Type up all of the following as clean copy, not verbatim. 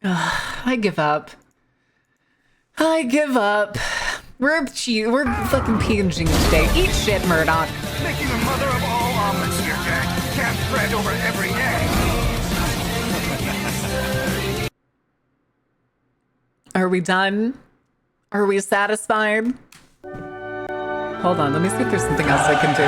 I give up. I give up. We're fucking PNGing today. Eat shit, Murdoch. Making the mother of all omelets here, Jack. Can't spread over every egg. Are we done? Are we satisfied? Hold on, let me see if there's something else I can do.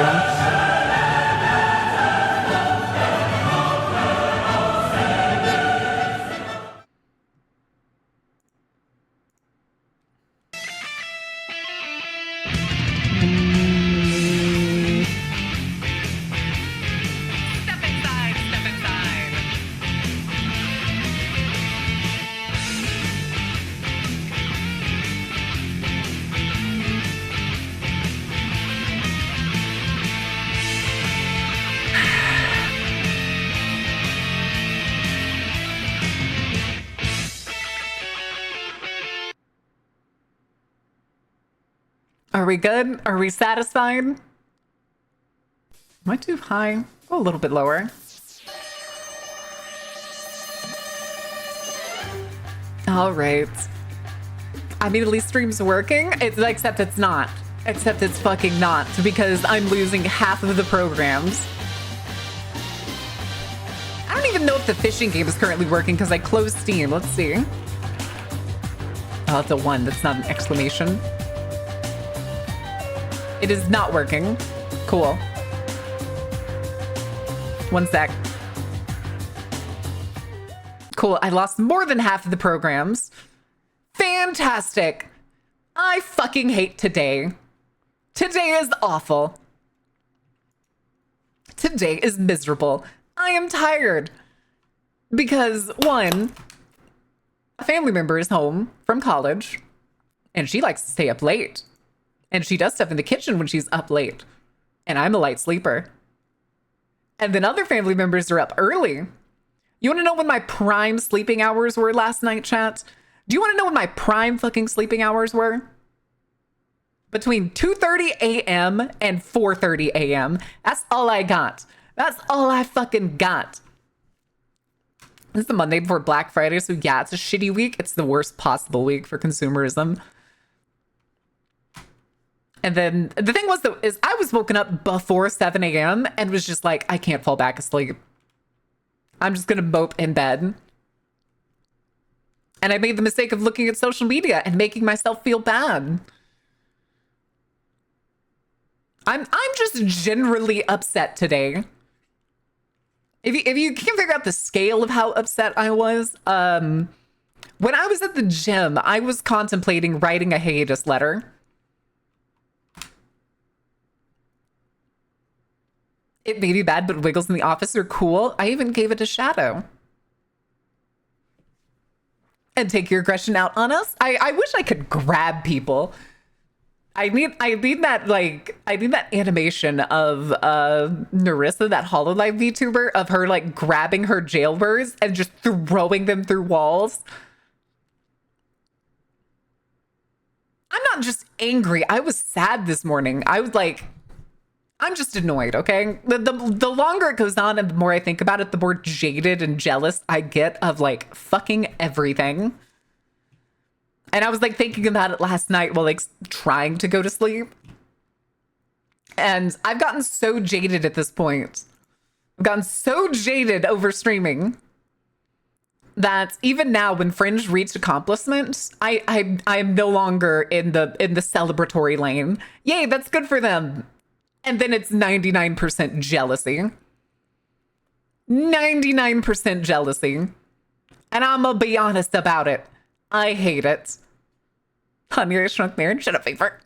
Are we good? Are we satisfied? Am I too high? Go a little bit lower. All right. I mean, at least stream's working. Except it's not. Except it's fucking not, because I'm losing half of the programs. I don't even know if the fishing game is currently working because I closed Steam. Let's see. Oh, it's a 1. That's not an exclamation. It is not working. Cool. 1 sec. Cool. I lost more than half of the programs. Fantastic. I fucking hate today. Today is awful. Today is miserable. I am tired. Because, 1, a family member is home from college, and she likes to stay up late. And she does stuff in the kitchen when she's up late. And I'm a light sleeper. And then other family members are up early. You want to know when my prime sleeping hours were last night, chat? Do you want to know when my prime fucking sleeping hours were? Between 2:30 a.m. and 4:30 a.m. That's all I got. That's all I fucking got. This is the Monday before Black Friday, so yeah, it's a shitty week. It's the worst possible week for consumerism. And then the thing was, though, is I was woken up before 7 a.m. and was just like, I can't fall back asleep. I'm just going to mope in bed. And I made the mistake of looking at social media and making myself feel bad. I'm just generally upset today. If you can't figure out the scale of how upset I was, when I was at the gym, I was contemplating writing a hiatus letter. It may be bad, but wiggles in the office are cool. I even gave it a shadow. And take your aggression out on us. I wish I could grab people. I need that animation of Narissa, that HoloLive VTuber, of her like grabbing her jailbirds and just throwing them through walls. I'm not just angry. I was sad this morning. I was like, I'm just annoyed, okay? The longer it goes on and the more I think about it, the more jaded and jealous I get of like fucking everything. And I was like thinking about it last night while like trying to go to sleep. And I've gotten so jaded at this point. I've gotten so jaded over streaming that even now when Fringe reach accomplishments, I am no longer in the celebratory lane. Yay, that's good for them. And then it's 99% jealousy. 99% jealousy. And I'm gonna be honest about it. I hate it. Honey, I Shrunk Marriage, shut up, Favor.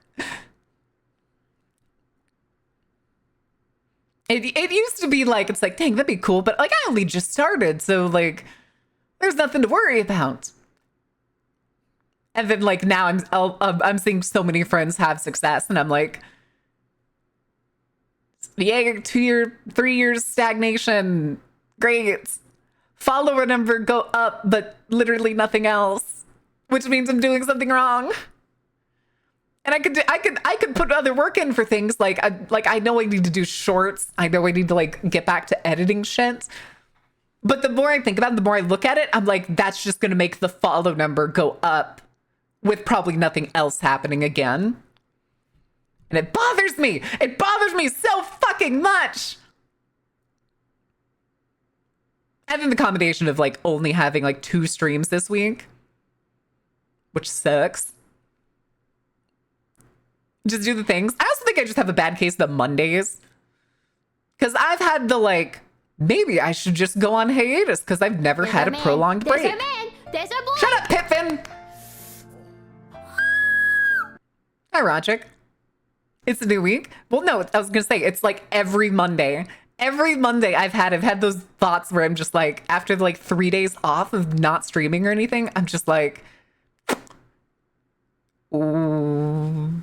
It used to be like, it's like, dang, that'd be cool. But like, I only just started. So like, there's nothing to worry about. And then like, now I'm seeing so many friends have success. And I'm like, yeah, 2 year, 3 years stagnation. Great. Follower number go up, but literally nothing else, which means I'm doing something wrong. And I could put other work in for things like I know I need to do shorts. I know I need to like get back to editing shit. But the more I think about it, the more I look at it, I'm like, that's just going to make the follow number go up with probably nothing else happening again. And it bothers me. It bothers me so fucking much. And then the combination of like only having like 2 streams this week, which sucks. Just do the things. I also think I just have a bad case of the Mondays. Because I've had the like, maybe I should just go on hiatus because I've never had a prolonged break. There's a man. There's a boy. Shut up, Pippin! Hi, Roderick. It's a new week. Well, no, I was gonna say it's like every Monday. Every Monday I've had those thoughts where I'm just like, after like 3 days off of not streaming or anything, I'm just like, ooh,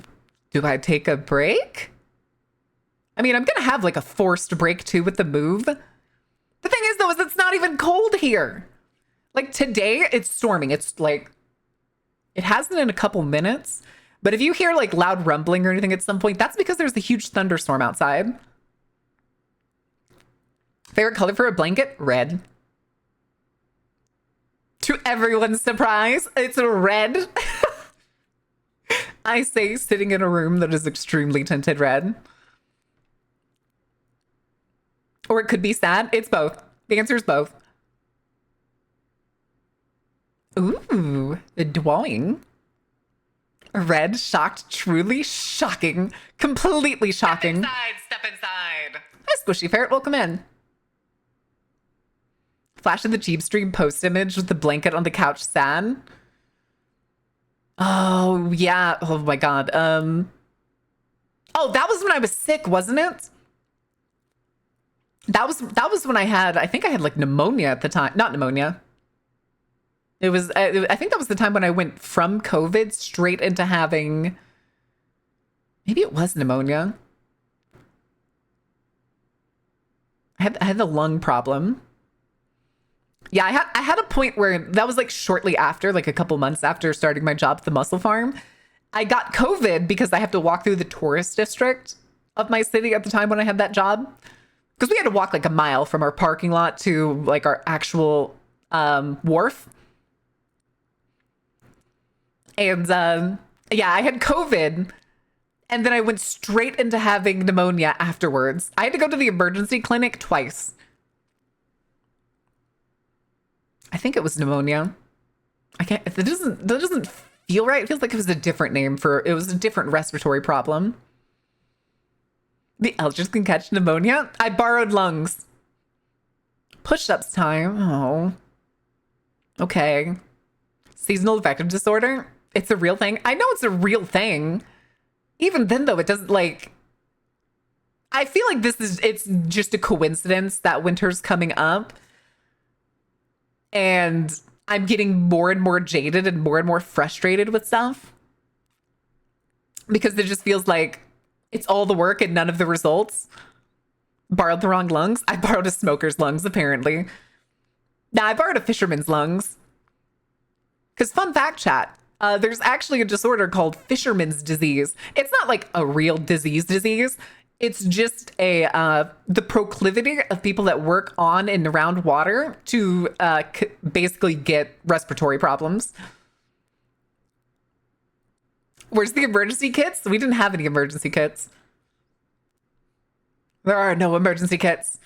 do I take a break? I mean, I'm gonna have like a forced break too with the move. The thing is though, is it's not even cold here. Like today, it's storming. It's like, it hasn't in a couple minutes. But if you hear like loud rumbling or anything at some point, that's because there's a huge thunderstorm outside. Favorite color for a blanket? Red. To everyone's surprise, it's red. I say sitting in a room that is extremely tinted red. Or it could be sad. It's both. The answer is both. Ooh, the dwelling. Red, shocked, truly shocking, completely shocking. Step inside. Hi, Squishy Ferret, welcome in. Flash of the Jeep stream post image with the blanket on the couch sad. Oh, yeah. Oh my God. Oh, that was when I was sick, wasn't it? That was when I think I had like pneumonia at the time. Not pneumonia. It was, I think that was the time when I went from COVID straight into having, maybe it was pneumonia. I had the lung problem. Yeah, I had a point where that was like shortly after, like a couple months after starting my job at the mussel farm. I got COVID because I have to walk through the tourist district of my city at the time when I had that job. Because we had to walk like a mile from our parking lot to like our actual wharf. And yeah, I had COVID. And then I went straight into having pneumonia afterwards. I had to go to the emergency clinic twice. I think it was pneumonia. I can't, that doesn't feel right. It feels like it was a different name it was a different respiratory problem. The elders can catch pneumonia. I borrowed lungs. Push-ups time. Oh. Okay. Seasonal affective disorder. It's a real thing. I know it's a real thing. Even then though, it doesn't like, I feel like it's just a coincidence that winter's coming up. And I'm getting more and more jaded and more frustrated with stuff. Because it just feels like it's all the work and none of the results. Borrowed the wrong lungs. I borrowed a smoker's lungs, apparently. Now, I borrowed a fisherman's lungs. Because fun fact, chat, there's actually a disorder called fisherman's disease. It's not like a real disease. It's just the proclivity of people that work on and around water to basically get respiratory problems. Where's the emergency kits? We didn't have any emergency kits. There are no emergency kits.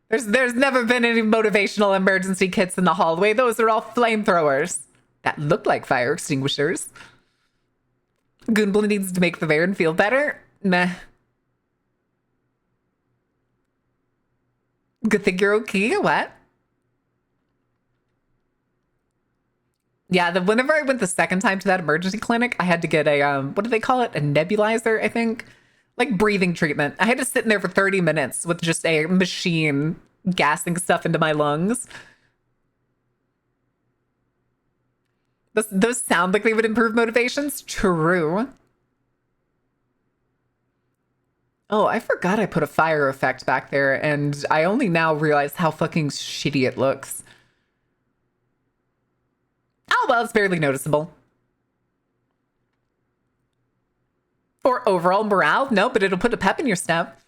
There's never been any motivational emergency kits in the hallway. Those are all flamethrowers that look like fire extinguishers. Goonblin needs to make the Baron feel better. Meh. Good thing you're okay. What? Yeah, whenever I went the second time to that emergency clinic, I had to get a, what do they call it? A nebulizer, I think? Like breathing treatment. I had to sit in there for 30 minutes with just a machine gassing stuff into my lungs. Those sound like they would improve motivations? True. Oh, I forgot I put a fire effect back there, and I only now realize how fucking shitty it looks. Oh, well, it's barely noticeable. Or overall morale? No, but it'll put a pep in your step.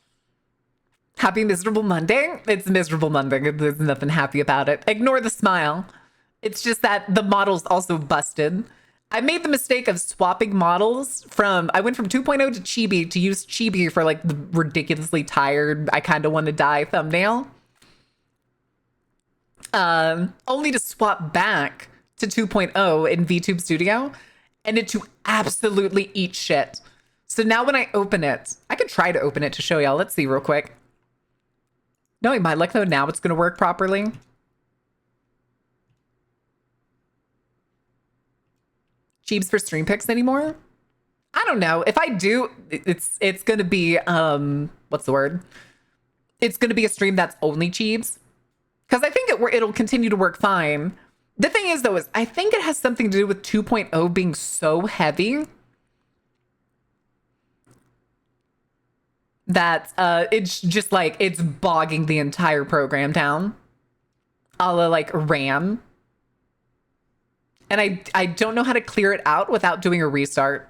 Happy miserable Monday? It's miserable Monday. There's nothing happy about it. Ignore the smile. It's just that the model's also busted. I made the mistake of swapping models I went from 2.0 to Chibi to use Chibi for like the ridiculously tired, I kind of want to die thumbnail. Only to swap back to 2.0 in VTube Studio and it to absolutely eat shit. So now when I open it, I could try to open it to show y'all. Let's see real quick. Knowing my luck though, now it's going to work properly. Cheebs for stream picks anymore? I don't know. If I do, it's going to be, what's the word? It's going to be a stream that's only Cheebs. Because I think it'll continue to work fine. The thing is, though, is I think it has something to do with 2.0 being so heavy that it's just like, it's bogging the entire program down. A la like RAM. And I don't know how to clear it out without doing a restart.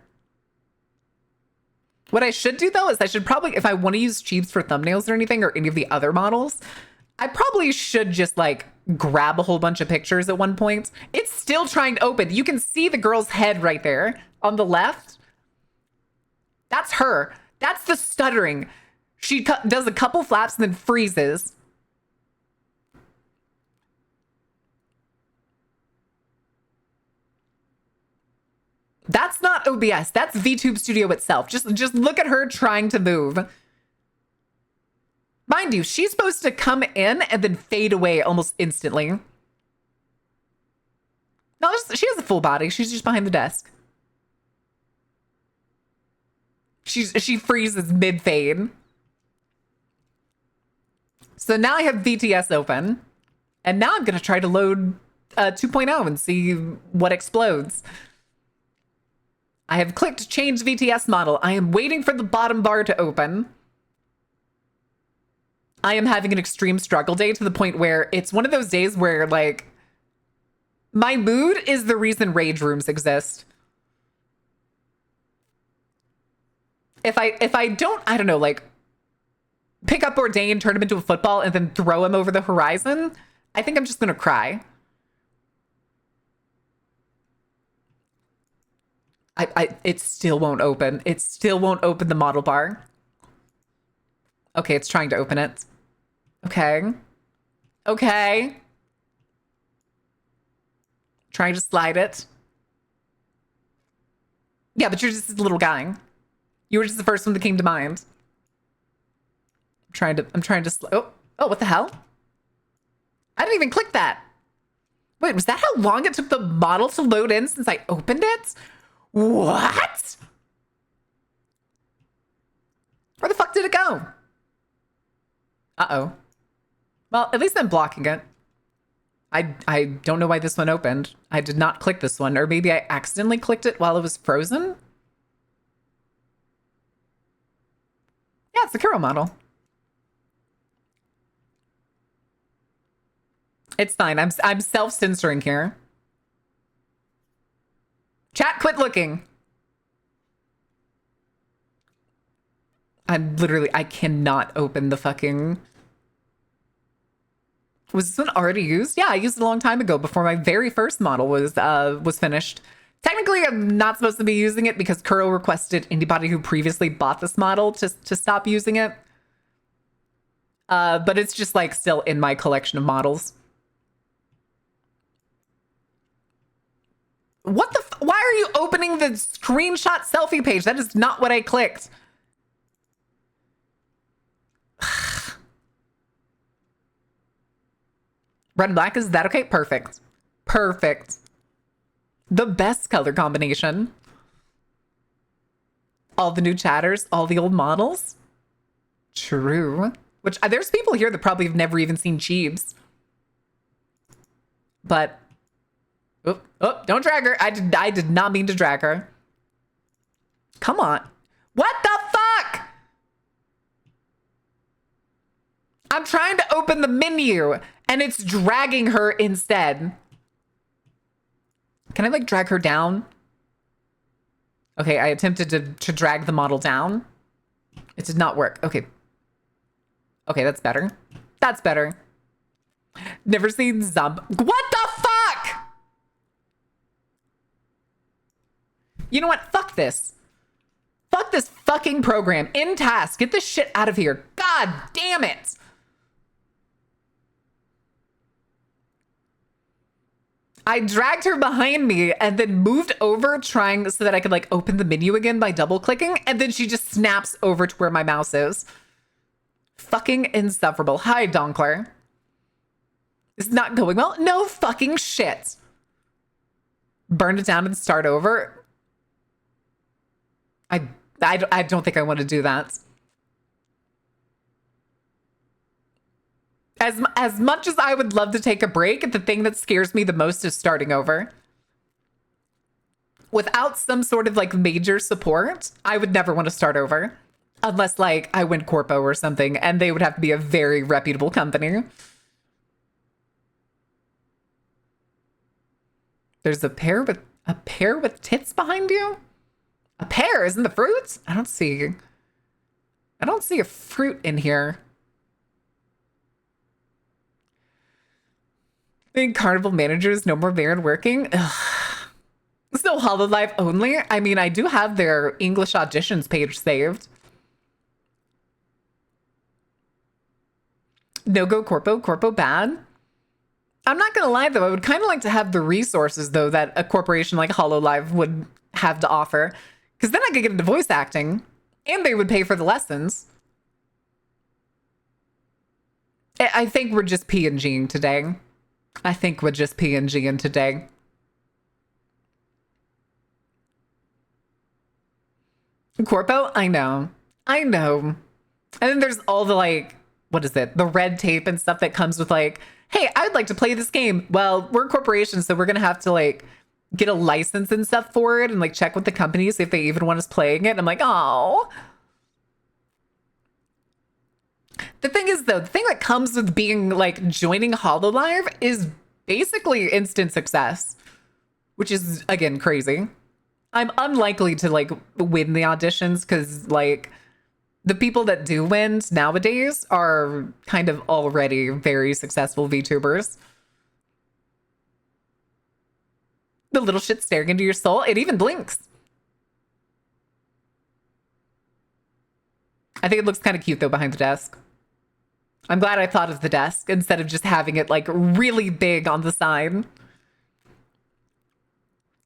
What I should do, though, is I should probably, if I want to use Cheebs for thumbnails or anything, or any of the other models, I probably should just like grab a whole bunch of pictures at one point. It's still trying to open. You can see the girl's head right there on the left. That's her. That's the stuttering. She does a couple flaps and then freezes. That's not OBS. That's VTube Studio itself. Just look at her trying to move. Mind you, she's supposed to come in and then fade away almost instantly. No, she has a full body. She's just behind the desk. She freezes mid-fade. So now I have VTS open. And now I'm going to try to load 2.0 and see what explodes. I have clicked change VTS model. I am waiting for the bottom bar to open. I am having an extreme struggle day to the point where it's one of those days where like my mood is the reason rage rooms exist. If I don't, I don't know, like pick up Bourdain, turn him into a football and then throw him over the horizon, I think I'm just going to cry. It still won't open. It still won't open the model bar. Okay, it's trying to open it. Okay. Okay. Trying to slide it. Yeah, but you're just a little guy. You were just the first one that came to mind. I'm trying to oh, what the hell? I didn't even click that. Wait, was that how long it took the model to load in since I opened it? What? Where the fuck did it go? Uh-oh. Well, at least I'm blocking it. I don't know why this one opened. I did not click this one, or maybe I accidentally clicked it while it was frozen? Yeah, it's the Kuro model. It's fine. I'm self-censoring here. Chat, quit looking. I cannot open the fucking... Was this one already used? Yeah, I used it a long time ago before my very first model was finished. Technically, I'm not supposed to be using it because Kuro requested anybody who previously bought this model to stop using it. But it's just like still in my collection of models. What the why are you opening the screenshot selfie page? That is not what I clicked. Red and black, is that okay? Perfect. Perfect. The best color combination. All the new chatters, all the old models. True. Which there's people here that probably have never even seen Cheebs. But oh, don't drag her. I did not mean to drag her. Come on. What the fuck? I'm trying to open the menu and it's dragging her instead. Can I like drag her down? Okay, I attempted to drag the model down. It did not work. Okay. Okay, that's better. That's better. Never seen What the fuck? You know what? Fuck this. Fuck this fucking program. In task. Get this shit out of here. God damn it. I dragged her behind me and then moved over trying so that I could like open the menu again by double clicking. And then she just snaps over to where my mouse is. Fucking insufferable. Hi, Donkler. It's not going well. No fucking shit. Burn it down and start over. I don't think I want to do that. As much as I would love to take a break, the thing that scares me the most is starting over. Without some sort of like major support, I would never want to start over. Unless like I went corpo or something, and they would have to be a very reputable company. There's a pear with tits behind you? A pear isn't the fruit? I don't see a fruit in here. The carnival managers no more there and working. Ugh. So HoloLive only? I mean, I do have their English auditions page saved. No go corpo bad. I'm not gonna lie though, I would kind of like to have the resources though that a corporation like HoloLive would have to offer. Because then I could get into voice acting and they would pay for the lessons. I think we're just PNGing today. I think we're just PNGing today. Corpo? I know. And then there's all the like, what is it? The red tape and stuff that comes with like, hey, I would like to play this game. Well, we're a corporation, so we're going to have to like get a license and stuff for it and like check with the companies if they even want us playing it. And I'm like, oh. The thing is though, the thing that comes with being like joining HoloLive is basically instant success, which is again crazy. I'm unlikely to like win the auditions because like the people that do win nowadays are kind of already very successful VTubers. The little shit staring into your soul. It even blinks. I think it looks kind of cute though behind the desk. I'm glad I thought of the desk instead of just having it like really big on the side. And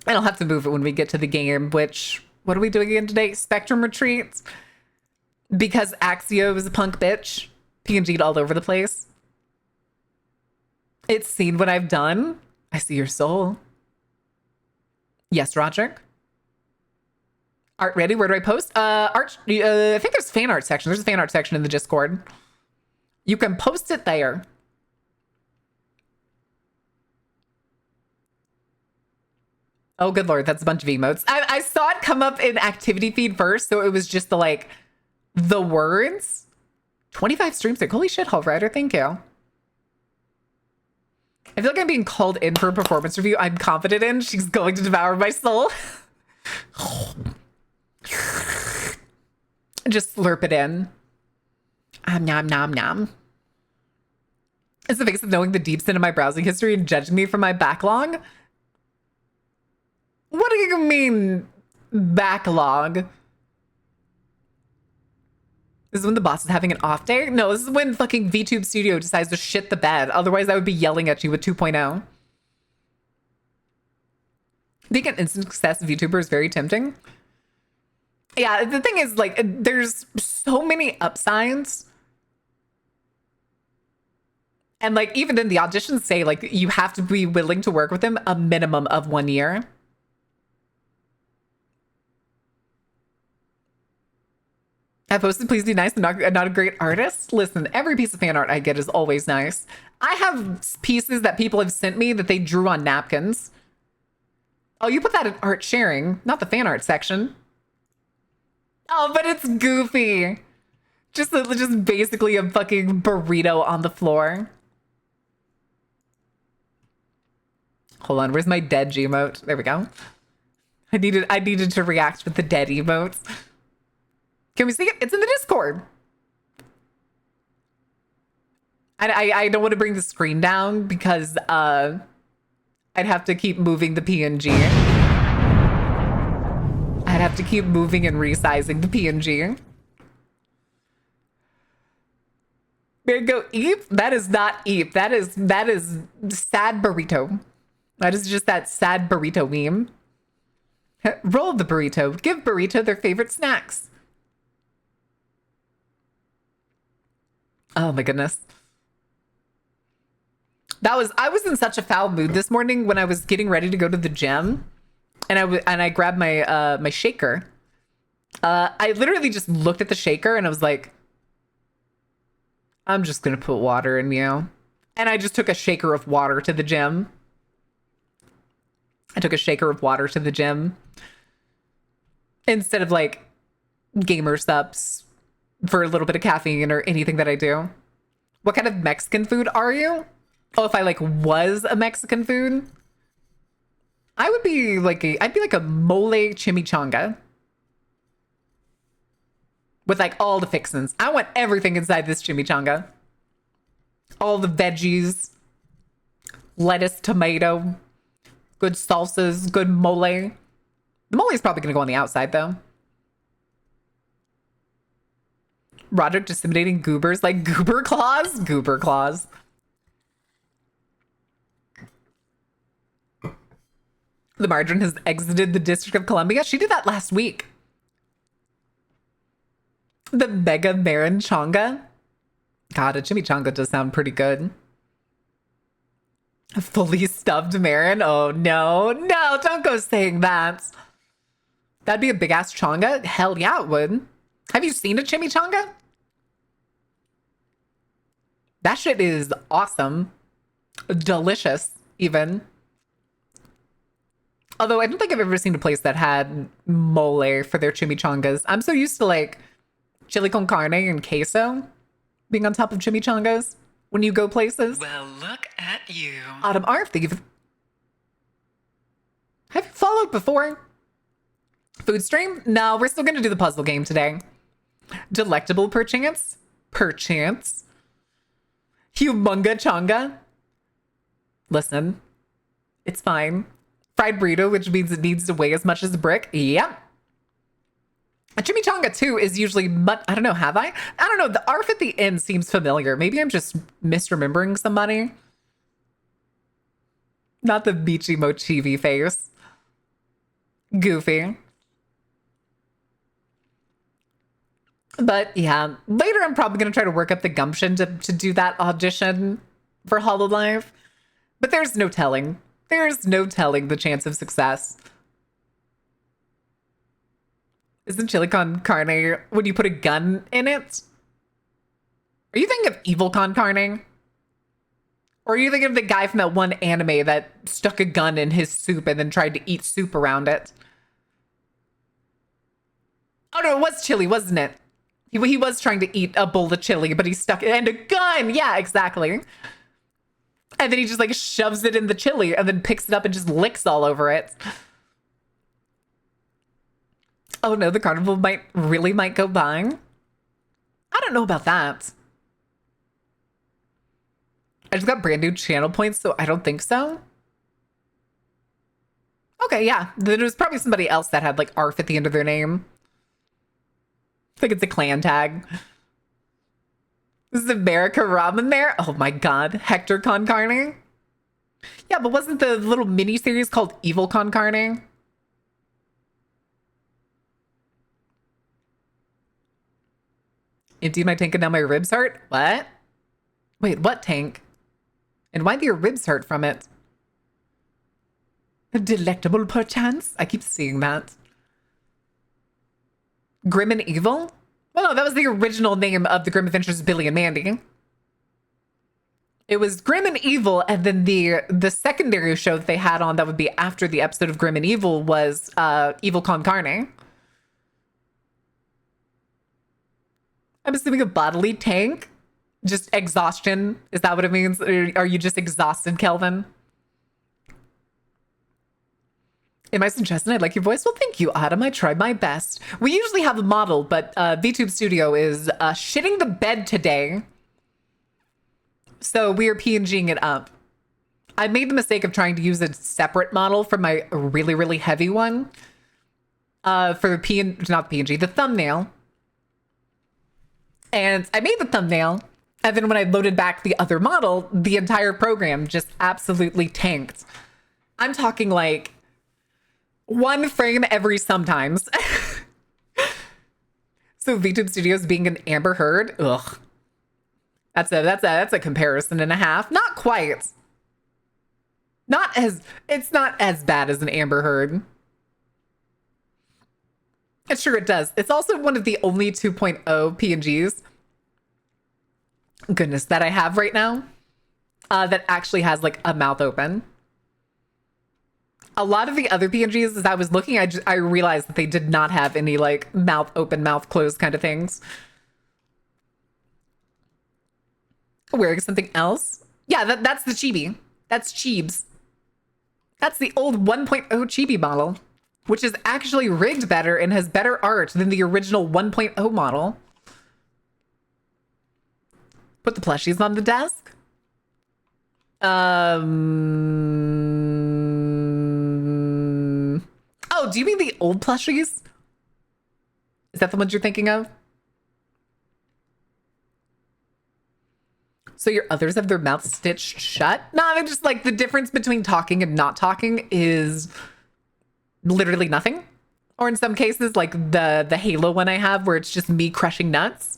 I'll have to move it when we get to the game, which, what are we doing again today? Spectrum Retreats. Because Axio is a punk bitch. PNG'd all over the place. It's seen what I've done. I see your soul. Yes, Roderick. Art ready? Where do I post? Art. I think there's fan art section. There's a fan art section in the Discord. You can post it there. Oh, good Lord. That's a bunch of emotes. I saw it come up in activity feed first. So it was just the like the words. 25 streams there. Holy shit, Hall Rider. Thank you. I feel like I'm being called in for a performance review I'm confident in. She's going to devour my soul. Just slurp it in. Nom, nom, nom. It's the face of knowing the deep sin of my browsing history and judging me from my backlog. What do you mean, backlog? This is when the boss is having an off day? No, this is when fucking VTube Studio decides to shit the bed. Otherwise, I would be yelling at you with 2.0. Being an instant success VTuber is very tempting. Yeah, the thing is, like, there's so many upsides. And, like, even then, the auditions say, like, you have to be willing to work with them a minimum of 1 year. I posted, please be nice. I'm not a great artist. Listen, every piece of fan art I get is always nice. I have pieces that people have sent me that they drew on napkins. Oh, you put that in art sharing, not the fan art section. Oh, but it's goofy. Just basically a fucking burrito on the floor. Hold on, where's my dead emote? There we go. I needed to react with the dead emotes. Can we see it? It's in the Discord. I don't want to bring the screen down because I'd have to keep moving the PNG. I'd have to keep moving and resizing the PNG. Go eep? That is not eep. That is sad burrito. That is just that sad burrito meme. Roll the burrito. Give burrito their favorite snacks. Oh my goodness. I was in such a foul mood this morning when I was getting ready to go to the gym, and I grabbed my my shaker. I literally just looked at the shaker and I was like, I'm just gonna put water in you. And I just took a shaker of water to the gym. I took a shaker of water to the gym instead of like gamer subs for a little bit of caffeine or anything that I do. What kind of Mexican food are you? Oh, if I like was a Mexican food, I'd be like a mole chimichanga with like all the fixins. I want everything inside this chimichanga. All the veggies, lettuce, tomato, good salsas, good mole. The mole is probably gonna go on the outside though. Roderick disseminating goobers like goober claws? Goober claws. The margarine has exited the District of Columbia. She did that last week. The Mega Marin Chonga. God, a chimichanga does sound pretty good. A fully stuffed Marin? Oh, no. No, don't go saying that. That'd be a big-ass chonga? Hell yeah, it would. Have you seen a chimichanga? That shit is awesome. Delicious, even. Although I don't think I've ever seen a place that had mole for their chimichangas. I'm so used to like chili con carne and queso being on top of chimichangas when you go places. Well, look at you. Autumn Art Thief. Have you followed before? Food stream? No, we're still going to do the puzzle game today. Delectable perchance? Perchance. Humunga chonga? Listen, it's fine. Fried burrito, which means it needs to weigh as much as a brick. Yep. A chimichanga, too, is usually, I don't know, have I? I don't know, the arf at the end seems familiar. Maybe I'm just misremembering somebody. Not the beachy mochivi face. Goofy. But yeah, later I'm probably going to try to work up the gumption to do that audition for Hololive. But there's no telling. There's no telling the chance of success. Isn't chili con carne when you put a gun in it? Are you thinking of evil con carne? Or are you thinking of the guy from that one anime that stuck a gun in his soup and then tried to eat soup around it? Oh no, it was chili, wasn't it? He was trying to eat a bowl of chili, but he stuck it and a gun! Yeah, exactly. And then he just like shoves it in the chili and then picks it up and just licks all over it. Oh no, the carnival might go by. I don't know about that. I just got brand new channel points, so I don't think so. Okay, yeah. There was probably somebody else that had like ARF at the end of their name. I think it's a clan tag. Is America Ramen there? Oh my god. Hector Con Carne? Yeah, but wasn't the little mini series called Evil Con Carne? Empty my tank and now my ribs hurt? What? Wait, what tank? And why do your ribs hurt from it? A delectable perchance? I keep seeing that. Grim and Evil? Well, no, that was the original name of the Grim Adventures of Billy and Mandy. It was Grim and Evil, and then the secondary show that they had on that would be after the episode of Grim and Evil was Evil Con Carne. I'm assuming a bodily tank? Just exhaustion? Is that what it means? Or are you just exhausted, Kelvin? Am I suggesting I like your voice? Well, thank you, Autumn. I tried my best. We usually have a model, but VTube Studio is shitting the bed today. So we are PNGing it up. I made the mistake of trying to use a separate model from my really, really heavy one. For the not the PNG, the thumbnail. And I made the thumbnail, and then when I loaded back the other model, the entire program just absolutely tanked. I'm talking like 1 frame every sometimes. So VTube Studios being an Amber Heard, ugh. That's a comparison and a half. Not quite. It's not as bad as an Amber Heard. And sure it does. It's also one of the only 2.0 PNGs, goodness, that I have right now that actually has like a mouth open. A lot of the other PNGs, as I was looking, I realized that they did not have any like mouth open, mouth closed kind of things. Wearing something else? Yeah, that's the chibi. That's Cheebs. That's the old 1.0 chibi model, which is actually rigged better and has better art than the original 1.0 model. Put the plushies on the desk. Oh, do you mean the old plushies? Is that the ones you're thinking of? So your others have their mouths stitched shut? No, they're just like the difference between talking and not talking is literally nothing. Or in some cases, like the Halo one I have where it's just me crushing nuts.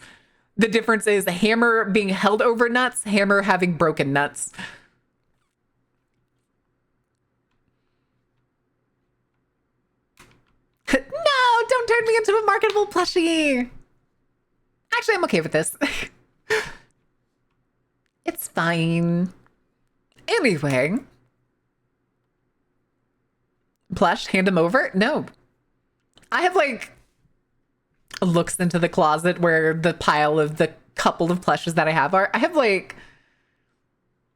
The difference is a hammer being held over nuts, hammer having broken nuts. No, don't turn me into a marketable plushie. Actually, I'm okay with this. It's fine. Anyway. Plush, hand him over? No. I have like looks into the closet where the pile of the couple of plushes that I have are. I have like,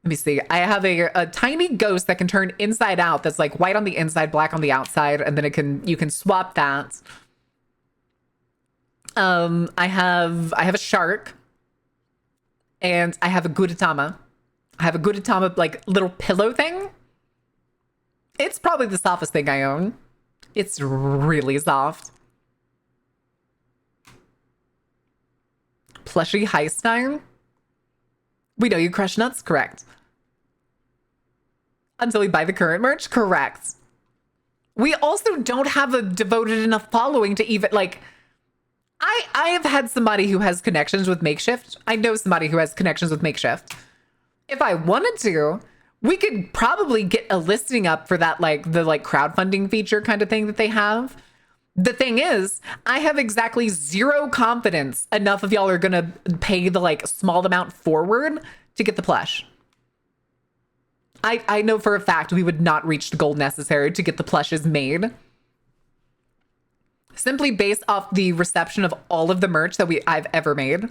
let me see. I have a tiny ghost that can turn inside out. That's like white on the inside, black on the outside, and then you can swap that. I have a shark, and I have a Gudetama. I have a Gudetama like little pillow thing. It's probably the softest thing I own. It's really soft. Plushie Heistine. We know you crush nuts, correct. Until we buy the current merch, correct. We also don't have a devoted enough following to even like, I have had somebody who has connections with Makeshift. I know somebody who has connections with Makeshift. If I wanted to, we could probably get a listing up for that, like the like crowdfunding feature kind of thing that they have. The thing is, I have exactly zero confidence enough of y'all are going to pay the like small amount forward to get the plush. I know for a fact we would not reach the goal necessary to get the plushes made. Simply based off the reception of all of the merch that I've ever made.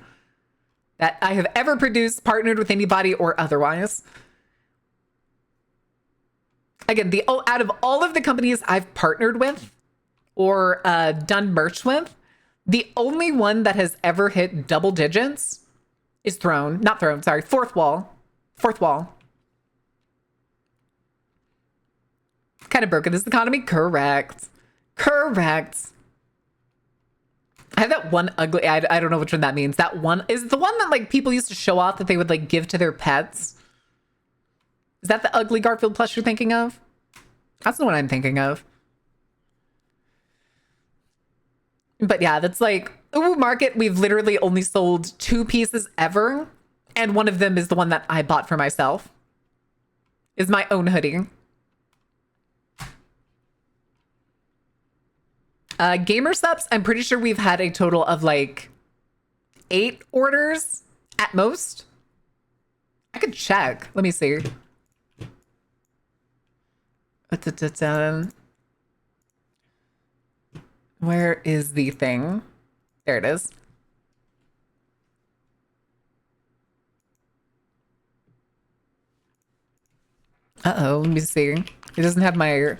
That I have ever produced, partnered with anybody or otherwise. Again, out of all of the companies I've partnered with or done merch with, the only one that has ever hit double digits is Fourth Wall. Fourth Wall. Kind of broken this economy? Correct. Correct. I have that one ugly, I don't know which one that means. That one is the one that like people used to show off that they would like give to their pets. Is that the ugly Garfield plush you're thinking of? That's the one I'm thinking of. But yeah, that's like, Uwu Market, we've literally only sold 2 pieces ever. And one of them is the one that I bought for myself. Is my own hoodie. Gamer subs, I'm pretty sure we've had a total of like 8 orders at most. I could check. Let me see. Where is the thing? There it is. Uh-oh, let me see. It doesn't have my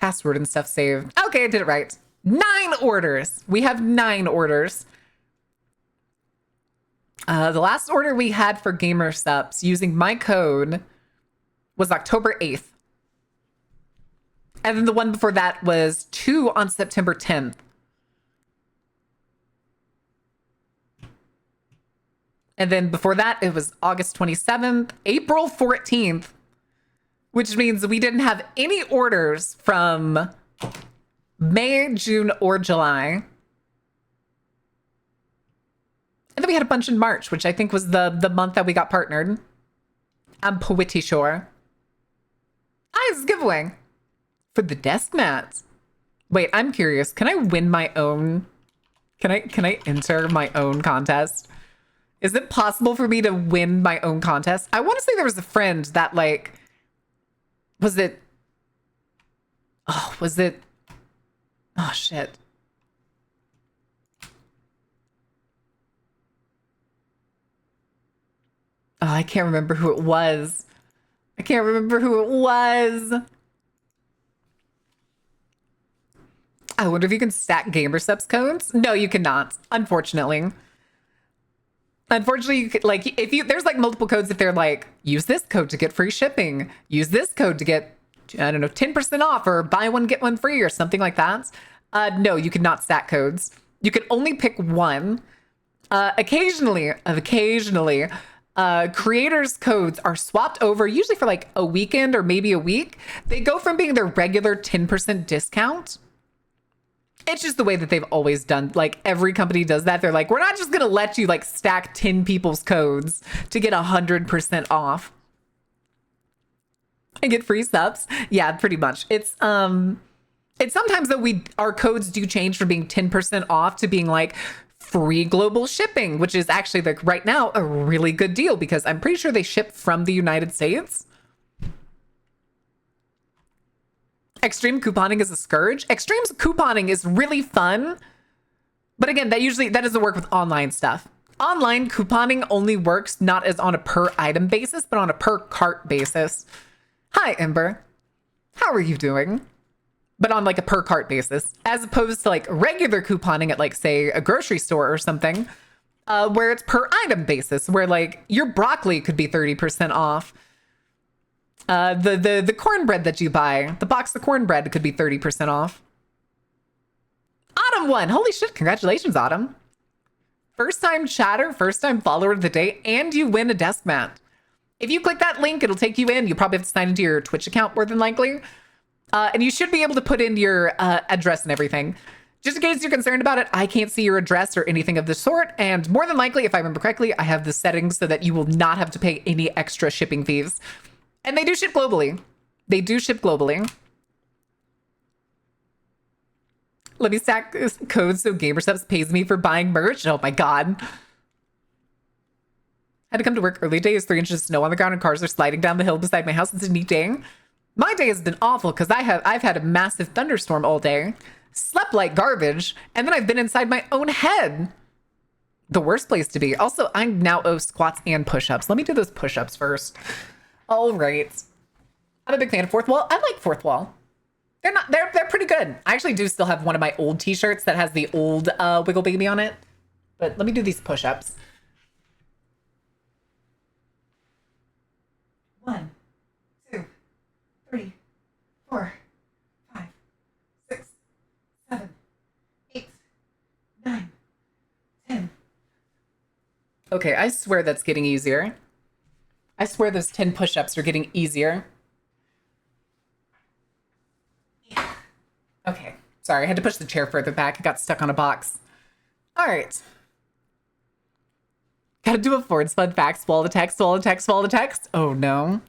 password and stuff saved. Okay, I did it right. 9 orders. We have 9 orders. The last order we had for Gamer Subs using my code was October 8th. And then the one before that was 2 on September 10th. And then before that, it was August 27th, April 14th, which means we didn't have any orders from May, June, or July. And then we had a bunch in March, which I think was the month that we got partnered. I'm pretty sure. It's a giveaway for the desk mats. Wait, I'm curious. Can I win my own? Can I enter my own contest? Is it possible for me to win my own contest? I want to say there was a friend that like, was it? Oh shit. Oh, I can't remember who it was. I can't remember who it was. I wonder if you can stack Gamer Subs codes. No, you cannot, unfortunately. Unfortunately, you could, like, if you, there's like multiple codes if they're like, use this code to get free shipping, use this code to get, I don't know, 10% off or buy one, get one free or something like that. No, you cannot stack codes. You can only pick one. Occasionally, creators' codes are swapped over, usually for like a weekend or maybe a week. They go from being their regular 10% discount. It's just the way that they've always done. Like every company does that. They're like, we're not just going to let you like stack 10 people's codes to get 100% off and get free subs. Yeah, pretty much. It's sometimes that our codes do change from being 10% off to being like free global shipping, which is actually like right now a really good deal because I'm pretty sure they ship from the United States. Extreme couponing is a scourge. Extreme couponing is really fun. But again, that doesn't work with online stuff. Online couponing only works not as on a per item basis, but on a per cart basis. Hi, Ember. How are you doing? But on like a per cart basis, as opposed to like regular couponing at like, say, a grocery store or something, where it's per item basis, where like your broccoli could be 30% off. The cornbread that you buy, the box of cornbread could be 30% off. Autumn won. Holy shit. Congratulations, Autumn. First time chatter, first time follower of the day, and you win a desk mat. If you click that link, it'll take you in. You probably have to sign into your Twitch account more than likely. And you should be able to put in your address and everything. Just in case you're concerned about it, I can't see your address or anything of the sort. And more than likely, if I remember correctly, I have the settings so that you will not have to pay any extra shipping fees. And they do ship globally. They do ship globally. Let me stack codes so GamerSubs pays me for buying merch. Oh my god. Had to come to work early. Day is 3 inches of snow on the ground and cars are sliding down the hill beside my house. It's a neat day. My day has been awful because I've had a massive thunderstorm all day. Slept like garbage. And then I've been inside my own head. The worst place to be. Also, I now owe squats and push-ups. Let me do those push-ups first. All right. I'm a big fan of Fourth Wall. I like Fourth Wall. They're pretty good. I actually do still have one of my old t-shirts that has the old Wiggle Baby on it. But let me do these push-ups. 1, 2, 3, 4, 5, 6, 7, 8, 9, 10. Okay, I swear that's getting easier. I swear those 10 push-ups are getting easier. Yeah. Okay. Sorry, I had to push the chair further back. I got stuck on a box. All right. Gotta do a Vods fun fact. Swallow the text, swallow the text, swallow the text. Oh no.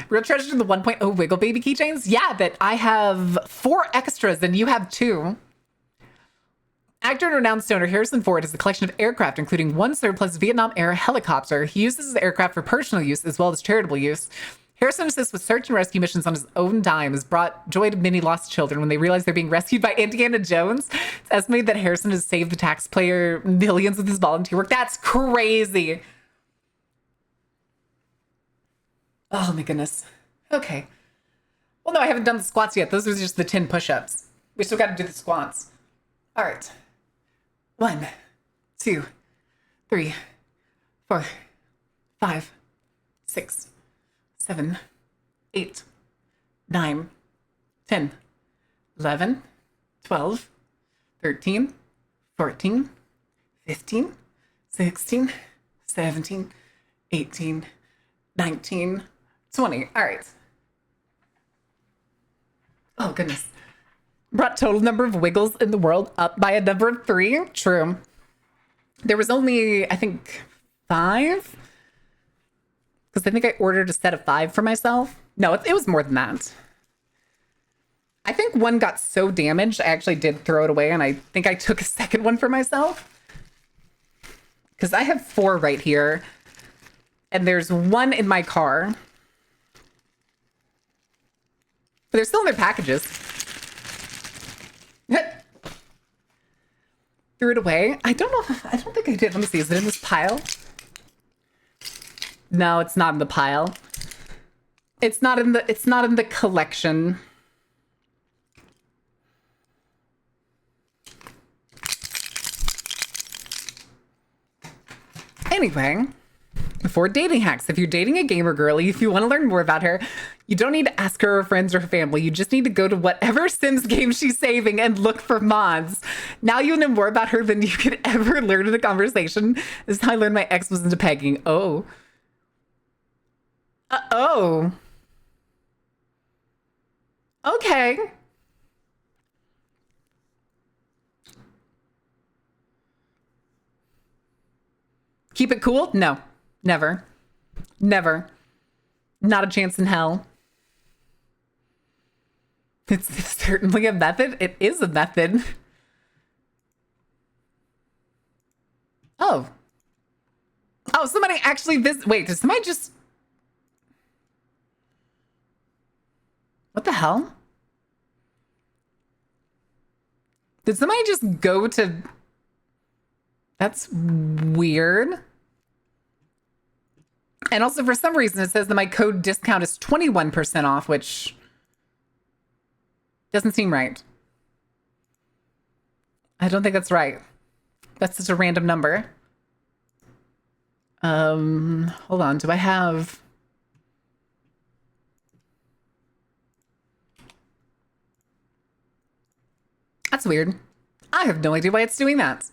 Real treasure in the 1.0 Wiggle Baby keychains? Yeah, that I have 4 extras and you have 2. Actor and renowned stoner Harrison Ford has a collection of aircraft, including 1 surplus Vietnam-era helicopter. He uses the aircraft for personal use as well as charitable use. Harrison assists with search and rescue missions on his own dime, has brought joy to many lost children when they realize they're being rescued by Indiana Jones. It's estimated that Harrison has saved the taxpayer millions with his volunteer work. That's crazy. Oh my goodness. Okay. Well, no, I haven't done the squats yet. Those are just the 10 push-ups. We still got to do the squats. All right. 1, 2, 3, 4, 5, 6, 7, 8, 9, 10, 11, 12, 13, 14, 15, 16, 17, 18, 19, 20. All right. Oh, goodness. Brought total number of wiggles in the world up by a number of 3. True. There was only, I think, 5. Because I think I ordered a set of 5 for myself. No, it was more than that. I think one got so damaged, I actually did throw it away. And I think I took a second one for myself. Because I have 4 right here. And there's 1 in my car. But they're still in their packages. Threw it away. I don't know. I don't think I did. Let me see. Is it in this pile? No, it's not in the pile. It's not in the collection. Anyway, before dating hacks, if you're dating a gamer girlie, if you want to learn more about her, you don't need to ask her friends or family. You just need to go to whatever Sims game she's saving and look for mods. Now you know more about her than you could ever learn in a conversation. This is how I learned my ex was into pegging. Oh. Oh. Okay. Keep it cool? No. Never. Never. Not a chance in hell. It's certainly a method. It is a method. Oh. Oh, somebody actually wait, did somebody just... What the hell? Did somebody just go to... That's weird. And also, for some reason, it says that my code discount is 21% off, which doesn't seem right. I don't think that's right. That's just a random number. Hold on. Do I have... That's weird. I have no idea why it's doing that.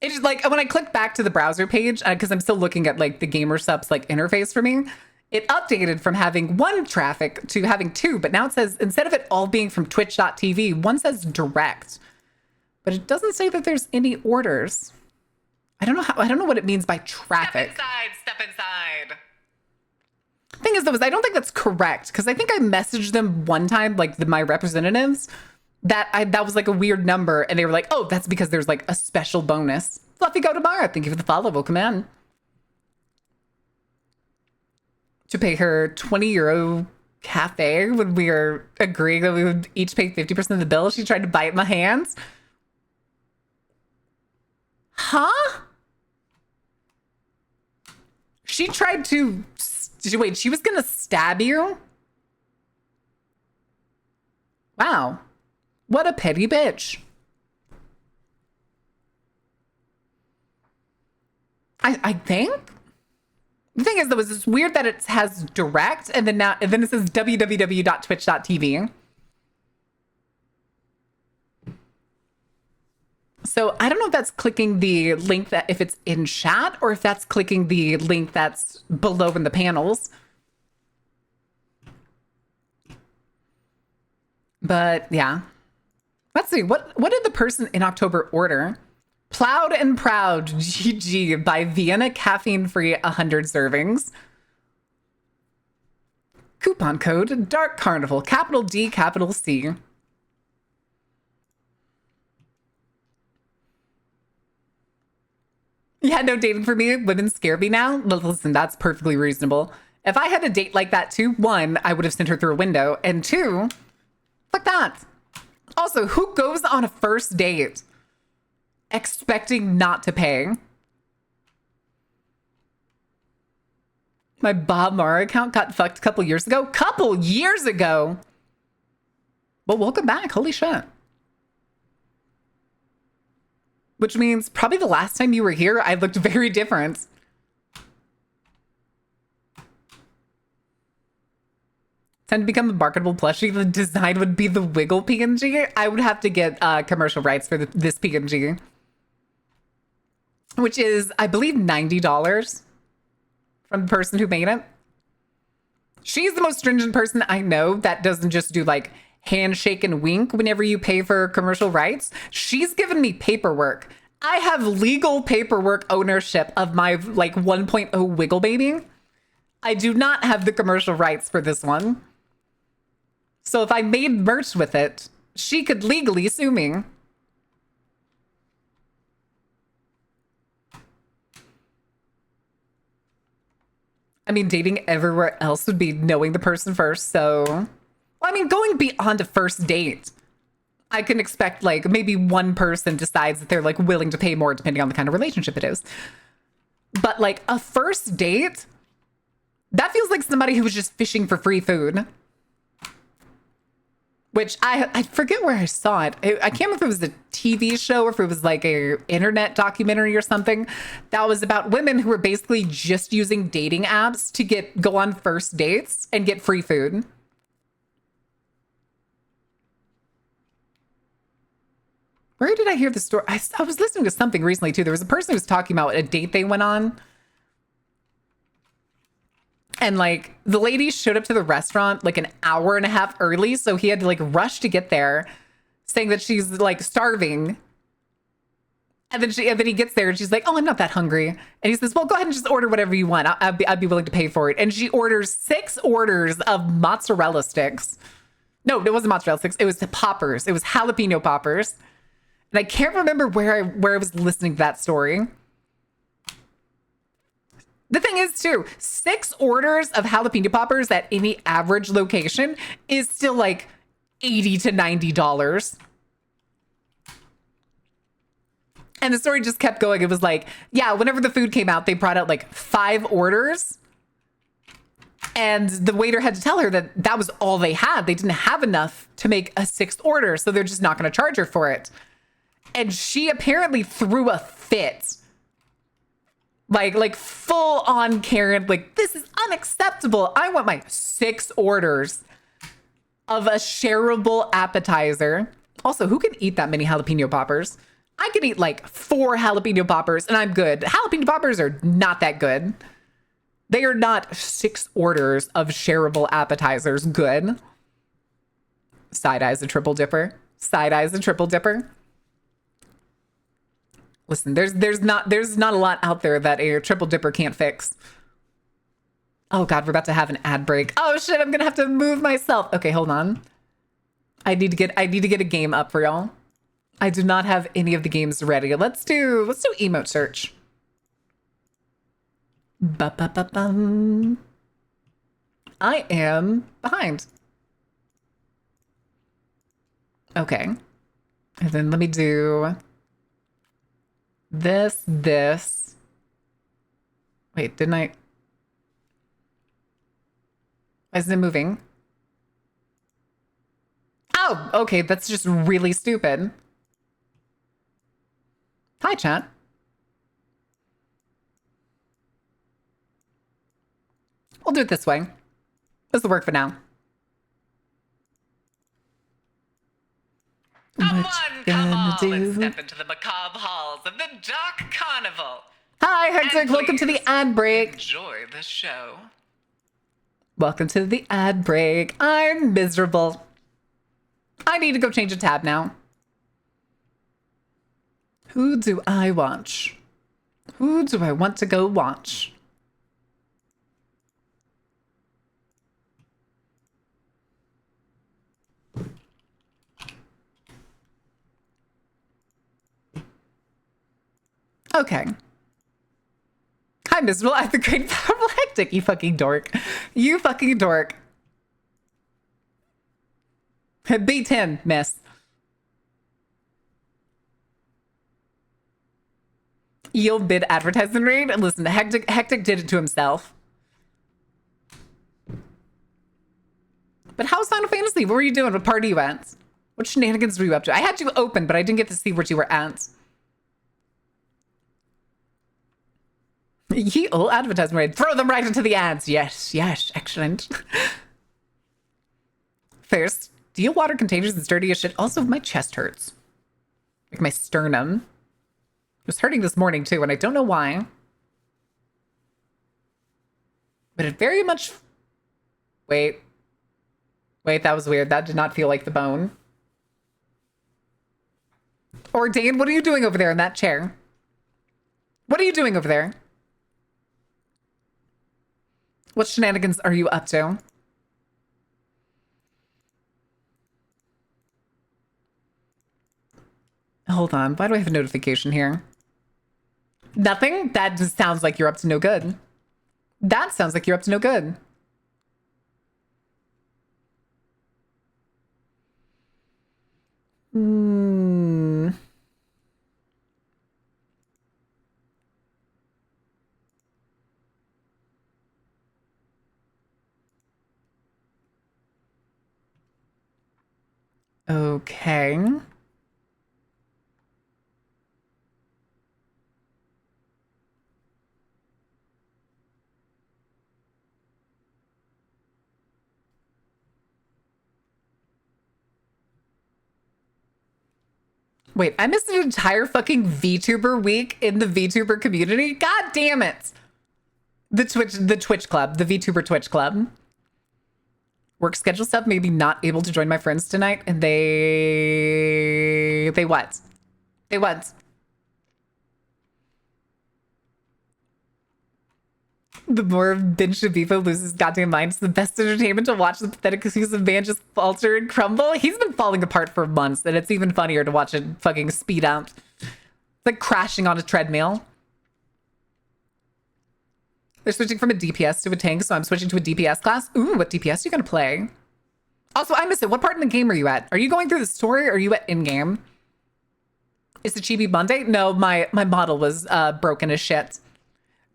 It's just like when I click back to the browser page, because I'm still looking at like the GamerSupps like interface for me, it updated from having 1 traffic to having 2, but now it says instead of it all being from twitch.tv, 1 says direct, but it doesn't say that there's any orders. I don't know what it means by traffic. Step inside. Thing is though, I don't think that's correct, because I think I messaged them one time, like my representatives, that was like a weird number, and they were like, oh, that's because there's like a special bonus. Fluffy Go Tomorrow, thank you for the follow. Welcome in. To pay her €20 cafe when we were agreeing that we would each pay 50% of the bill, she tried to bite my hands. Huh? She tried to... Wait, she was gonna stab you? Wow. What a petty bitch. I think? The thing is, though, is it's weird that it has direct and then it says www.twitch.tv. So I don't know if that's clicking the link that if it's in chat or if that's clicking the link that's below in the panels. But yeah. Let's see. What did the person in October order? Plowed and Proud GG by Vienna caffeine-free 100 servings. Coupon code Dark Carnival, capital D, capital C. Yeah, no dating for me. Women scare me now. Listen, that's perfectly reasonable. If I had a date like that too, 1, I would have sent her through a window, and 2, fuck that. Also, who goes on a first date expecting not to pay? My Bob Mara account got fucked a couple years ago. Well, welcome back. Holy shit. Which means probably the last time you were here, I looked very different. Time to become a marketable plushie. The design would be the Wiggle PNG. I would have to get commercial rights for this PNG, which is, I believe, $90 from the person who made it. She's the most stringent person I know that doesn't just do like handshake and wink whenever you pay for commercial rights. She's given me paperwork. I have legal paperwork ownership of my like 1.0 Wiggle baby. I do not have the commercial rights for this one. So if I made merch with it, she could legally sue me. I mean, dating everywhere else would be knowing the person first, so... Well, I mean, going beyond a first date, I can expect, like, maybe one person decides that they're, like, willing to pay more depending on the kind of relationship it is. But, like, a first date, that feels like somebody who was just fishing for free food. Which I forget where I saw it. I can't remember if it was a TV show or if it was like a internet documentary or something that was about women who were basically just using dating apps to go on first dates and get free food. Where did I hear the story? I was listening to something recently too. There was a person who was talking about a date they went on. And like the lady showed up to the restaurant like an hour and a half early. So he had to like rush to get there, saying that she's like starving. And then he gets there and she's like, oh, I'm not that hungry. And he says, well, go ahead and just order whatever you want. I'd be willing to pay for it. And she orders 6 orders of mozzarella sticks. No, it wasn't mozzarella sticks. It was the poppers. It was jalapeno poppers. And I can't remember where I was listening to that story. The thing is, too, 6 orders of jalapeno poppers at any average location is still like $80 to $90. And the story just kept going. It was like, yeah, whenever the food came out, they brought out like 5 orders. And the waiter had to tell her that that was all they had. They didn't have enough to make a 6th order, so they're just not going to charge her for it. And she apparently threw a fit. Like full on Karen, like, this is unacceptable. I want my 6 orders of a shareable appetizer. Also, who can eat that many jalapeno poppers? I could eat like 4 jalapeno poppers and I'm good. Jalapeno poppers are not that good. They are not 6 orders of shareable appetizers good. Side eye's a triple dipper. Side eye's a triple dipper. Listen, there's not a lot out there that a triple dipper can't fix. Oh God, we're about to have an ad break. Oh shit, I'm gonna have to move myself. Okay, hold on. I need to get a game up for y'all. I do not have any of the games ready. Let's do emote search. Ba-ba-ba-bum. I am behind. Okay. And then let me do this. Wait, didn't I? Why isn't it moving? Oh, okay, that's just really stupid. Hi, chat. We'll do it this way. This will work for now. Come on, and step into the macabre halls of the Dark Carnival. Hi, Hector. And Welcome to the please ad break. Enjoy the show. Welcome to the ad break. I'm miserable. I need to go change a tab now. Who do I watch? Who do I want to go watch? Okay. Hi, miserable. I'm the great hectic. You fucking dork. You fucking dork. B10, miss. Yield bid advertising rate. Listen, Hectic did it to himself. But how's Final Fantasy? What were you doing? What party you at? What shenanigans were you up to? I had you open, but I didn't get to see what you were at. Ye old advertisement rate. Throw them right into the ads. Yes, yes, excellent. First, deal water containers and dirty as shit. Also, my chest hurts. Like my sternum. It was hurting this morning too, and I don't know why. But it very much... Wait. Wait, that was weird. That did not feel like the bone. Ordain, what are you doing over there in that chair? What are you doing over there? What shenanigans are you up to? Hold on. Why do I have a notification here? Nothing? That just sounds like you're up to no good. That sounds like you're up to no good. Hmm. Okay. Wait, I missed an entire fucking VTuber week in the VTuber community? God damn it. The Twitch club, the VTuber Twitch club. Work schedule stuff, maybe not able to join my friends tonight. And they what? They what? The more Ben Shabifa loses his goddamn mind, it's the best entertainment to watch the pathetic excuse of man just falter and crumble. He's been falling apart for months, and it's even funnier to watch it fucking speed up. It's like crashing on a treadmill. They're switching from a DPS to a tank, so I'm switching to a DPS class. Ooh, what DPS are you gonna play? Also, I missed it. What part in the game are you at? Are you going through the story or are you at in-game? Is it Chibi Monday? No, my model was broken as shit.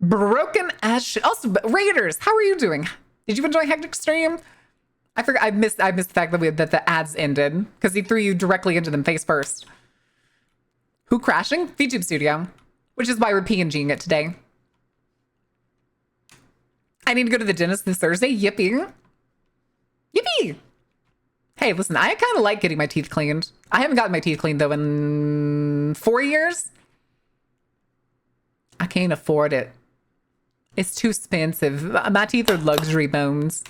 Broken as shit. Also, Raiders, how are you doing? Did you enjoy Hectic Stream? I forgot. I missed the fact that the ads ended because he threw you directly into them face first. Who crashing? VTube Studio, which is why we're PNGing it today. I need to go to the dentist this Thursday. Yippee! Yippee! Hey, listen, I kind of like getting my teeth cleaned. I haven't gotten my teeth cleaned though in 4 years. I can't afford it. It's too expensive. My teeth are luxury bones.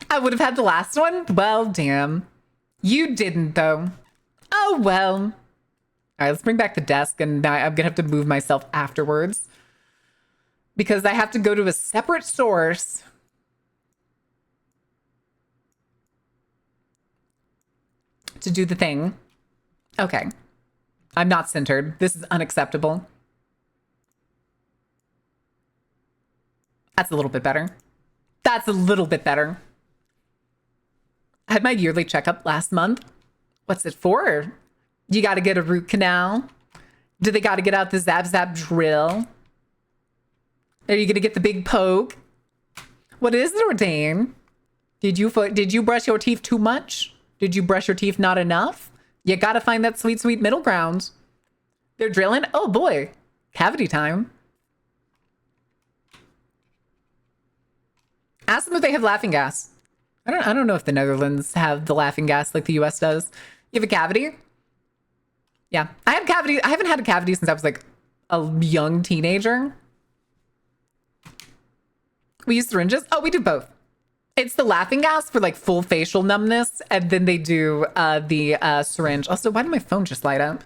I would have had the last one. Well, damn. You didn't, though. Oh, well. All right, let's bring back the desk, and now I'm going to have to move myself afterwards. Because I have to go to a separate source. To do the thing. Okay. I'm not centered. This is unacceptable. That's a little bit better. That's a little bit better. I had my yearly checkup last month. What's it for? You got to get a root canal? Do they got to get out the zap zap drill? Are you going to get the big poke? What is it, Ordain? Did you brush your teeth too much? Did you brush your teeth not enough? You got to find that sweet, sweet middle ground. They're drilling? Oh boy. Cavity time. Ask them if they have laughing gas. I don't know if the Netherlands have the laughing gas like the US does. You have a cavity? Yeah. I have cavity. I haven't had a cavity since I was like a young teenager. We use syringes? Oh, we do both. It's the laughing gas for like full facial numbness, and then they do the syringe. Also, why did my phone just light up?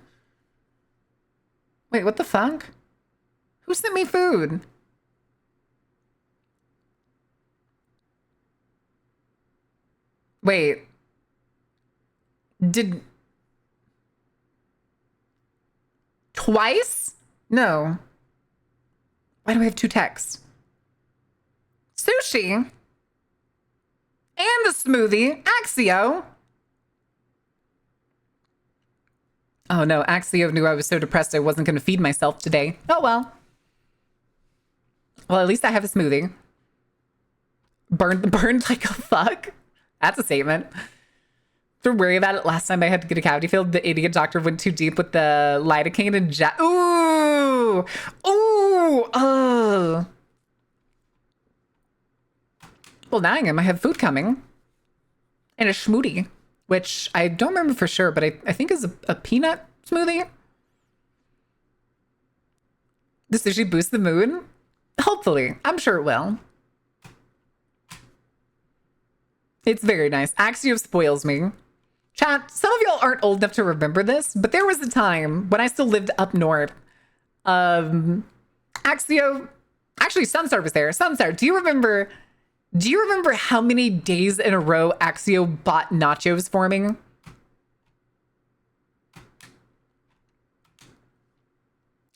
Wait, what the fuck? Who sent me food? Wait. Did... Twice? No. Why do I have two texts? Sushi. And a smoothie. Axio. Oh no, Axio knew I was so depressed I wasn't going to feed myself today. Oh well. Well, at least I have a smoothie. Burned like a fuck. That's a statement. Don't worry about it. Last time I had to get a cavity filled, the idiot doctor went too deep with the lidocaine and ooh! Ooh! Oh! Well, now I have food coming. And a smoothie, which I don't remember for sure, but I think is a peanut smoothie. Does sushi boost the mood? Hopefully. I'm sure it will. It's very nice. Axio spoils me. Chat, some of y'all aren't old enough to remember this, but there was a time when I still lived up north. Axio, actually Sunstar was there. Sunstar, do you remember how many days in a row Axio bought nachos for me?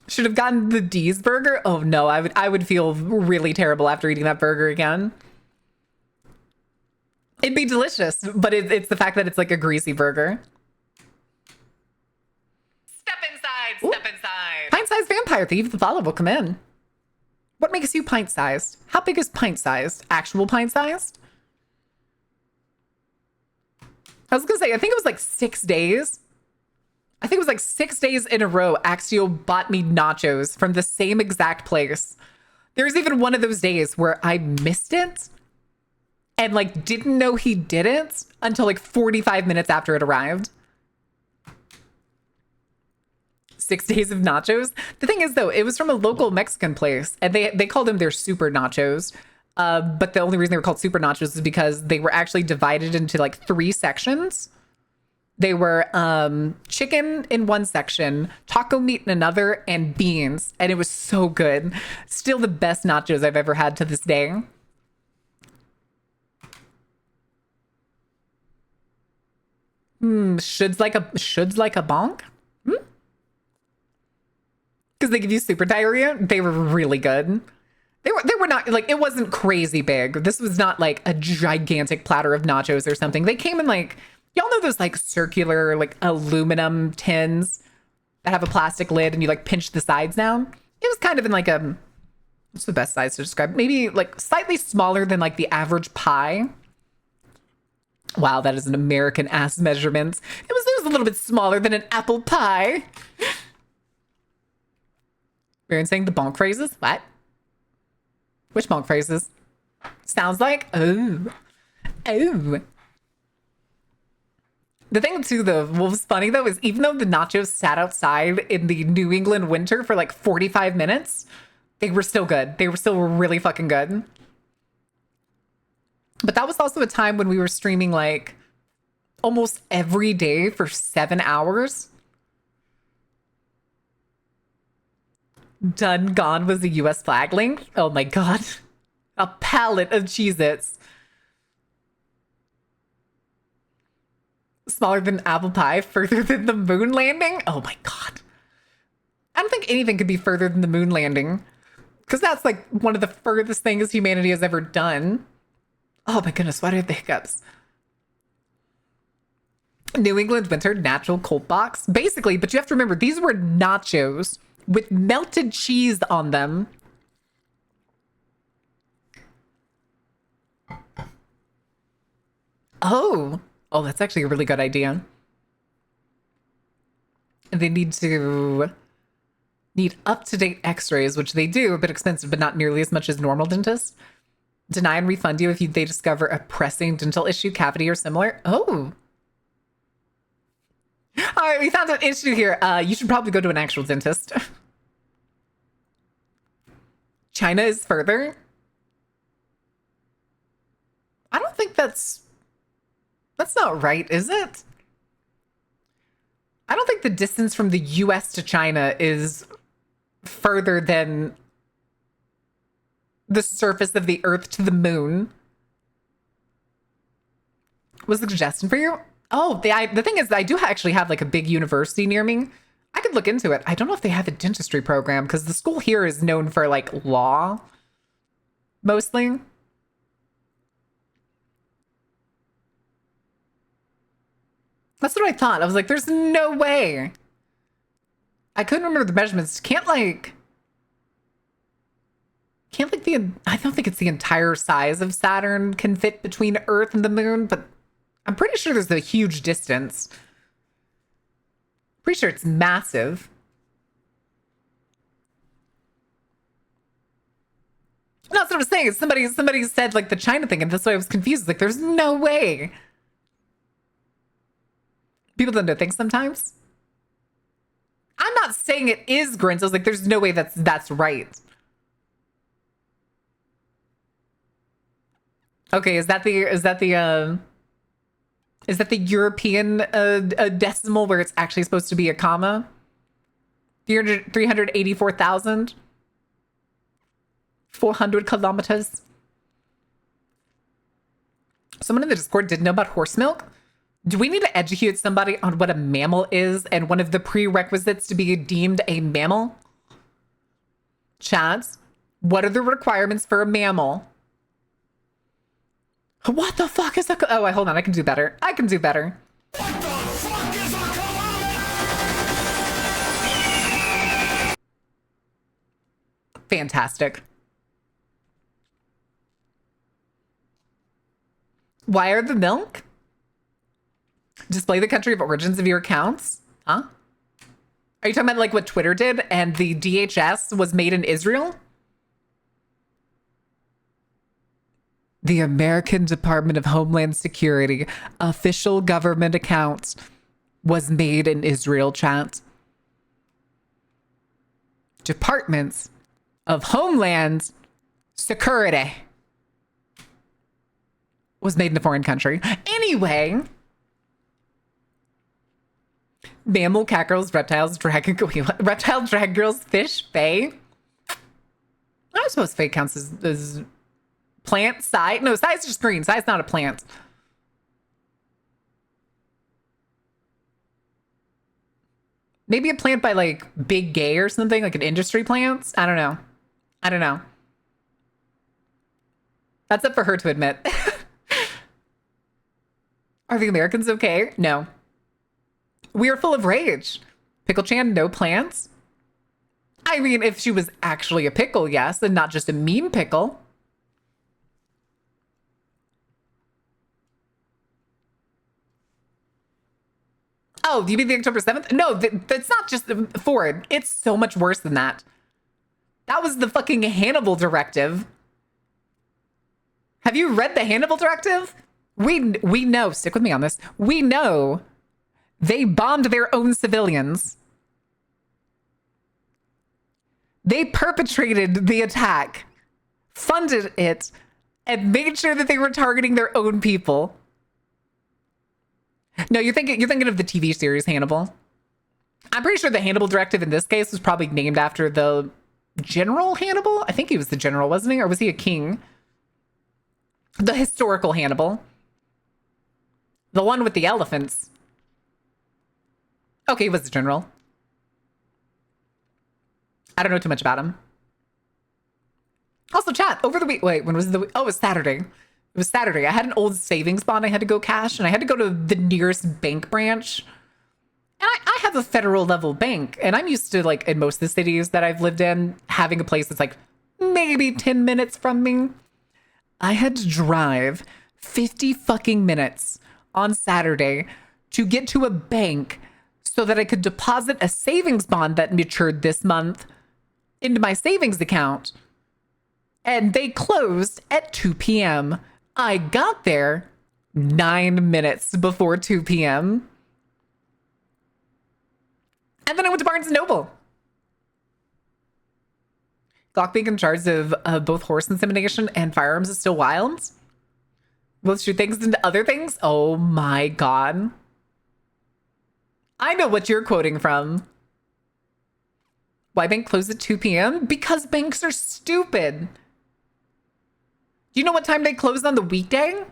Should have gotten the D's burger. Oh no, I would feel really terrible after eating that burger again. It'd be delicious, but it's the fact that it's like a greasy burger. Step inside, Ooh. step inside. Pint-sized vampire thief, the follow will come in. What makes you pint-sized? How big is pint-sized? Actual pint-sized? I was gonna say, I think it was like 6 days. I think it was like 6 days in a row, Axio bought me nachos from the same exact place. There's even one of those days where I missed it and like didn't know he did it until like 45 minutes after it arrived. 6 days of nachos. The thing is though, it was from a local Mexican place and they called them their super nachos. But the only reason they were called super nachos is because they were actually divided into like 3 sections. They were chicken in one section, taco meat in another, and beans. And it was so good. Still the best nachos I've ever had to this day. Shoulds like a bonk? Because they give you super diarrhea. They were really good. They were not like, it wasn't crazy big. This was not like a gigantic platter of nachos or something. They came in like, y'all know those like circular like aluminum tins that have a plastic lid and you like pinch the sides down? It was kind of in like a, what's the best size to describe? Maybe like slightly smaller than like the average pie. Wow, that is an American ass measurement. It was a little bit smaller than an apple pie. Baron saying the bonk phrases? What? Which bonk phrases? Sounds like, oh. The thing too, though, what was funny though, is even though the nachos sat outside in the New England winter for like 45 minutes, they were still good. They were still really fucking good. But that was also a time when we were streaming like almost every day for 7 hours. Done Gone was a US flag link. Oh my god. A pallet of Cheez-Its. Smaller than apple pie, further than the moon landing? Oh my god. I don't think anything could be further than the moon landing. Because that's like one of the furthest things humanity has ever done. Oh my goodness, why do I have the hiccups? New England winter natural cold box. Basically, but you have to remember, these were nachos with melted cheese on them. Oh, that's actually a really good idea. They need up-to-date x-rays, which they do, a bit expensive, but not nearly as much as normal dentists. Deny and refund you if they discover a pressing dental issue, cavity, or similar. Oh. All right, we found an issue here. You should probably go to an actual dentist. China is further. I don't think that's not right, is it? I don't think the distance from the US to China is further than the surface of the Earth to the moon. Was the suggestion for you? Oh, the thing is, I do actually have like a big university near me. I could look into it. I don't know if they have a dentistry program because the school here is known for like law, mostly. That's what I thought. I was like, there's no way. I couldn't remember the measurements. I don't think it's the entire size of Saturn can fit between Earth and the moon, but I'm pretty sure there's a huge distance. Pretty sure it's massive. No, that's what I'm saying. Somebody said like the China thing, and that's why I was confused. Like, there's no way. People don't know things sometimes. I'm not saying it is grins. I was like, there's no way that's right. Okay, is that the European decimal where it's actually supposed to be a comma? 384,400 kilometers. Someone in the Discord didn't know about horse milk. Do we need to educate somebody on what a mammal is and one of the prerequisites to be deemed a mammal? Chat, what are the requirements for a mammal? What the fuck is that? Oh, wait, hold on. I can do better. I can do better. What the fuck is a kilometer? Fantastic. Wire the milk? Display the country of origins of your accounts? Huh? Are you talking about like what Twitter did and the DHS was made in Israel? The American Department of Homeland Security official government account was made in Israel, chat. Departments of Homeland Security was made in a foreign country. Anyway, mammal, cat girls, reptiles, reptile, drag girls, fish, fae. I suppose fae counts as plant, side. No, side's just green. Side's not a plant. Maybe a plant by like Big Gay or something, like an industry plant. I don't know. I don't know. That's up for her to admit. Are the Americans okay? No. We are full of rage. Pickle Chan, no plants? I mean, if she was actually a pickle, yes, and not just a mean pickle. Oh, do you mean the October 7th? No, that's not just Ford. It's so much worse than that. That was the fucking Hannibal directive. Have you read the Hannibal directive? We know, stick with me on this. We know they bombed their own civilians. They perpetrated the attack, funded it, and made sure that they were targeting their own people. No, you're thinking of the TV series Hannibal. I'm pretty sure the Hannibal directive in this case was probably named after the General Hannibal. I think he was the general, wasn't he? Or was he a king? The historical Hannibal. The one with the elephants. Okay, he was the general. I don't know too much about him. Also, chat, over the week, wait, when was the week? Oh, it was Saturday. It was Saturday. I had an old savings bond I had to go cash, and I had to go to the nearest bank branch. And I have a federal level bank, and I'm used to, like, in most of the cities that I've lived in, having a place that's like maybe 10 minutes from me. I had to drive 50 fucking minutes on Saturday to get to a bank so that I could deposit a savings bond that matured this month into my savings account. And they closed at 2 p.m. I got there 9 minutes before 2 p.m. And then I went to Barnes & Noble. Glock being in charge of both horse insemination and firearms is still wild. Let's shoot things into other things. Oh my God. I know what you're quoting from. Why bank closed at 2 p.m.? Because banks are stupid. Do you know what time they closed on the weekday?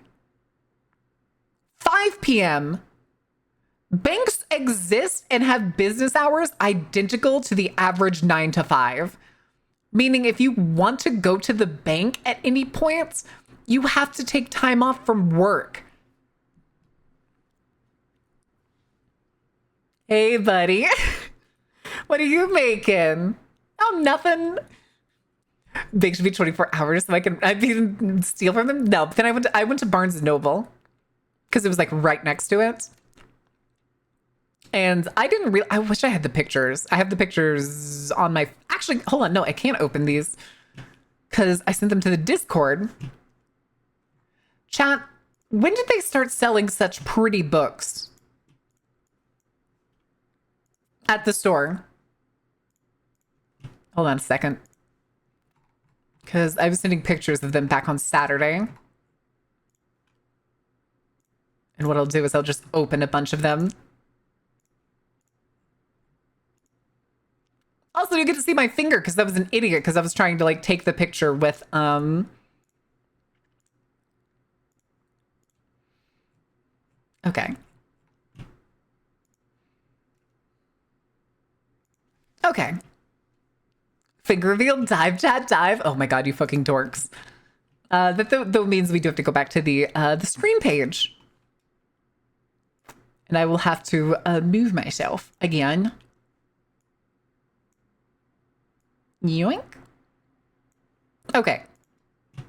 5 p.m. Banks exist and have business hours identical to the average 9 to 5. Meaning if you want to go to the bank at any point, you have to take time off from work. Hey, buddy. What are you making? Oh, nothing. They should be 24 hours so I can steal from them. No, but then I went to Barnes & Noble because it was like right next to it. And I wish I had the pictures. I have the pictures on my, actually, hold on. No, I can't open these because I sent them to the Discord. Chat, when did they start selling such pretty books at the store? Hold on a second. Because I was sending pictures of them back on Saturday. And what I'll do is I'll just open a bunch of them. Also, you get to see my finger because I was an idiot because I was trying to like take the picture with Okay. Okay. Finger reveal, dive, chat, dive. Oh my god, you fucking dorks. That though means we do have to go back to the stream page. And I will have to move myself again. Yoink. Okay. All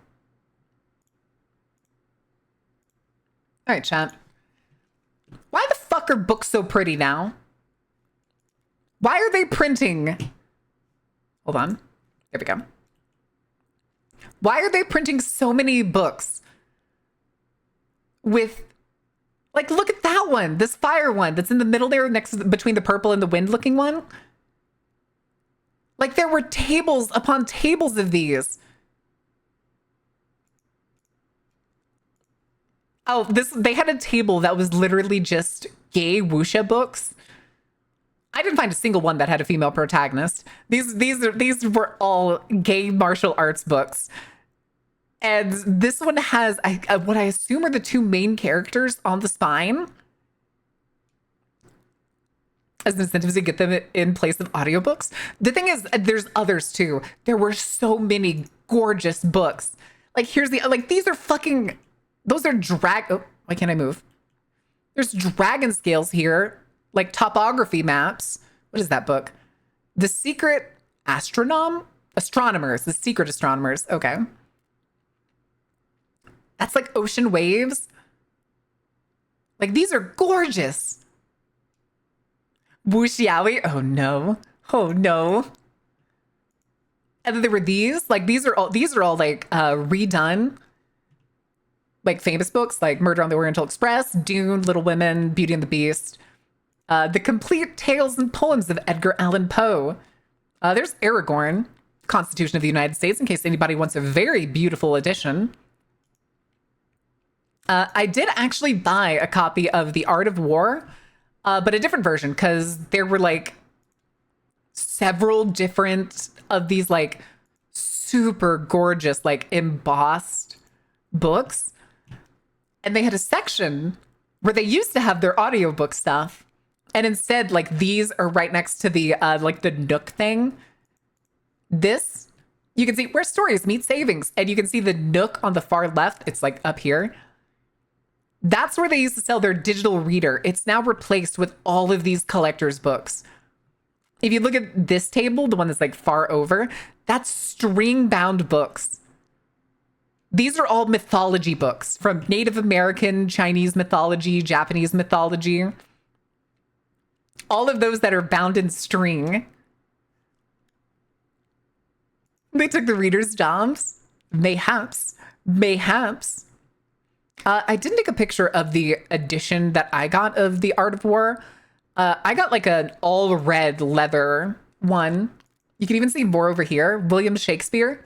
right, chat. Why the fuck are books so pretty now? Why are they printing? Hold on. There we go. Why are they printing so many books with, like, look at that one, this fire one that's in the middle there next to between the purple and the wind looking one. Like, there were tables upon tables of these. Oh, they had a table that was literally just gay wuxia books. I didn't find a single one that had a female protagonist. These were all gay martial arts books. And this one has what I assume are the two main characters on the spine as incentives to get them in place of audiobooks. The thing is, there's others too. There were so many gorgeous books. Like, here's the, like, these are fucking, those are oh, why can't I move? There's dragon scales here, like topography maps. What is that book? The Secret Astronomers, The Secret Astronomers. Okay. That's like ocean waves. Like, these are gorgeous. Wuxiaowi. Oh no. Oh no. And then there were these. Like, these are all like redone. Like famous books like Murder on the Oriental Express, Dune, Little Women, Beauty and the Beast. The Complete Tales and Poems of Edgar Allan Poe. There's Aragorn, Constitution of the United States, in case anybody wants a very beautiful edition. I did actually buy a copy of The Art of War, but a different version, because there were like several different of these like super gorgeous, like embossed books. And they had a section where they used to have their audiobook stuff. And instead, like, these are right next to the, like, the Nook thing. This, you can see where stories meet savings. And you can see the Nook on the far left. It's, like, up here. That's where they used to sell their digital reader. It's now replaced with all of these collector's books. If you look at this table, the one that's, like, far over, that's string-bound books. These are all mythology books from Native American, Chinese mythology, Japanese mythology. All of those that are bound in string. They took the readers' jobs. Mayhaps. Mayhaps. I did take a picture of the edition that I got of The Art of War. I got like an all red leather one. You can even see more over here. William Shakespeare.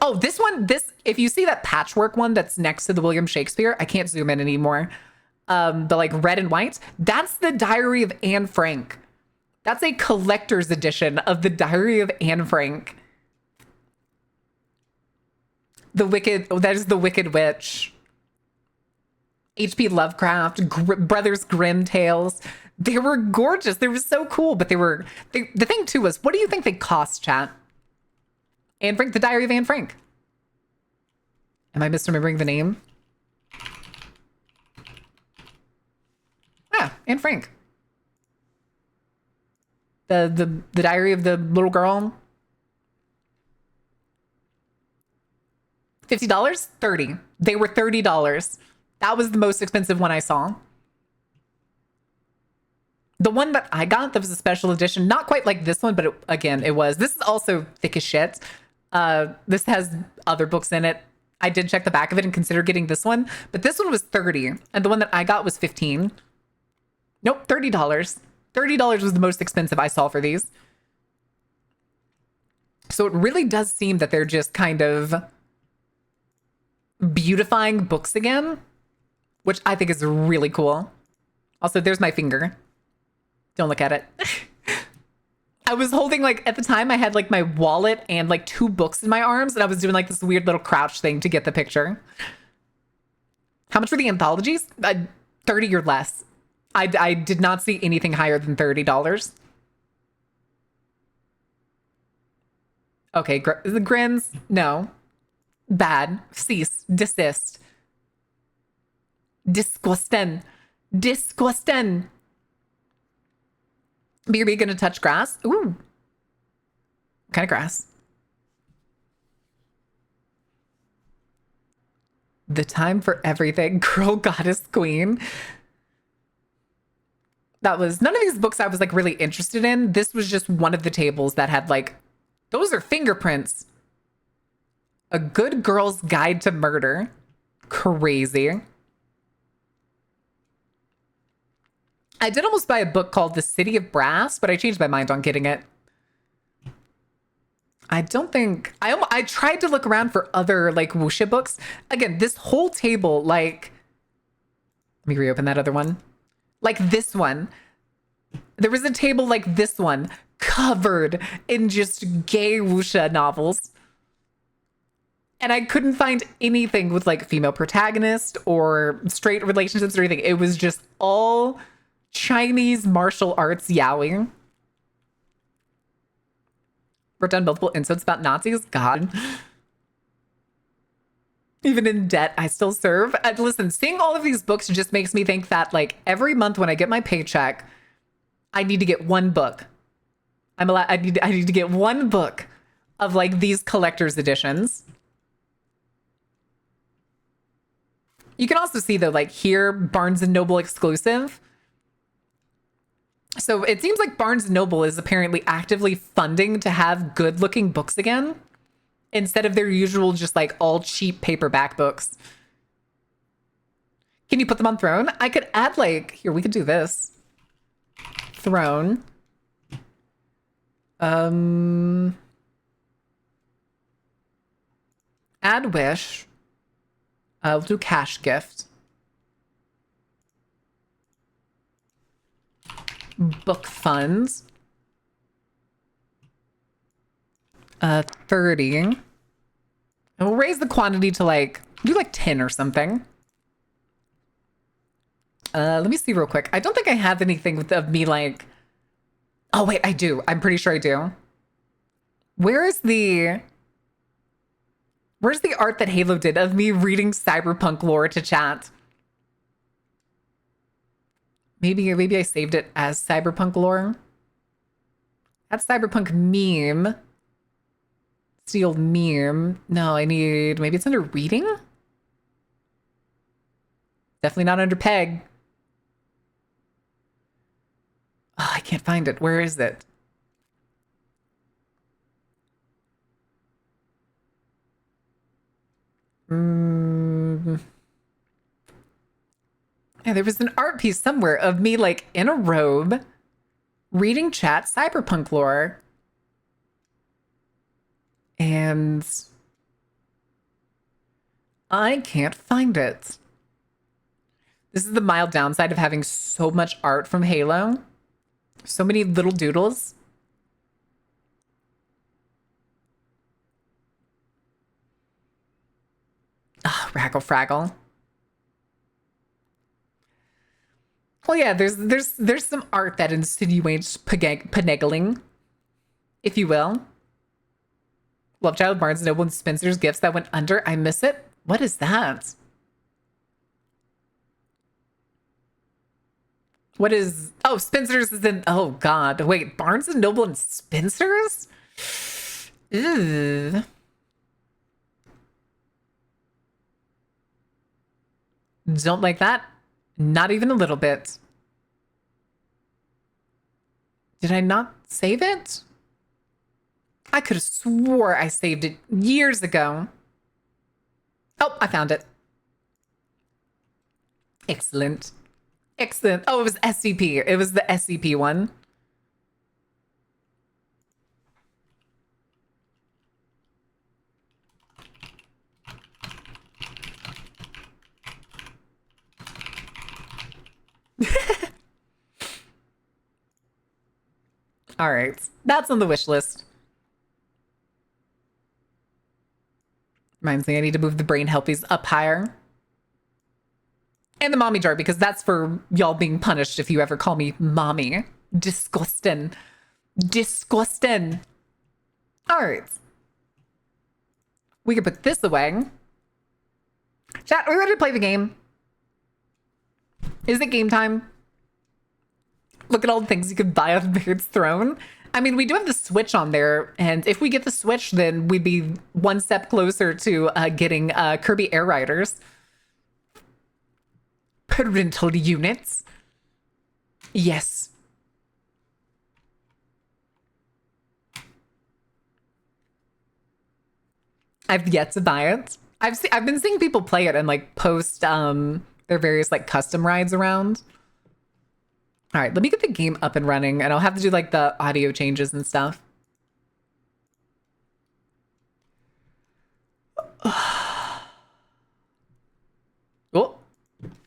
Oh, this one, if you see that patchwork one that's next to the William Shakespeare, I can't zoom in anymore. The like red and white, that's the Diary of Anne Frank. That's a collector's edition of the Diary of Anne Frank. That is the Wicked Witch. H.P. Lovecraft, Brothers Grimm tales. They were gorgeous. They were so cool, but the thing too was, what do you think they cost, chat? Anne Frank, the Diary of Anne Frank. Am I misremembering the name? Yeah, Anne Frank. The Diary of the Little Girl. $50? $30. They were $30. That was the most expensive one I saw. The one that I got, that was a special edition, not quite like this one, but again, it was. This is also thick as shit. This has other books in it. I did check the back of it and consider getting this one, but this one was 30 and the one that I got was 15. Nope, $30. $30 was the most expensive I saw for these. So it really does seem that they're just kind of beautifying books again, which I think is really cool. Also, there's my finger. Don't look at it. I was holding, like, at the time I had like my wallet and like 2 books in my arms, and I was doing like this weird little crouch thing to get the picture. How much were the anthologies? 30 or less. I did not see anything higher than $30. Okay, the grins, no. Bad. Cease. Desist. Disgusting. Disgusting. BRB gonna touch grass? Ooh. What kind of grass? The time for everything. Girl, goddess, queen. That was none of these books I was like really interested in. This was just one of the tables that had like, those are fingerprints. A Good Girl's Guide to Murder. Crazy. I did almost buy a book called The City of Brass, but I changed my mind on getting it. I don't think... I tried to look around for other, like, wuxia books. Again, this whole table, like... Let me reopen that other one. Like this one. There was a table like this one, covered in just gay wuxia novels. And I couldn't find anything with, like, female protagonist or straight relationships or anything. It was just all... Chinese martial arts yaoi. Wrote down multiple insults about Nazis. God. Even in debt, I still serve. And listen, seeing all of these books just makes me think that, like, every month when I get my paycheck, I need to get one book. I need to get one book of, like, these collector's editions. You can also see, though, like, here, Barnes & Noble exclusive. So it seems like Barnes & Noble is apparently actively funding to have good-looking books again, instead of their usual just like all cheap paperback books. Can you put them on Throne? I could add like, here, we could do this. Throne. Add Wish. We'll do Cash Gift. Book funds. 30. And we'll raise the quantity to like, do like 10 or something. Let me see real quick. I don't think I have anything of me like, oh wait, I do. I'm pretty sure I do. Where's the art that Halo did of me reading cyberpunk lore to chat? Maybe I saved it as cyberpunk lore. That's cyberpunk meme. Steal meme. No, I need, maybe it's under reading? Definitely not under peg. Oh, I can't find it. Where is it? Yeah, there was an art piece somewhere of me like in a robe reading chat cyberpunk lore. And I can't find it. This is the mild downside of having so much art from Halo. So many little doodles. Ah, Raggle Fraggle. Well, yeah, there's some art that insinuates penegling, if you will. Love Child, Barnes & Noble, and Spencer's Gifts that went under. I miss it. What is that? What is... Oh, Spencer's is in... Oh, God. Wait, Barnes & Noble and Spencer's? Ew. Don't like that. Not even a little bit. Did I not save it? I could have swore I saved it years ago. Oh, I found it. Excellent. Excellent. Oh, it was SCP. It was the SCP one. All right. That's on the wish list. Reminds me I need to move the brain helpies up higher. And the mommy jar, because that's for y'all being punished if you ever call me mommy. Disgusting. Disgusting. All right. We can put this away. Chat, are we ready to play the game? Is it game time? Look at all the things you could buy on Baird's Throne. I mean, we do have the Switch on there, and if we get the Switch, then we'd be one step closer to getting Kirby Air Riders. Parental units. Yes. I've yet to buy it. I've been seeing people play it and like post their various like custom rides around. All right, let me get the game up and running, and I'll have to do like the audio changes and stuff.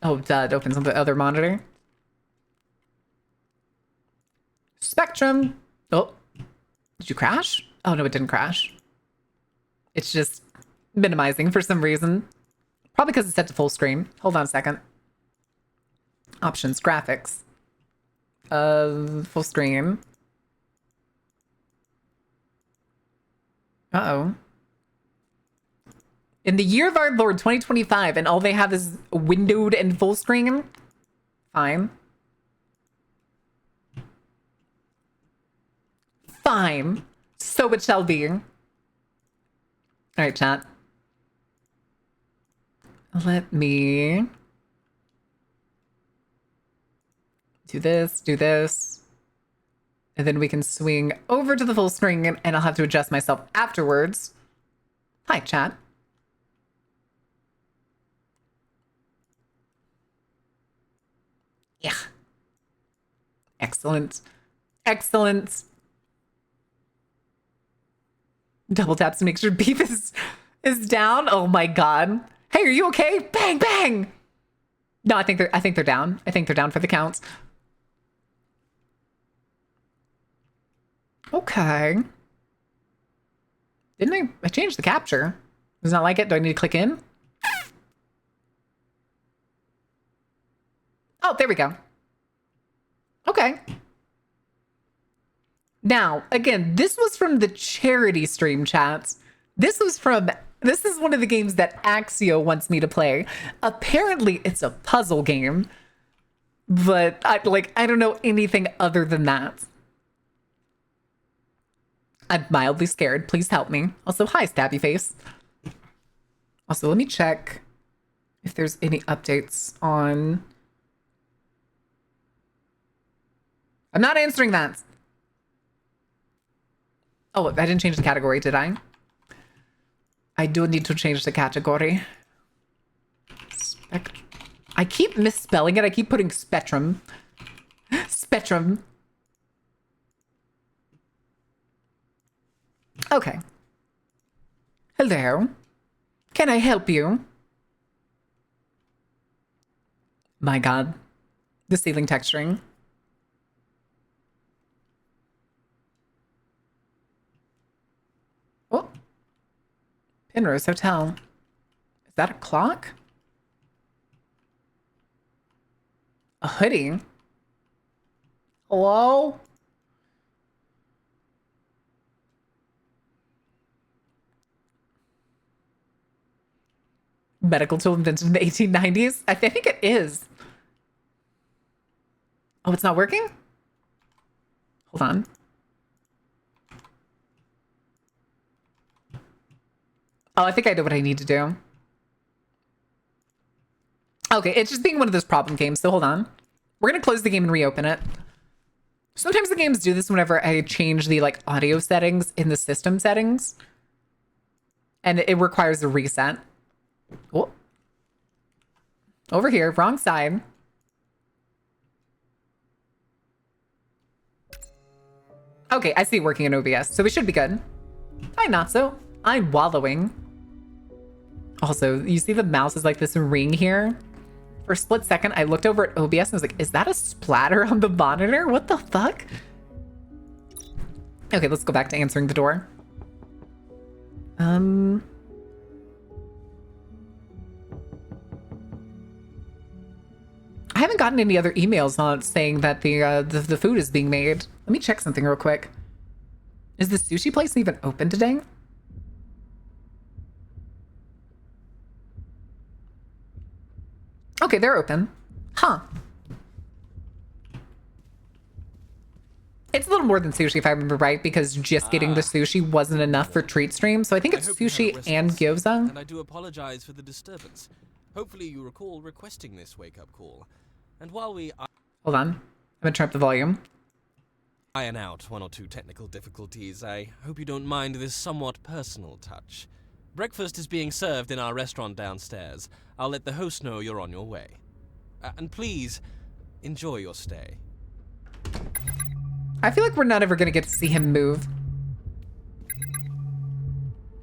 Oh, that opens on the other monitor. Spectrum. Oh, did you crash? Oh, no, it didn't crash. It's just minimizing for some reason. Probably because it's set to full screen. Hold on a second. Options, graphics. Full screen. Uh-oh. In the year of our Lord 2025, and all they have is windowed and full screen? Fine. Fine. So it shall be. All right, chat. Let me do this. And then we can swing over to the full screen, and I'll have to adjust myself afterwards. Hi, chat. Yeah. Excellent. Excellent. Double taps to make sure beef is down. Oh my god. Hey, are you okay? Bang bang. No, I think they're down. I think they're down for the count. Okay. Didn't I changed the capture? Does not like it? Do I need to click in? Oh, there we go. Okay. Now, again, this was from the charity stream, chats. This is one of the games that Axio wants me to play. Apparently, it's a puzzle game, but I don't know anything other than that. I'm mildly scared. Please help me. Also, hi, Stabby Face. Also, let me check if there's any updates on... I'm not answering that. Oh, I didn't change the category, did I? I do need to change the category. I keep misspelling it. I keep putting spectrum. Spectrum. Okay. Hello. Can I help you? My god. The ceiling texturing. Oh. Penrose Hotel. Is that a clock? A hoodie? Hello? Medical tool invented in the 1890s? I think it is. Oh, it's not working? Hold on. Oh, I think I know what I need to do. Okay, it's just being one of those problem games, so hold on. We're gonna close the game and reopen it. Sometimes the games do this whenever I change the like audio settings in the system settings. And it requires a reset. Oh. Over here, wrong side. Okay, I see it working in OBS, so we should be good. Hi, not so. I'm wallowing. Also, you see the mouse is like this ring here? For a split second, I looked over at OBS and was like, is that a splatter on the monitor? What the fuck? Okay, let's go back to answering the door. I haven't gotten any other emails on saying that the food is being made. Let me check something real quick. Is the sushi place even open today? Okay, they're open. Huh. It's a little more than sushi if I remember right, because just getting the sushi wasn't enough for treat stream. So I think it's sushi and gyoza. And I do apologize for the disturbance. Hopefully you recall requesting this wake-up call. And while we Hold on. I'm gonna turn up the volume. iron out one or two technical difficulties, I hope you don't mind this somewhat personal touch. Breakfast is being served in our restaurant downstairs. I'll let the host know you're on your way. And please, enjoy your stay. I feel like we're not ever gonna get to see him move.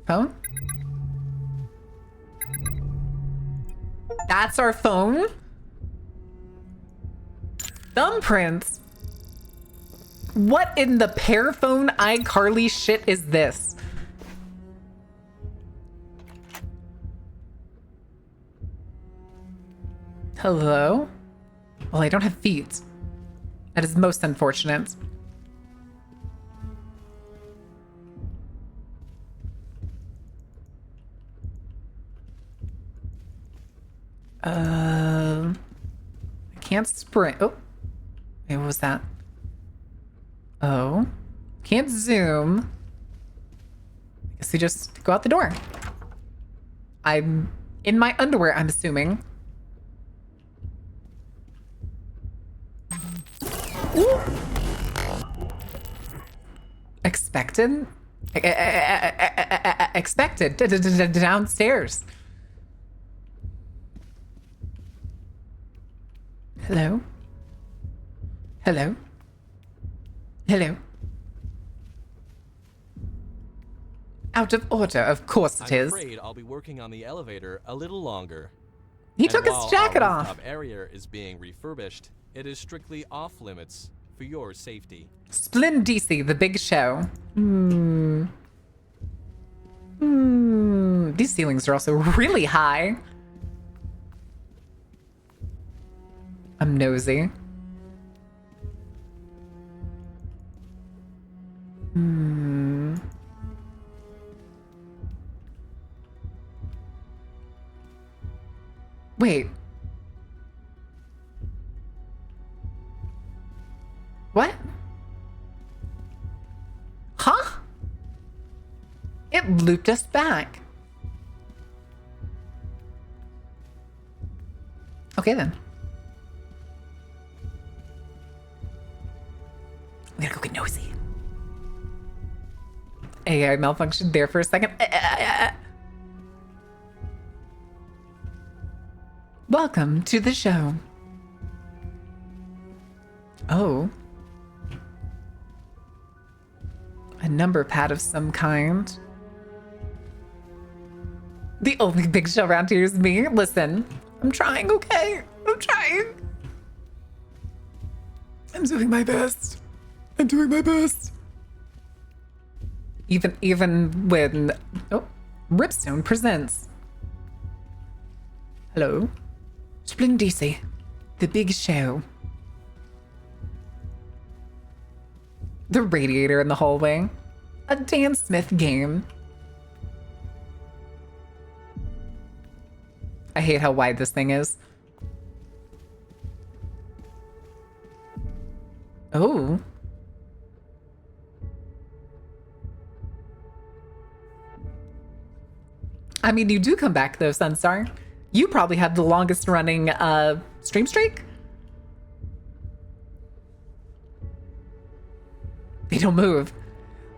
Phone? That's our phone? Thumbprints? What in the Pearphone iCarly shit is this? Hello? Well, I don't have feet. That is most unfortunate. I can't sprint. Oh, wait, what was that? Oh, can't zoom. I guess we just go out the door. I'm in my underwear, I'm assuming. Ooh. Expected? Expected. Downstairs. Hello? Hello? Hello? Out of order, of course it is. I'm afraid I'll be working on the elevator a little longer. He took his jacket off. While our rooftop area is being refurbished, it is strictly off limits for your safety. Splendisi, the big show. These ceilings are also really high. I'm nosy. Wait. What? Huh? It looped us back. Okay then. We gotta go get nosy. AI malfunctioned there for a second. Welcome to the show. Oh. A number pad of some kind. The only big show around here is me. Listen, I'm trying, okay? I'm trying. I'm doing my best. I'm doing my best. Even when... Oh, Ripstone presents. Hello. Splendisi. The big show. The radiator in the hallway. A Dan Smith game. I hate how wide this thing is. Oh. I mean, you do come back though, Sunstar. You probably have the longest running stream streak. They don't move.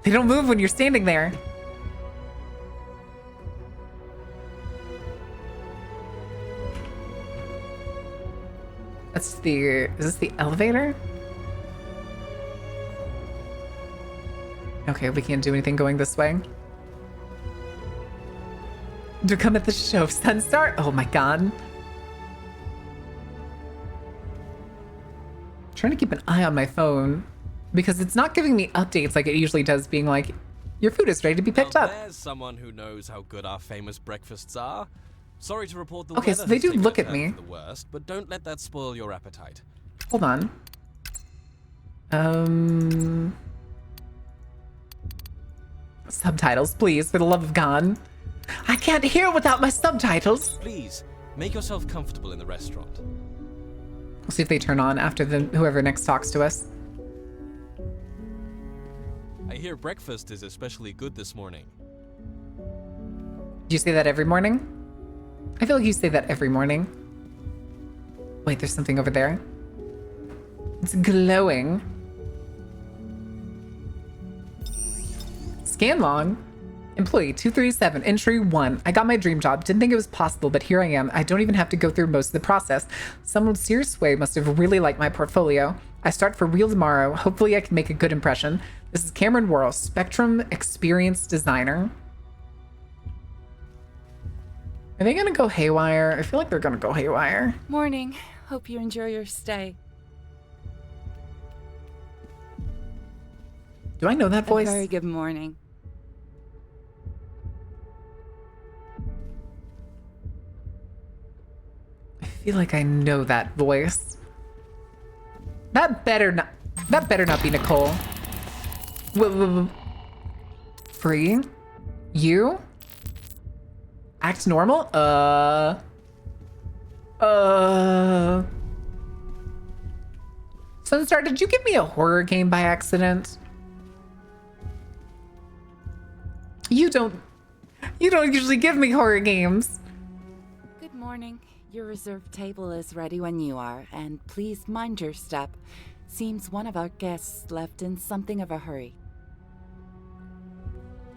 They don't move when you're standing there. That's the... Is this the elevator? Okay, we can't do anything going this way. To come at the show of Sunstar? Oh my god. Trying to keep an eye on my phone because it's not giving me updates like it usually does, being like, your food is ready to be picked Now up. There's someone who knows how good our famous breakfasts are. Sorry to report the Okay, weather so they has do taken look a at turn me. for the worst, but don't let that spoil your appetite. Hold on. Subtitles, please, for the love of God. I can't hear without my subtitles. Please, make yourself comfortable in the restaurant. We'll see if they turn on after whoever next talks to us. I hear breakfast is especially good this morning. Do you say that every morning? I feel like you say that every morning. Wait, there's something over there. It's glowing. Scan log. Employee 237, entry 1. I got my dream job. Didn't think it was possible, but here I am. I don't even have to go through most of the process. Someone with serious sway must have really liked my portfolio. I start for real tomorrow. Hopefully I can make a good impression. This is Cameron Worrell, Spectrum Experience Designer. Are they gonna go haywire? I feel like they're gonna go haywire. Morning. Hope you enjoy your stay. Do I know that voice? A very good morning. I feel like I know that voice. That better not be Nicole. Free? You? Act normal? Sunstar, did you give me a horror game by accident? You don't usually give me horror games. Good morning. Your reserved table is ready when you are, and please mind your step. Seems one of our guests left in something of a hurry.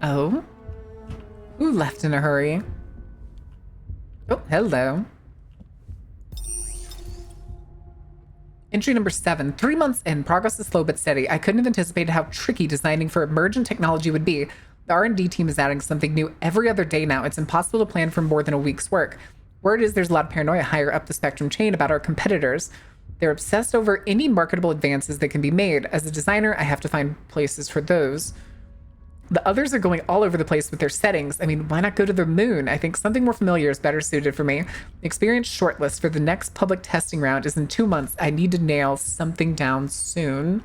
Oh? Who left in a hurry? Oh, hello. Entry number 7. 3 months in, progress is slow but steady. I couldn't have anticipated how tricky designing for emergent technology would be. The R&D team is adding something new every other day now. It's impossible to plan for more than a week's work. Word is there's a lot of paranoia higher up the spectrum chain about our competitors. They're obsessed over any marketable advances that can be made. As a designer, I have to find places for those. The others are going all over the place with their settings. I mean, why not go to the moon? I think something more familiar is better suited for me. The experience shortlist for the next public testing round is in 2 months. I need to nail something down soon.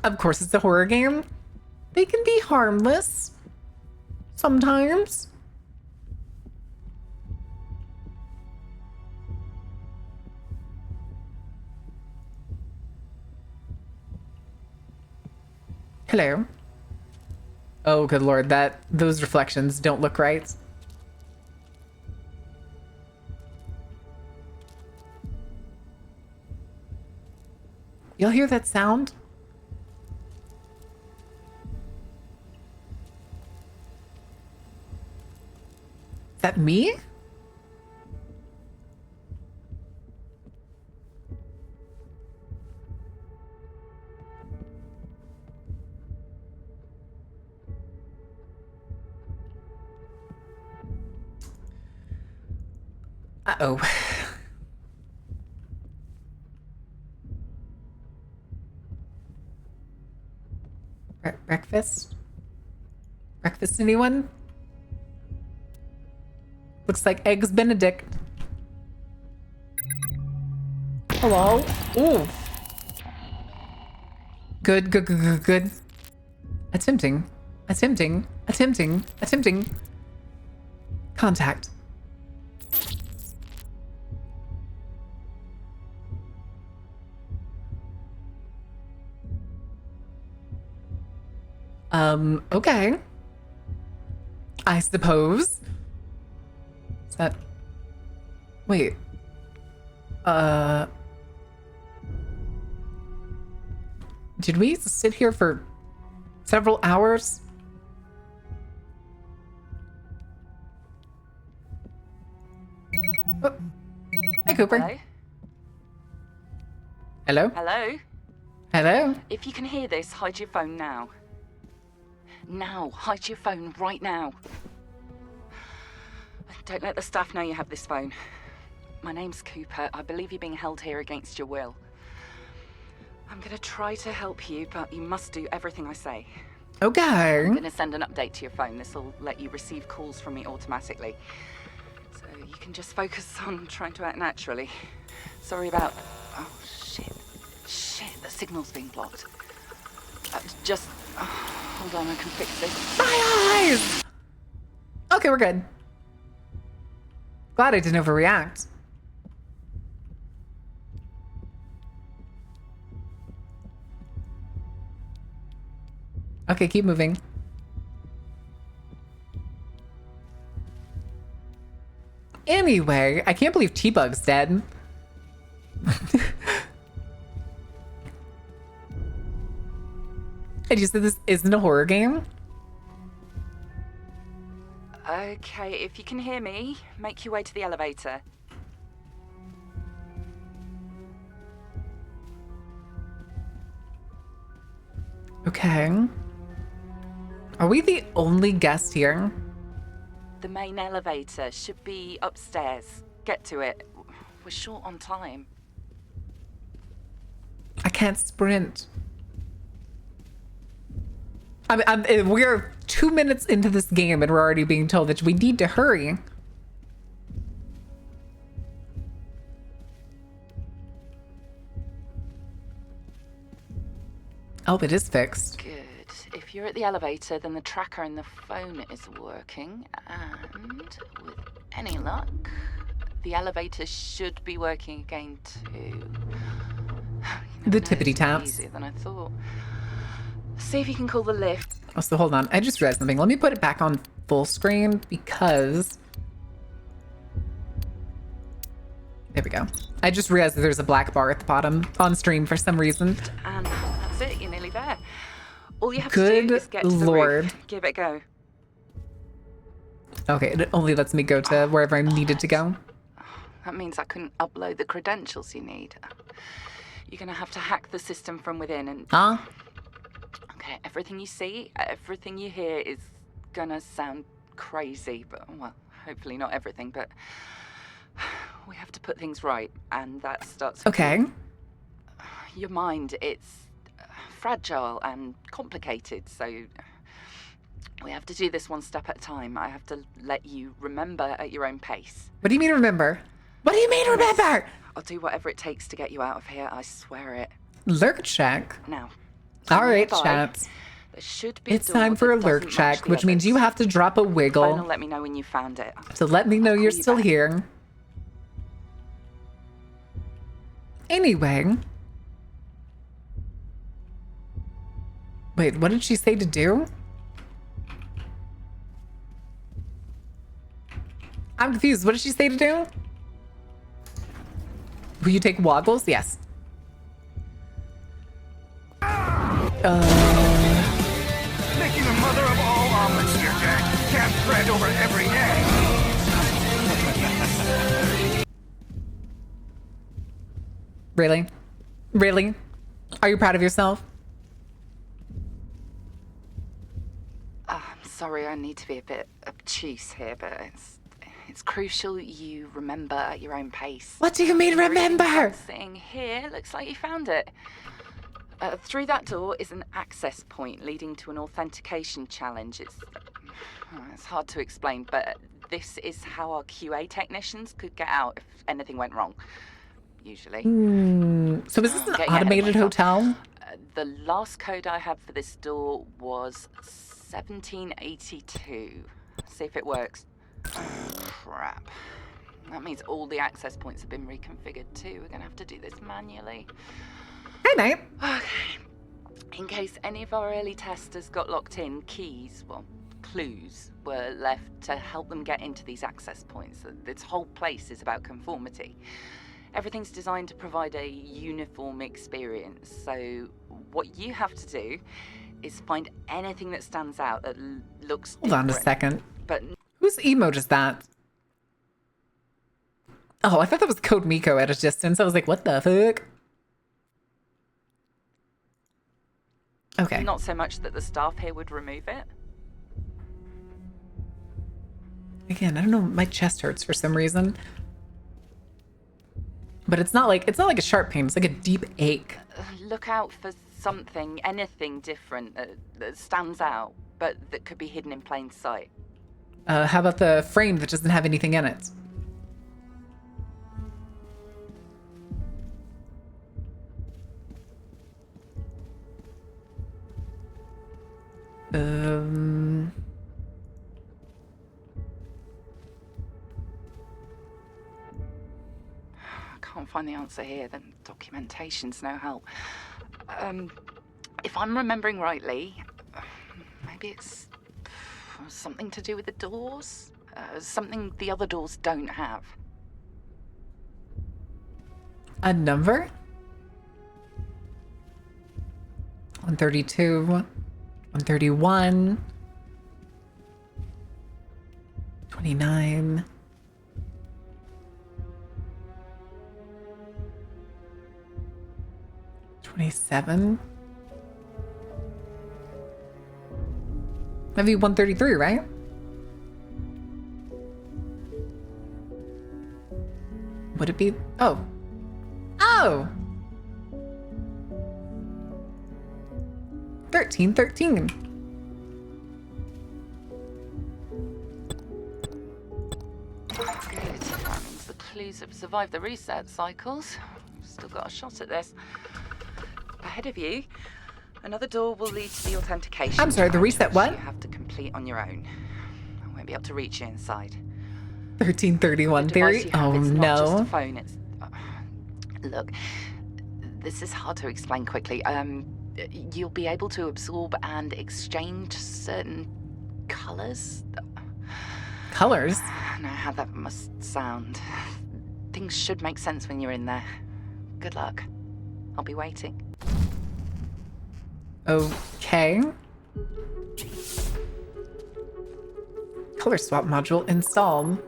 Of course, it's a horror game. They can be harmless. Sometimes. Hello. Oh, good lord, those reflections don't look right. Y'all hear that sound? Is that me? Uh-oh. Breakfast? Breakfast, anyone? Looks like Eggs Benedict. Hello? Ooh. Good, good, good, good, good. Attempting. Attempting. Attempting. Attempting. Contact. Okay. I suppose. Is that... Wait. Did we sit here for several hours? Oh. Hi, Cooper. Hello? Hello? Hello? Hello? If you can hear this, hide your phone now. Now, hide your phone right now. Don't let the staff know you have this phone. My name's Cooper. I believe you're being held here against your will. I'm gonna try to help you, but you must do everything I say. Okay. I'm gonna send an update to your phone. This will let you receive calls from me automatically. So you can just focus on trying to act naturally. Sorry about... Oh, shit. Shit, the signal's being blocked. Just... hold on, I can fix this. My eyes! Okay, we're good. Glad I didn't overreact. Okay, keep moving. Anyway, I can't believe T-Bug's dead. And you said this isn't a horror game? Okay, if you can hear me, make your way to the elevator. Okay. Are we the only guest here? The main elevator should be upstairs. Get to it. We're short on time. I can't sprint. We're 2 minutes into this game and we're already being told that we need to hurry. Oh, it is fixed. Good. If you're at the elevator, then the tracker and the phone is working. And with any luck, the elevator should be working again too. The tippity taps. Easier than I thought. See if you can call the lift. Oh, so hold on. I just realized something. Let me put it back on full screen because... There we go. I just realized that there's a black bar at the bottom on stream for some reason. And that's it. You're nearly there. All you have to Good do is get to the Lord. roof. Give it a go. Okay, it only lets me go to wherever I'm needed to go. That means I couldn't upload the credentials you need. You're gonna have to hack the system from within and... Huh? Okay, everything you see, everything you hear is gonna sound crazy, but, well, hopefully not everything, but we have to put things right, and that starts with Okay. your mind. It's fragile and complicated, so we have to do this one step at a time. I have to let you remember at your own pace. What do you mean remember? What do you mean remember? I'll do whatever it takes to get you out of here, I swear it. Lurk check. Now. All right, nearby, chat. There should be a It's door time for a that lurk doesn't check, match the which means you others. have to drop a Phone will wiggle let me know when you found it. to let me know I'll you're call you still back. here. Anyway. Wait, what did she say to do? I'm confused. What did she say to do? Will you take woggles? Yes. Making a mother of all omelets here, Jack. Can't spread over every egg. Really? Really? Are you proud of yourself? I'm sorry, I need to be a bit obtuse here, but it's crucial you remember at your own pace. What do you mean remember? Sitting here, looks like you found it. Through that door is an access point leading to an authentication challenge. It's hard to explain, but this is how our QA technicians could get out if anything went wrong. Usually. So is this an Getting ahead of automated myself. hotel? The last code I have for this door was 1782. See if it works. Crap. That means all the access points have been reconfigured too. We're gonna have to do this manually. Hey, mate. Okay. In case any of our early testers got locked in, keys, well, clues were left to help them get into these access points. This whole place is about conformity. Everything's designed to provide a uniform experience. So what you have to do is find anything that stands out that looks Hold different. on a second. But Whose emote is that? Oh, I thought that was Code Miko at a distance. I was like, what the fuck? Okay. not so much that the staff here would remove it. Again, I don't know. My chest hurts for some reason. But it's not like a sharp pain. It's like a deep ache. Look out for something, anything different that stands out, but that could be hidden in plain sight. How about the frame that doesn't have anything in it? I can't find the answer here. The documentation's no help. If I'm remembering rightly, maybe it's something to do with the doors? Something the other doors don't have. A number? 132, 131, 29. $27. That'd be 133, right? Would it be? Oh. Oh! 1313. Good. That means the clues have survived the reset cycles. Still got a shot at this. Ahead of you, another door will lead to the authentication. I'm sorry, the reset what? You have to complete on your own. I won't be able to reach you inside. 1331 The device theory? you have, Oh it's not just a no. phone, it's... look, this is hard to explain quickly. You'll be able to absorb and exchange certain colors. Colors? I know how that must sound. Things should make sense when you're in there. Good luck. I'll be waiting. Okay. Color swap module installed.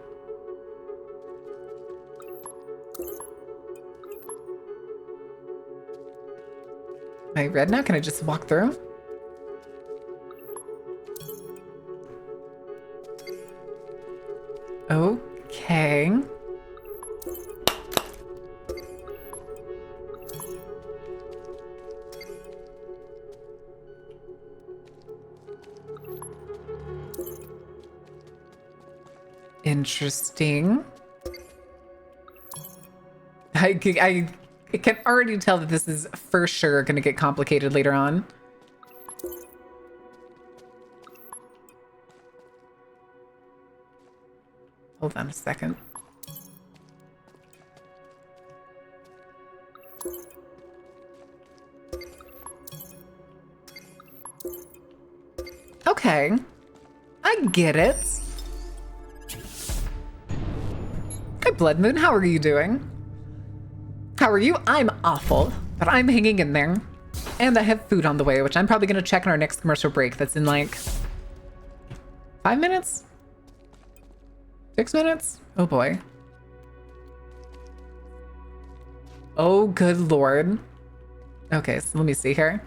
Am I red now? Can I just walk through? Okay. Interesting. I can already tell that this is for sure going to get complicated later on. Hold on a second. Okay. I get it. Hi, Blood Moon. How are you doing? How are you? I'm awful, but I'm hanging in there. And I have food on the way, which I'm probably going to check in our next commercial break. That's in like 5 minutes? 6 minutes? Oh boy. Oh, good lord. Okay, so let me see here.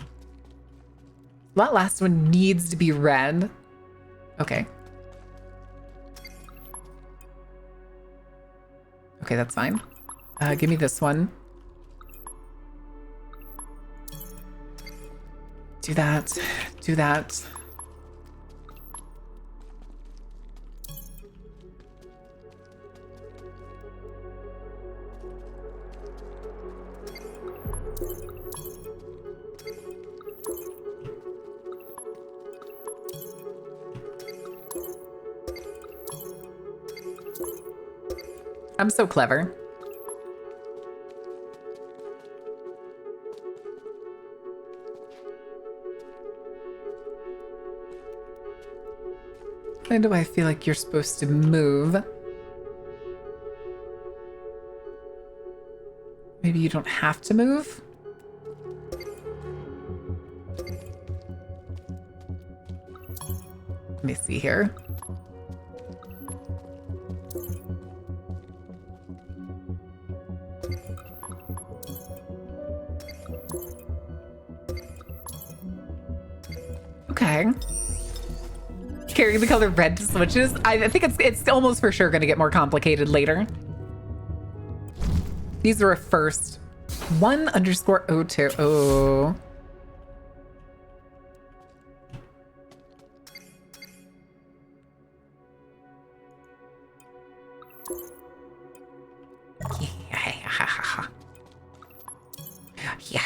That last one needs to be red. Okay. Okay, that's fine. Give me this one. Do that. Do that. I'm so clever. Why do I feel like you're supposed to move? Maybe you don't have to move? Let me see here. Okay. Carrying the color red to switches. I think it's almost for sure going to get more complicated later. These are a first. 1_02. Oh. Yeah.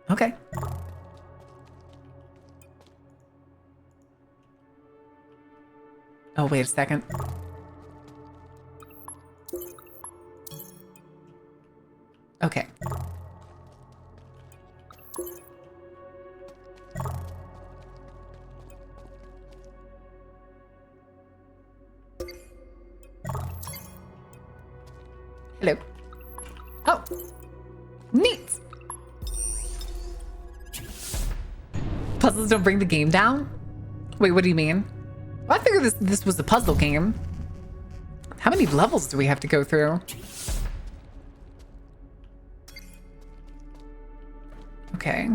Okay. Oh, wait a second. Okay. Hello. Oh. Neat. Puzzles don't bring the game down? Wait, what do you mean? Well, I figured this was a puzzle game. How many levels do we have to go through? Okay.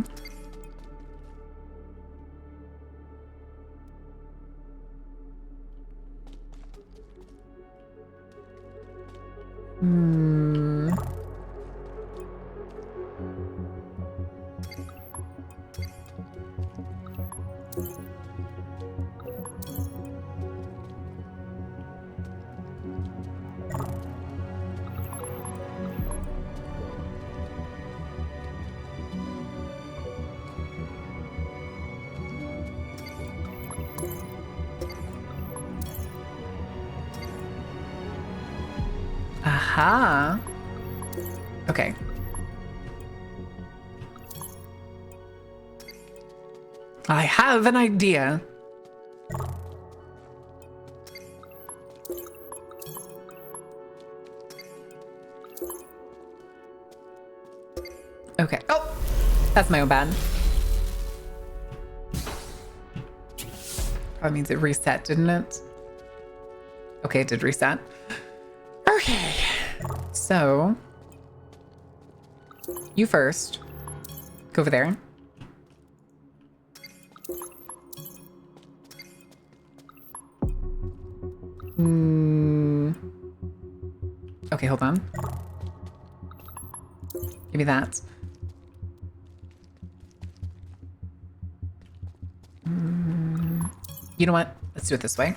Aha. Okay. I have an idea. Okay. Oh, that's my own bad. That means it reset, didn't it? Okay, it did reset. Okay. So, you first. Go over there. Okay, hold on. Give me that. You know what? Let's do it this way.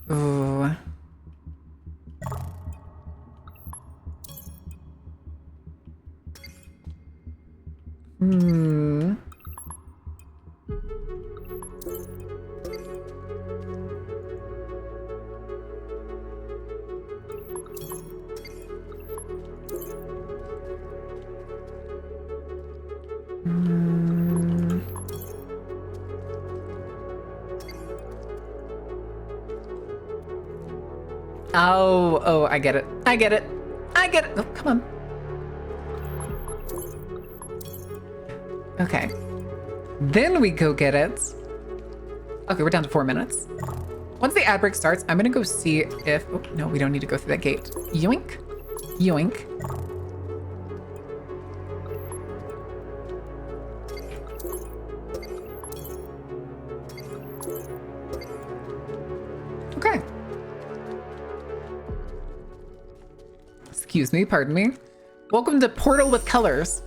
Ooh. Oh, I get it. I get it. I get it. Oh, come on. Okay. Then we go get it. Okay, we're down to 4 minutes. Once the ad break starts, I'm gonna go see if... Oh, no, we don't need to go through that gate. Yoink. Yoink. Okay. Excuse me, pardon me. Welcome to Portal with Colors.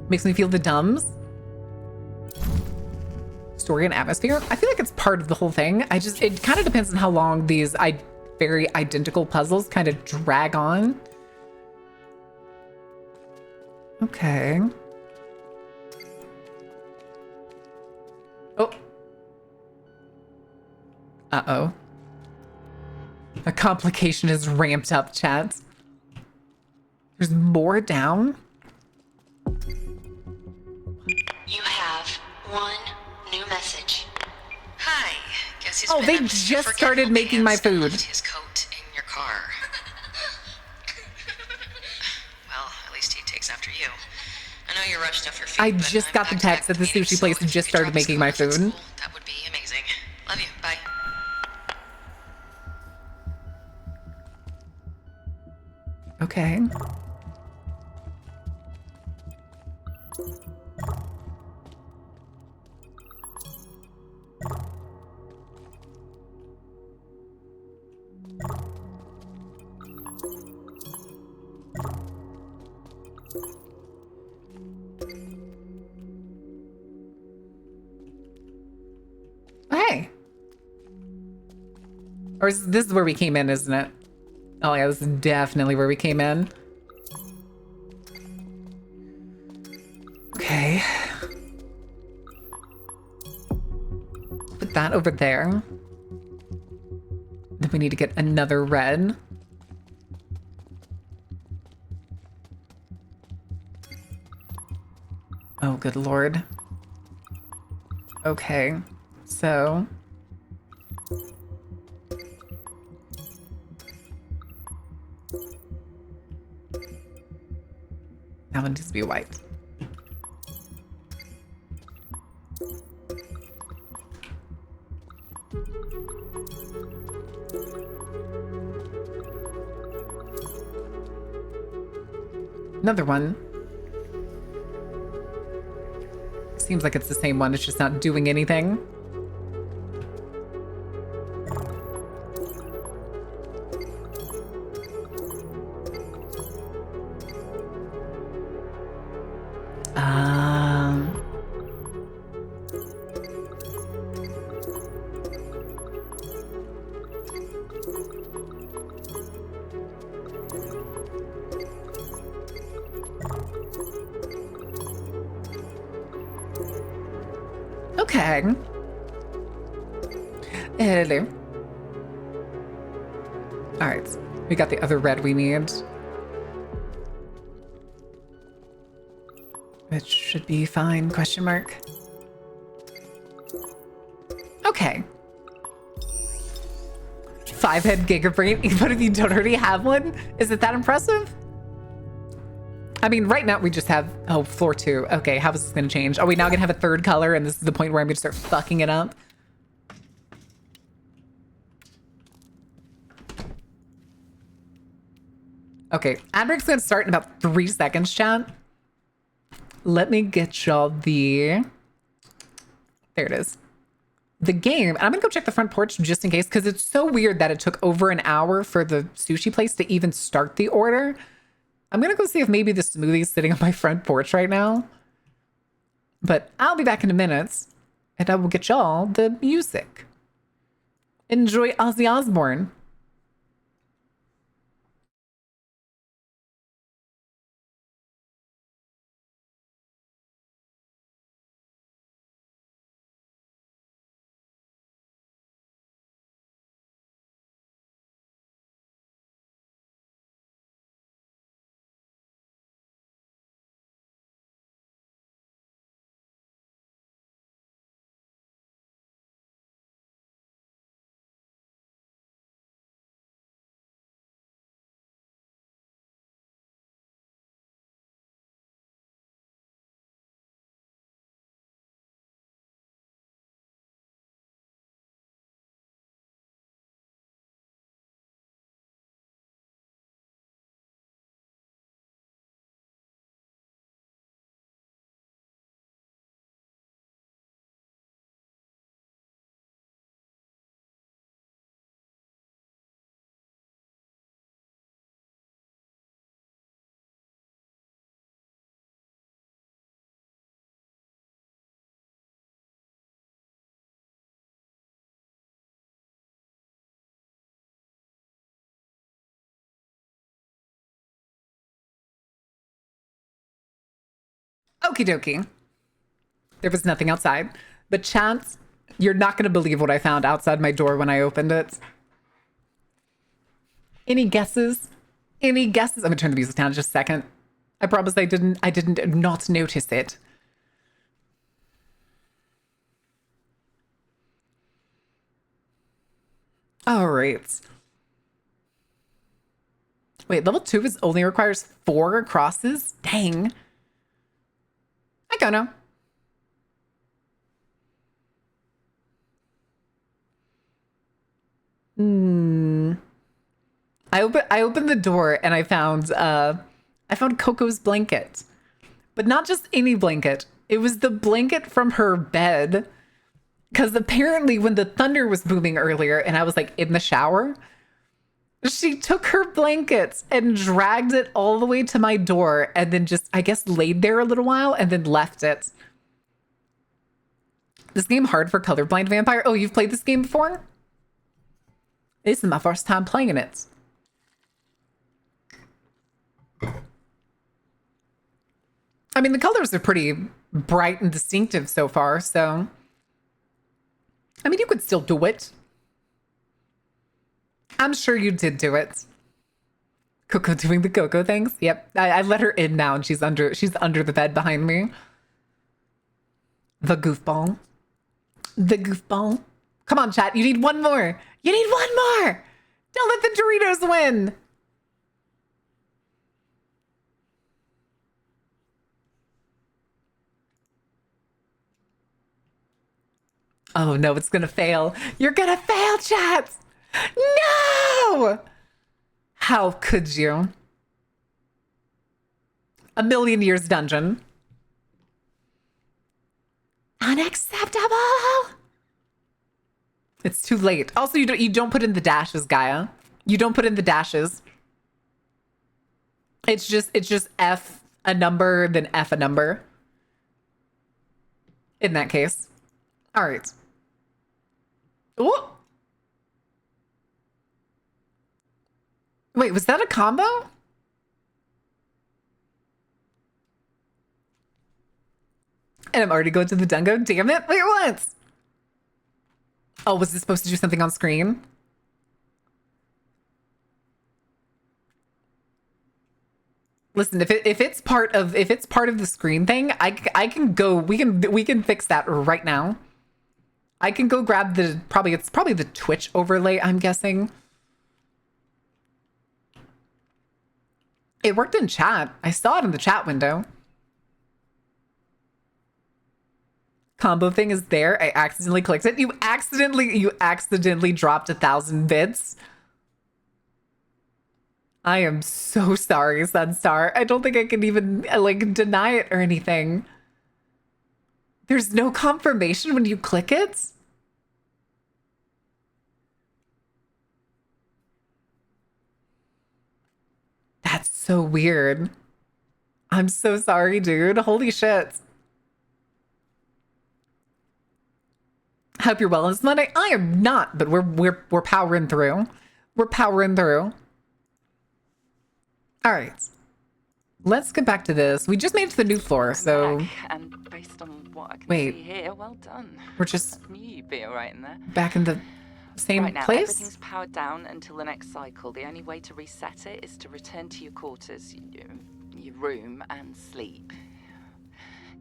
Makes me feel the dumbs. Story and atmosphere. I feel like it's part of the whole thing. It kind of depends on how long these very identical puzzles kind of drag on. Okay. Oh. Uh-oh. A complication is ramped up, chat. There's more down? You have one new message. Hi. Guess who's Oh, been they up with just your started forgetful making my pants and food. left his coat in your car. Well, at least he takes after you. I know you're rushed off your feet. I but just I'm got the back-to-back text that the meetings, sushi so place if had you just could started drop his making my coat off at food. school, that would be amazing. Love you. Bye. Okay. Hey. Or this is where we came in, isn't it? Oh yeah, this is definitely where we came in. Okay. Put that over there. Then we need to get another red. Oh, good lord. Okay, so... that one needs to be white. Another one. Seems like it's the same one, it's just not doing anything. Um... Okay. Hello. Alright. We got the other red we need. It should be fine, question mark. Okay. 5-head gigabrain, even if you don't already have one? Is it that impressive? I mean, right now we just have, oh, floor 2. Okay, how is this gonna change? Are we now gonna have a third color and this is the point where I'm gonna start fucking it up? Okay, ad break's gonna start in about 3 seconds, chat. Let me get y'all the... there it is. The game, and I'm gonna go check the front porch just in case, because it's so weird that it took over an hour for the sushi place to even start the order. I'm gonna go see if maybe the smoothie's sitting on my front porch right now. But I'll be back in a minute, and I will get y'all the music. Enjoy Ozzy Osbourne. Okie dokie. There was nothing outside. But chance, you're not going to believe what I found outside my door when I opened it. Any guesses? Any guesses? I'm gonna turn the music down in just a second. I promise I didn't not notice it. All right. Wait, level 2 is only requires 4 crosses? Dang. I don't know. I opened the door and I found Coco's blanket. But not just any blanket. It was the blanket from her bed. Because apparently when the thunder was booming earlier and I was like in the shower, she took her blankets and dragged it all the way to my door and then just, I guess, laid there a little while and then left it. This game hard for colorblind vampire? Oh, you've played this game before? This is my first time playing it. I mean, the colors are pretty bright and distinctive so far, so... I mean, you could still do it. I'm sure you did do it. Coco doing the Coco things. Yep. I let her in now and she's under the bed behind me. The goofball. The goofball. Come on, chat. You need one more. You need one more. Don't let the Doritos win. Oh no, it's gonna fail. You're gonna fail, chat. No! How could you? A million years dungeon. Unacceptable. It's too late. Also, you don't put in the dashes, Gaia. You don't put in the dashes. It's just F a number, then F a number. In that case. All right. Ooh. Wait, was that a combo? And I'm already going to the Dungo? Damn it. Wait, what? Oh, was this supposed to do something on screen? Listen, if it's part of the screen thing, I can go. We can fix that right now. I can go grab the it's probably the Twitch overlay, I'm guessing. It worked in chat. I saw it in the chat window. Combo thing is there. I accidentally clicked it. You accidentally dropped 1,000 bits. I am so sorry, Sunstar. I don't think I can even like deny it or anything. There's no confirmation when you click it? That's so weird. I'm so sorry, dude. Holy shit. Hope you're well on this Monday. I am not, but we're powering through. We're powering through. All right. Let's get back to this. We just made it to the new floor, so... And based on what I can wait, see here, well done. We're just... That's me, you'd be all right in there. Back in the same right now, place? Everything's powered down until the next cycle. The only way to reset it is to return to your quarters, your room, and sleep.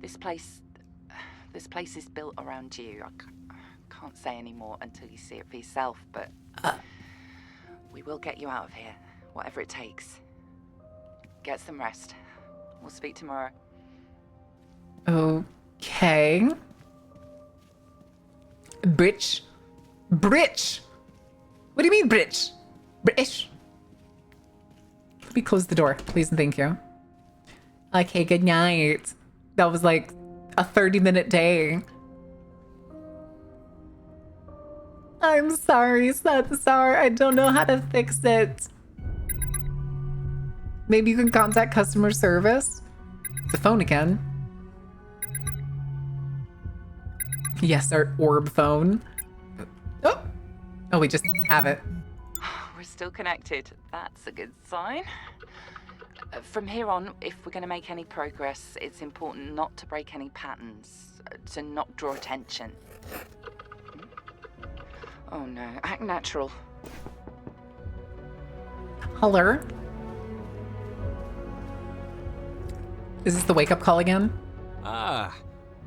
This place is built around you. I can't say any more until you see it for yourself, but we will get you out of here, whatever it takes. Get some rest. We'll speak tomorrow. Okay. Britch. Britch. What do you mean, Britch? British. Let me close the door, please and thank you. Okay, good night. That was like a 30-minute day. I'm sorry, Satsar. I don't know how to fix it. Maybe you can contact customer service? The phone again. Yes, our orb phone. Oh, we just have it. We're still connected. That's a good sign. From here on, if we're going to make any progress, it's important not to break any patterns, to not draw attention. Oh no, act natural. color. Is this the wake-up call again? Ah,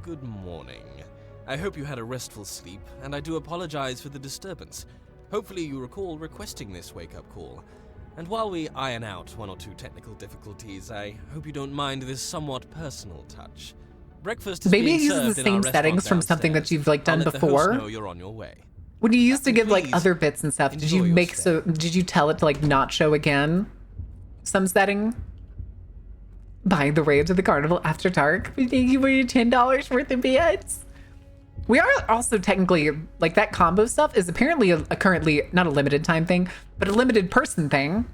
good morning. I hope you had a restful sleep, and I do apologize for the disturbance. Hopefully you recall requesting this wake-up call. And while we iron out one or two technical difficulties, I hope you don't mind this somewhat personal touch. Breakfast is Maybe being it uses served the in our same restaurant settings from something that downstairs. you've like done I'll let the before. host know you're on your way. When you used to give like Please, other bits and stuff, did you enjoy your make stay. did you tell it to like not show again? Some setting? Buying the way to the carnival after dark. Thank you for your $10 worth of bits. We are also technically like that combo stuff is apparently a currently not a limited time thing, but a limited person thing.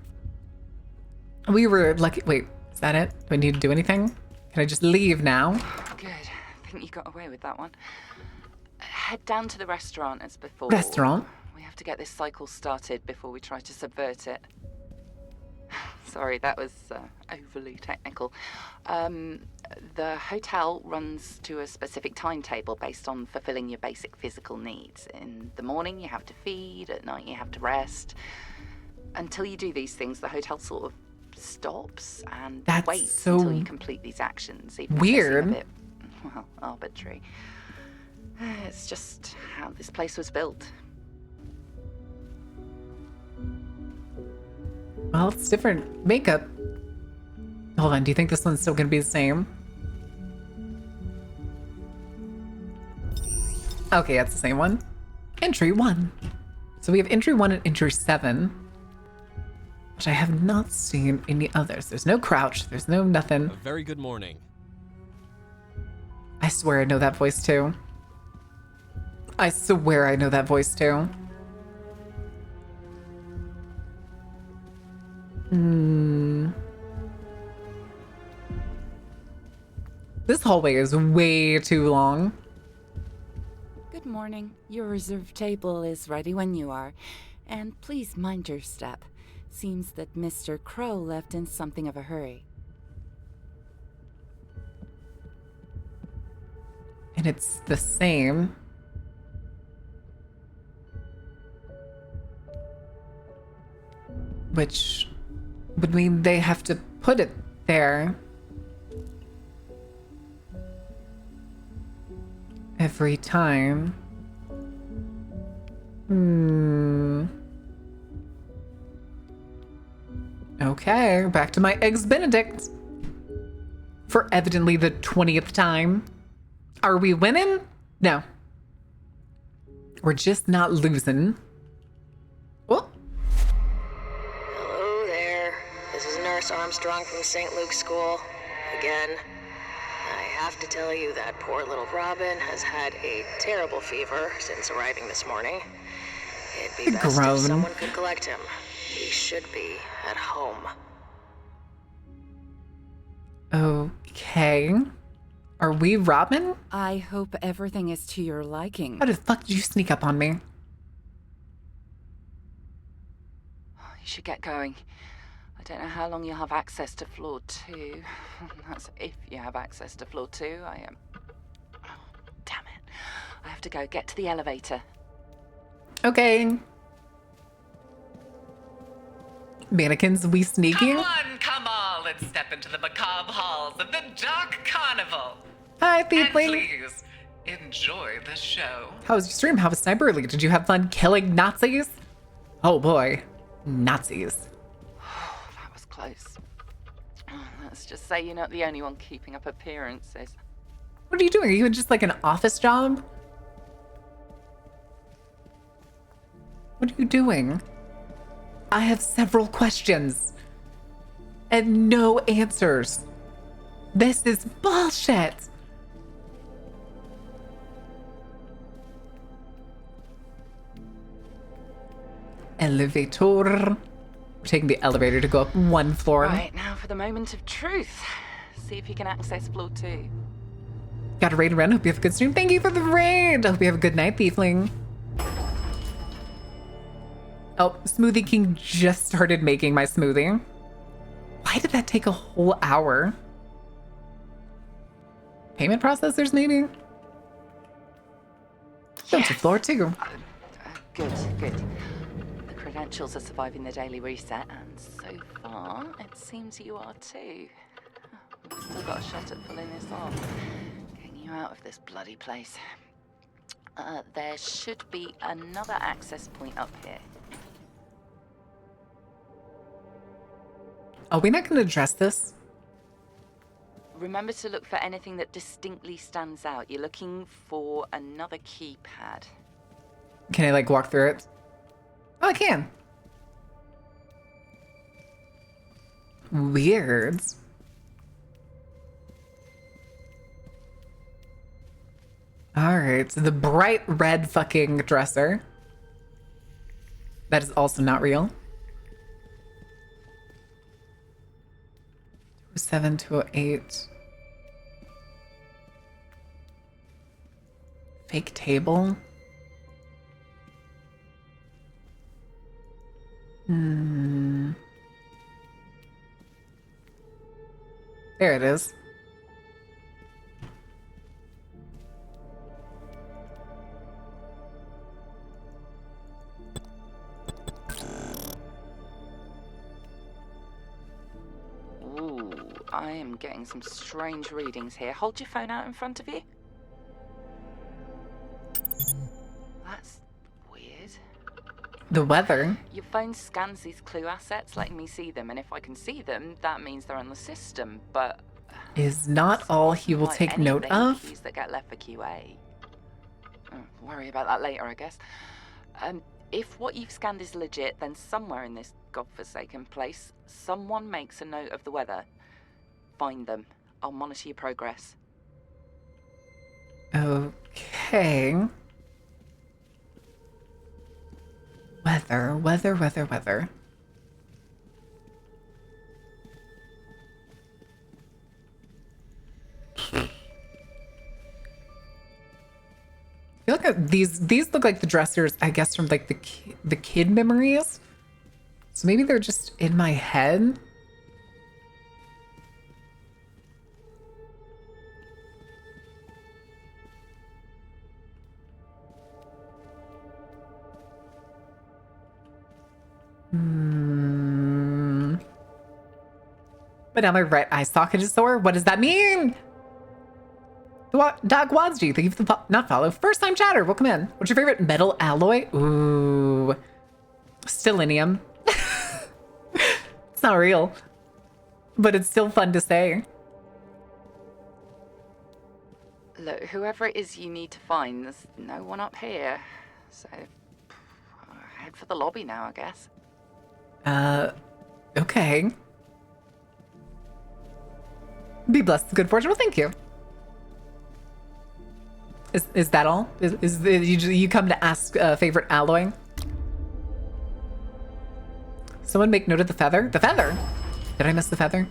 We were lucky. Wait, is that it? Do I need to do anything? Can I just leave now? Good. I think you got away with that one. Head down to the restaurant as before. Restaurant? We have to get this cycle started before we try to subvert it. Sorry, that was overly technical. The hotel runs to a specific timetable based on fulfilling your basic physical needs. In the morning, you have to feed. At night, you have to rest. Until you do these things, the hotel sort of stops and That's waits so until you complete these actions. Even weird. If they seem a bit, well, arbitrary. It's just how this place was built. Well, it's different makeup. Hold on, do you think this one's still gonna be the same? Okay, that's the same one. Entry 1. So we have entry 1 and entry 7. Which I have not seen any others. There's no crouch, there's no nothing. A very good morning. I swear I know that voice too. I swear I know that voice too. This hallway is way too long. Good morning. Your reserved table is ready when you are. And please mind your step. Seems that Mr. Crow left in something of a hurry. And it's the same. Which would mean they have to put it there. Every time. Okay, back to my Eggs Benedict. For evidently the 20th time. Are we winning? No. We're just not losing. Oh, Hello there. This is Nurse Armstrong from St. Luke's School. Again. I have to tell you that poor little Robin has had a terrible fever since arriving this morning. It'd be best Groan. if someone could collect him. He should be at home. okay. Are we Robin? I hope everything is to your liking. How the fuck did you sneak up on me? You should get going. I don't know how long you'll have access to floor 2. That's if you have access to floor 2. I am. Oh, damn it. I have to go. Get to the elevator. Okay. Mannequins, we sneaking? Come all, and step into the macabre halls of the Dark Carnival. Hi, And Thiefling. please, enjoy the show. How was your stream? How was Sniper Elite? Did you have fun killing Nazis? Oh boy. Nazis. That was close. Let's just say you're not the only one keeping up appearances. What are you doing? Are you in just like an office job? What are you doing? I have several questions and no answers. This is bullshit. Elevator. We're taking the elevator to go up 1 floor. Right, now for the moment of truth. See if you can access floor 2. Got a raid and run. Hope you have a good stream. Thank you for the raid. Hope you have a good night, Thiefling. Oh, Smoothie King just started making my smoothie. Why did that take a whole hour? Payment processors, maybe? Go to floor 2. Good, good. The credentials nuptials are surviving the daily reset, and so far, it seems you are too. We've still got a shot at pulling this off. Getting you out of this bloody place. There should be another access point up here. Are we not going to address this? Remember to look for anything that distinctly stands out. You're looking for another keypad. Can I, like, walk through it? Oh, I can. Weird. Alright, so the bright red fucking dresser. That is also not real. 207, 208. Fake table. There it is. Ooh, I am getting some strange readings here. Hold your phone out in front of you. That's weird. The weather. Your phone scans these clue assets, letting me see them, and if I can see them, that means they're on the system, but... Is not all he will like take note anything of. Keys that get left for QA. Worry about that later, I guess. If what you've scanned is legit, then somewhere in this godforsaken place, someone makes a note of the weather. Find them. I'll monitor your progress. Okay. Weather. I feel like these look like the dressers, I guess, from like the kid memories. So maybe they're just in my head. But now my right eye socket is sore. What does that mean? Dog Vods, thank you for the not follow. First time chatter, welcome in. What's your favorite metal alloy? Ooh, stellinium. It's not real, but it's still fun to say. Look, whoever it is you need to find, there's no one up here. So, head for the lobby now, I guess. Okay. Be blessed, good fortune. Well, thank you. Is that all? You come to ask favorite alloy? Someone make note of the feather. The feather. Did I miss the feather?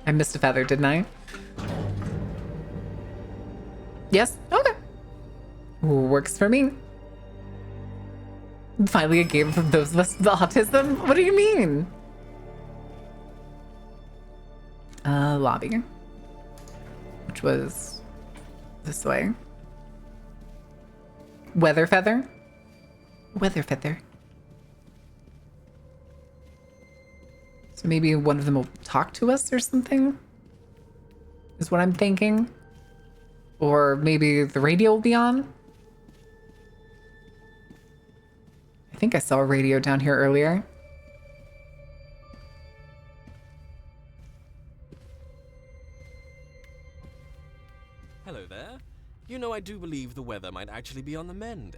I missed a feather, didn't I? Yes. Okay. Works for me. Finally, a game from those of us with autism. What do you mean? Lobby. Which was this way. Weather feather? Weather feather. So maybe one of them will talk to us or something? Is what I'm thinking. Or maybe the radio will be on? I think I saw a radio down here earlier. Hello there. You know, I do believe the weather might actually be on the mend.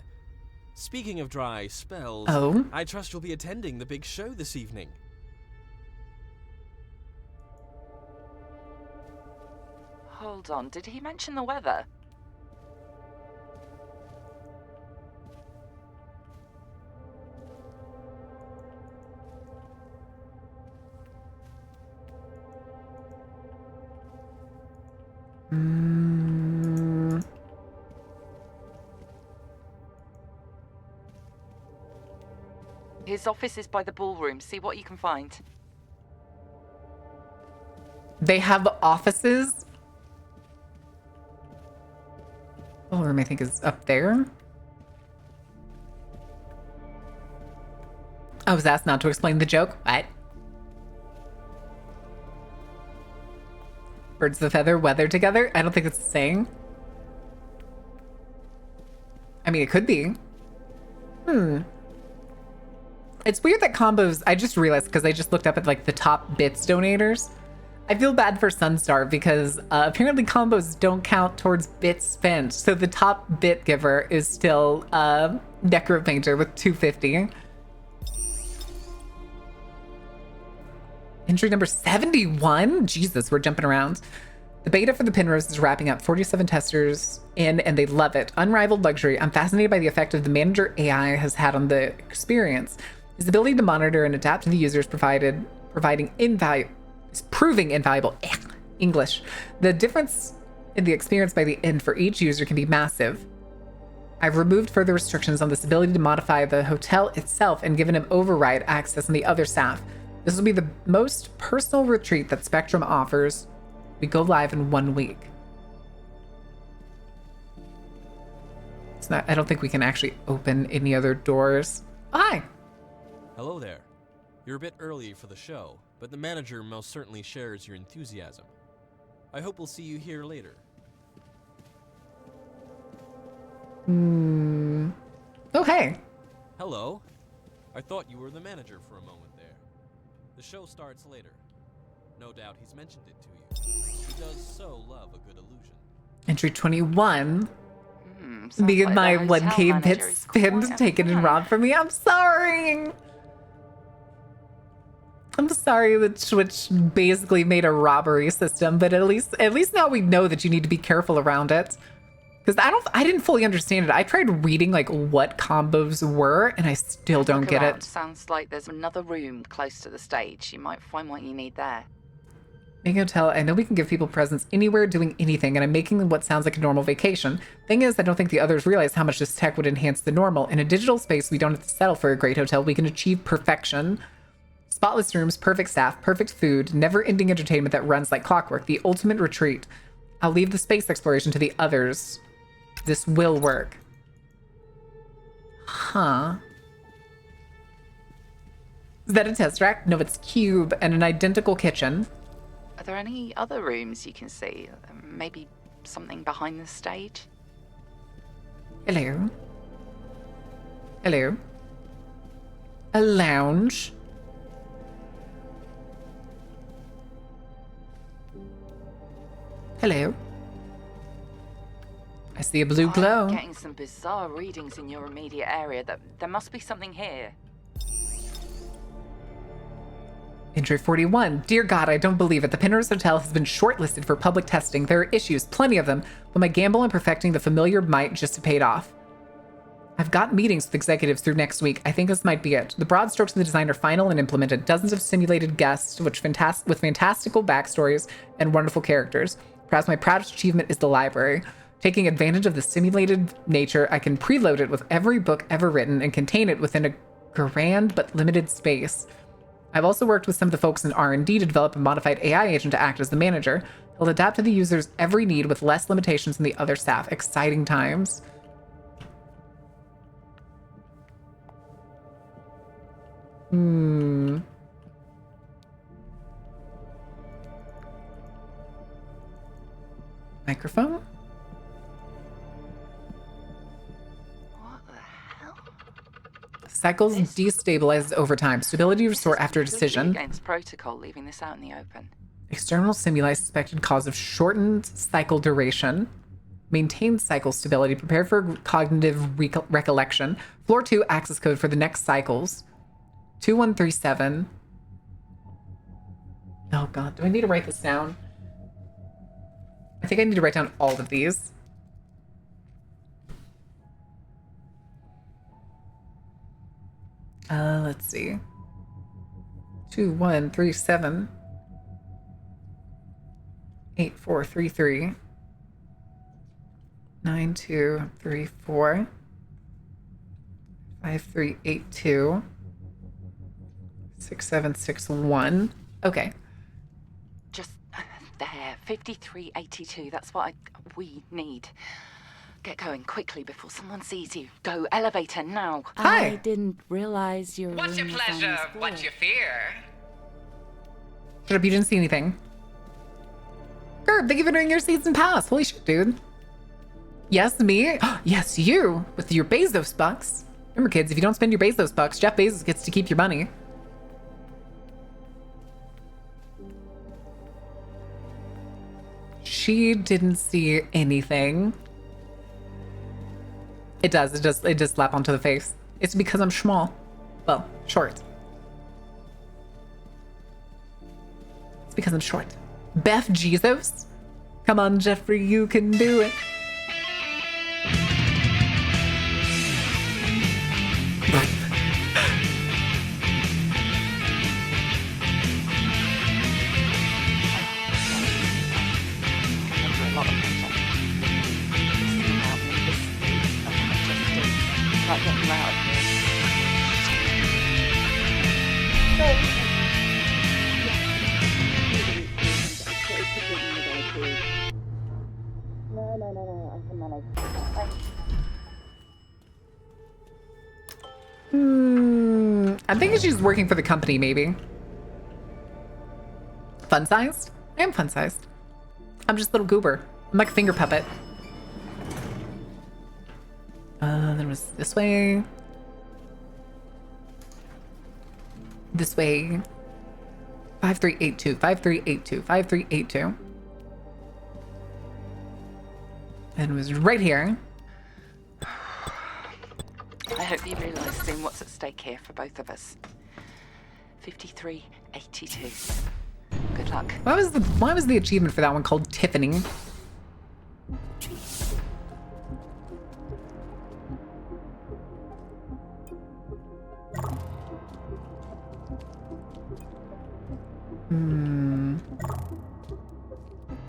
Speaking of dry spells, Oh? I trust you'll be attending the big show this evening. Hold on, did he mention the weather? His office is by the ballroom. See what you can find. They have offices? Ballroom, I think, is up there. I was asked not to explain the joke. What? Birds of a feather, weather together? I don't think it's a saying. I mean, it could be. It's weird that combos, I just realized because I just looked up at like the top bits donators. I feel bad for Sunstar because apparently combos don't count towards bits spent. So the top bit giver is still Necro Painter with 250. Entry number 71? Jesus, we're jumping around. The beta for the Penrose is wrapping up. 47 testers in, and they love it. Unrivaled luxury. I'm fascinated by the effect of the manager AI has had on the experience. His ability to monitor and adapt to the users proving invaluable. English. The difference in the experience by the end for each user can be massive. I've removed further restrictions on this ability to modify the hotel itself and given him override access on the other staff. This will be the most personal retreat that Spectrum offers. We go live in 1 week. It's not, I don't think we can actually open any other doors. Hi. Hello there. You're a bit early for the show, but the manager most certainly shares your enthusiasm. I hope we'll see you here later. Oh, hey. Hello. I thought you were the manager for a moment there. The show starts later. No doubt he's mentioned it to you. He does so love a good illusion. Entry 21. Sounds Me like and my the hotel 1K manager bit is spin quite a taken and fan. robbed from me. I'm sorry. I'm sorry that Twitch basically made a robbery system, but at least now we know that you need to be careful around it. Because I didn't fully understand it. I tried reading like what combos were, and I still don't Look get around. it. Sounds like there's another room close to the stage. You might find what you need there. Making a hotel, I know we can give people presents anywhere doing anything, and I'm making what sounds like a normal vacation. Thing is, I don't think the others realize how much this tech would enhance the normal. In a digital space, we don't have to settle for a great hotel. We can achieve perfection. Spotless rooms, perfect staff, perfect food, never-ending entertainment that runs like clockwork. The ultimate retreat. I'll leave the space exploration to the others. This will work. Huh. Is that a test rack? No, it's cube and an identical kitchen. Are there any other rooms you can see? Maybe something behind the stage? Hello. Hello. A lounge. Hello. I see a blue glow. I'm getting some bizarre readings in your immediate area. There must be something here. Entry 41. Dear God, I don't believe it. The Penrose Hotel has been shortlisted for public testing. There are issues, plenty of them, but my gamble on perfecting the familiar might just have paid off. I've got meetings with executives through next week. I think this might be it. The broad strokes of the design are final and implemented. Dozens of simulated guests with fantastical backstories and wonderful characters. Perhaps my proudest achievement is the library. Taking advantage of the simulated nature, I can preload it with every book ever written and contain it within a grand but limited space. I've also worked with some of the folks in R&D to develop a modified AI agent to act as the manager. He'll adapt to the user's every need with less limitations than the other staff. Exciting times. Microphone? What the hell? Cycles destabilizes over time. Stability restore after a Completely decision. against protocol, leaving this out in the open. External stimuli suspected cause of shortened cycle duration. Maintain cycle stability. Prepare for cognitive recollection. Floor 2 access code for the next cycles. 2137. Oh God, do I need to write this down? I think I need to write down all of these. Let's see. 2137. 8433. 9234. 5382. 6761. Okay. Just there, 5382. That's what we need. Get going quickly before someone sees you. Go, elevator now. Hi. I didn't realize your What's your room was on pleasure? this floor. What's your fear? Shut up, you didn't see anything. Gerb, thank you for doing your season pass. Holy shit, dude. Yes, me? Yes, you. With your Bezos bucks. Remember, kids, if you don't spend your Bezos bucks, Jeff Bezos gets to keep your money. She didn't see anything. It does. It just slap onto the face. It's because I'm small. Well, short. It's because I'm short. Beth Jesus? Come on, Jeffrey, you can do it. Can't get you out. I think she's working for the company, maybe. Fun sized? I am fun sized. I'm just a little goober. I'm like a finger puppet. There was this way. This way. 5382, 5382, 5382. And it was right here. I hope you realise soon what's at stake here for both of us. 5382. Good luck. Why was the achievement for that one called Tiffany?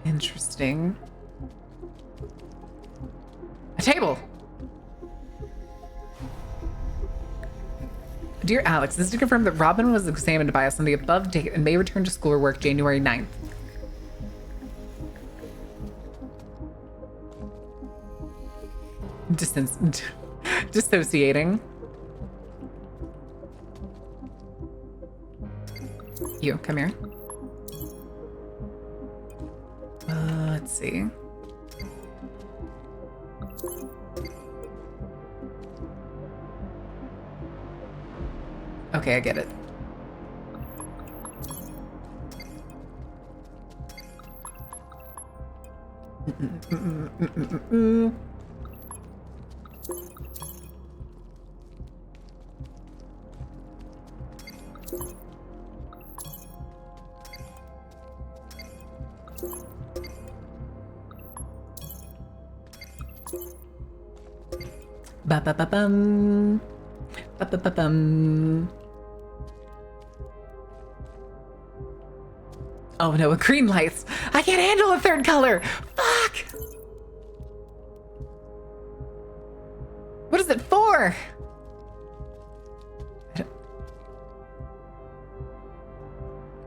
Interesting. A table. Dear Alex, this is to confirm that Robin was examined by us on the above date and may return to school or work January 9th. Dissociating. You, come here. Let's see. Okay, I get it. Ba ba ba bum. Ba ba ba bum. Oh no, green lights. I can't handle a third color. Fuck. What is it for? Did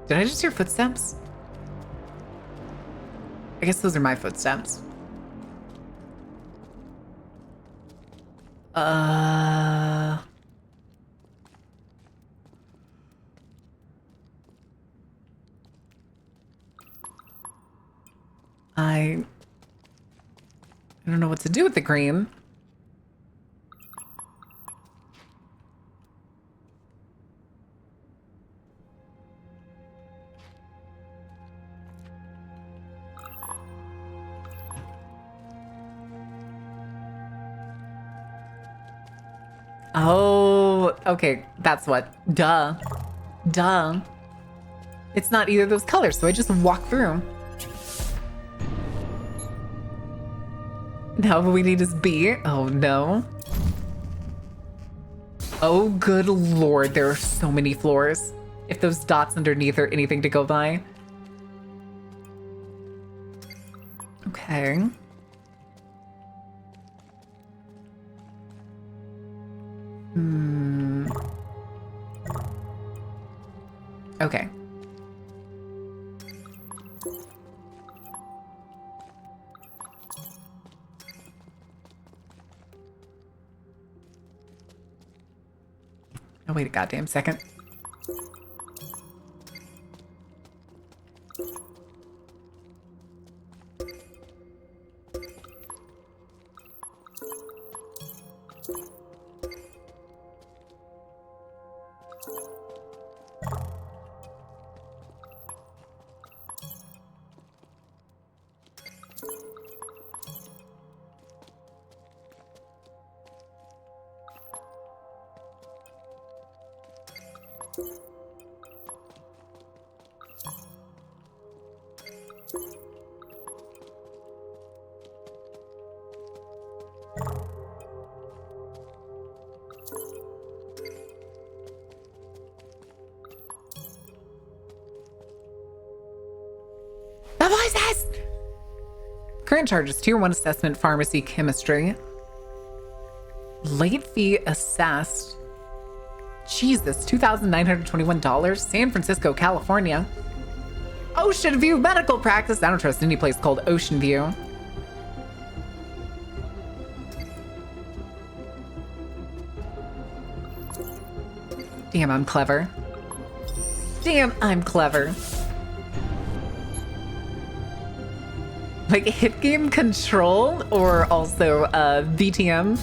I just hear footsteps? I guess those are my footsteps. I don't know what to do with the green. Oh, okay. That's what. Duh. Duh. It's not either of those colors, so I just walk through. Now what we need is B. Oh no. Oh good lord, there are so many floors. If those dots underneath are anything to go by. Okay. Okay. Oh, wait a goddamn second. The voices! Current charges, Tier 1 assessment, pharmacy, chemistry. Late fee assessed. Jesus, $2,921. San Francisco, California. Ocean View Medical Practice. I don't trust any place called Ocean View. Damn, I'm clever. Damn, I'm clever. Like hit game control or also VTM?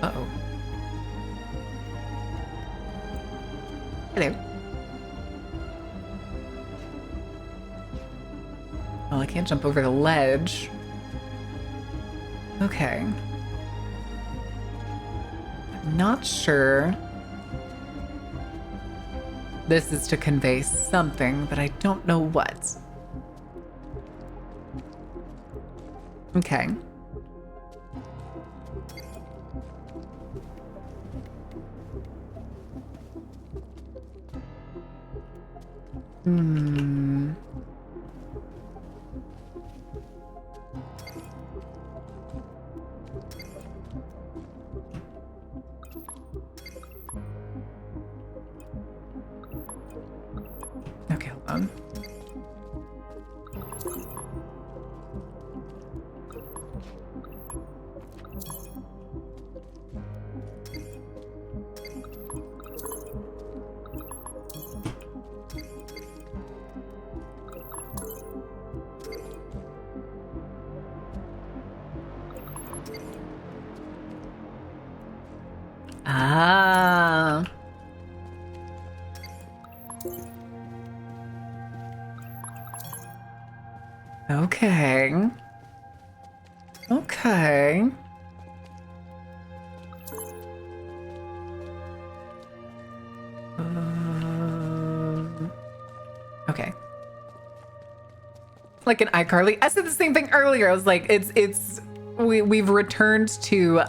Uh-oh. Hello. Well, I can't jump over the ledge. Okay. I'm not sure. This is to convey something, but I don't know what. Okay. Okay, hold on. Ah. Okay. Okay. Okay. Like an iCarly. I said the same thing earlier. I was like, we've returned to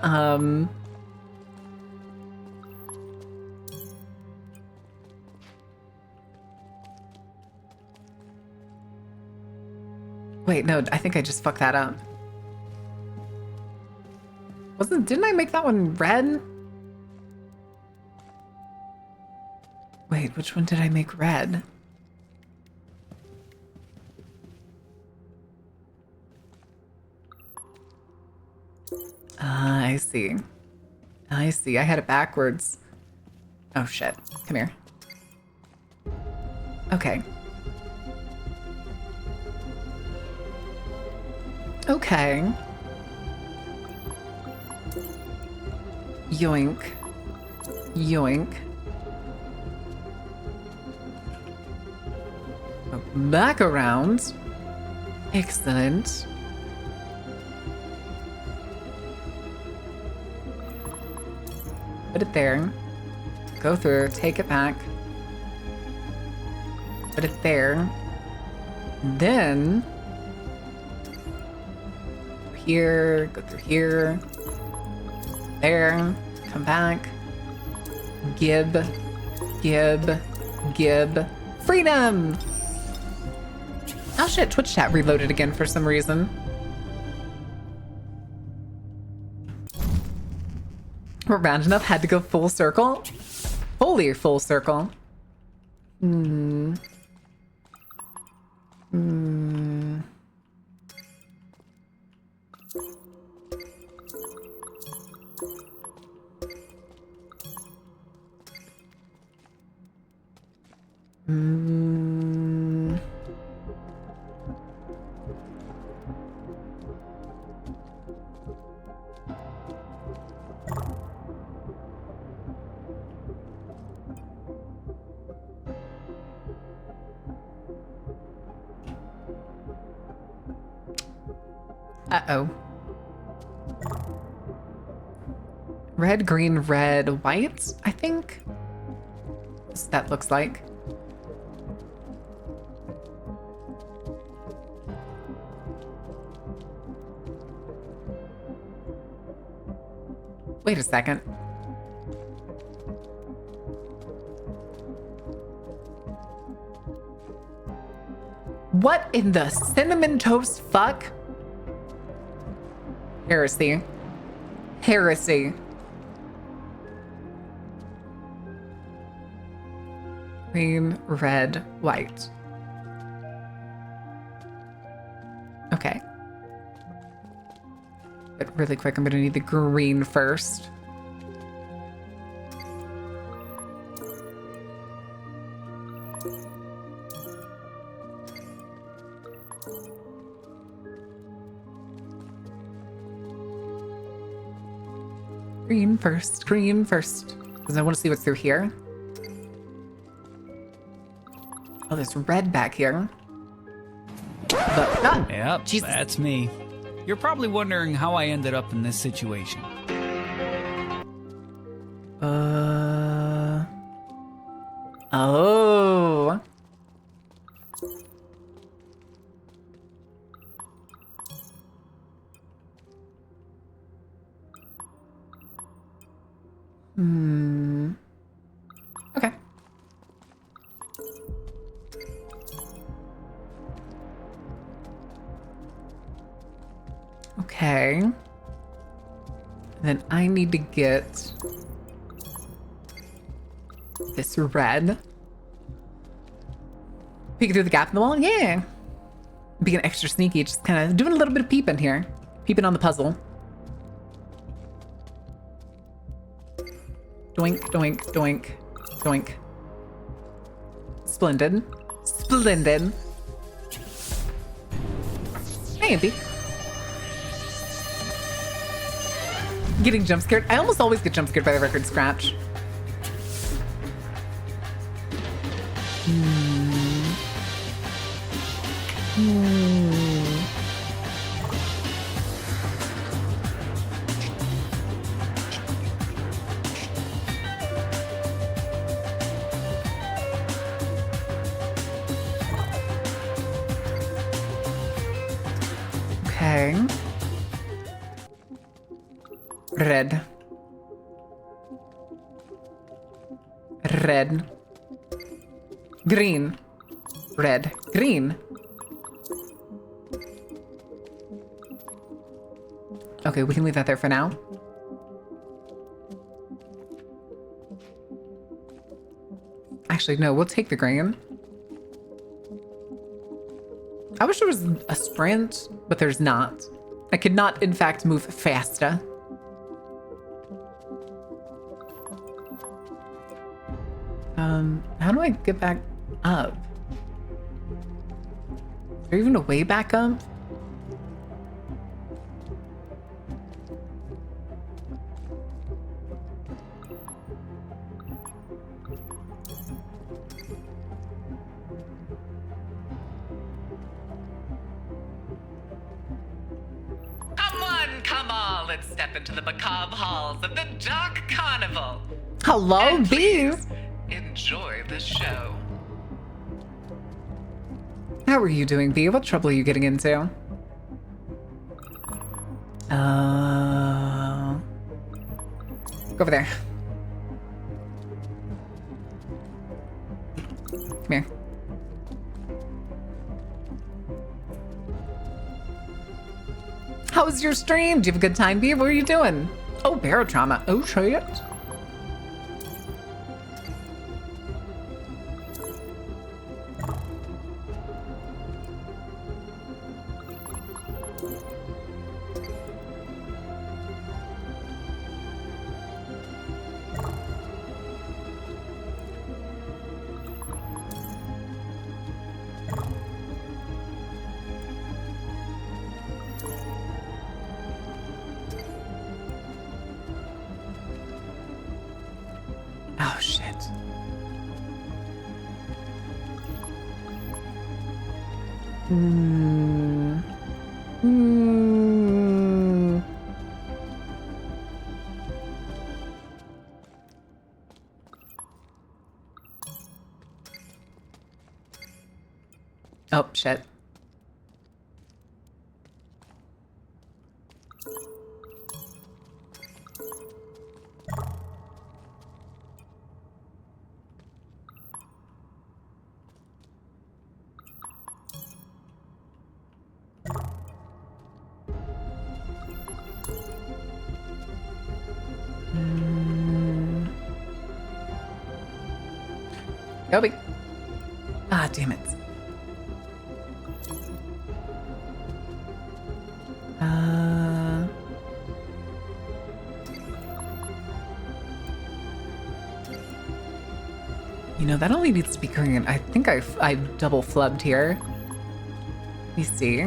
wait, no, I think I just fucked that up. Didn't I make that one red? Wait, which one did I make red? Ah, I see. I see. I had it backwards. Oh shit. Come here. Okay. Okay. Yoink. Yoink. Back around. Excellent. Put it there. Go through, take it back. Put it there. Then here, go through here. There, come back. Gib, gib, gib. Freedom! Oh shit, Twitch chat reloaded again for some reason. We're round enough, had to go full circle. Fully full circle. Mm. Uh-oh. Red, green, red, white, I think. That's what that looks like. Wait a second. What in the cinnamon toast fuck? Heresy. Heresy. Green, red, white. Okay. But really quick, I'm gonna need the green first. Green first. Because I want to see what's through here. Oh, there's red back here. But, Yep, Jesus. that's me. You're probably wondering how I ended up in this situation. Oh. Okay. Okay. Then I need to get this red. Peeking through the gap in the wall? Yeah. Being extra sneaky, just kind of doing a little bit of peeping here. Peeping on the puzzle. Doink, doink, doink, doink. Splendid. Splendid. Hey, Auntie. Getting jump scared. I almost always get jump scared by the record scratch. Okay. Red. Red. Green. Red. Green. Okay, we can leave that there for now. Actually, no, we'll take the green. I wish there was a sprint, but there's not. I could not, in fact, move faster. How do I get back up? Is there even a way back up? Come on, let's step into the macabre halls of the Dark Carnival. Hello, And bees. please enjoy the show. How are you doing, Bee? What trouble are you getting into? Go over there. Come here. How was your stream? Do you have a good time, Bee? What are you doing? Oh, barotrauma. Oh, shit. Mm. Mm. Oh, shit. Kobe. Ah, damn it. You know, that only needs to be green. I think I double flubbed here. Let me see.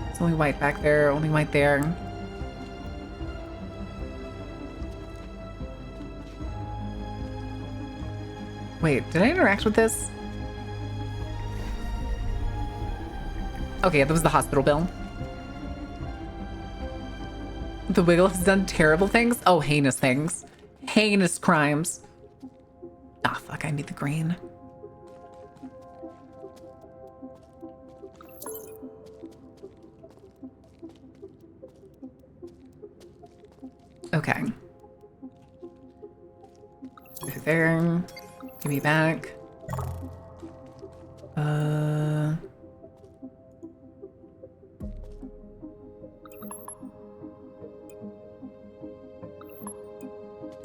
It's only white back there, only white there. Wait, did I interact with this? Okay, that was the hospital bill. The Wiggle has done terrible things? Oh, heinous things. Heinous crimes. Ah, fuck, I need the green. Okay. There. Give me back.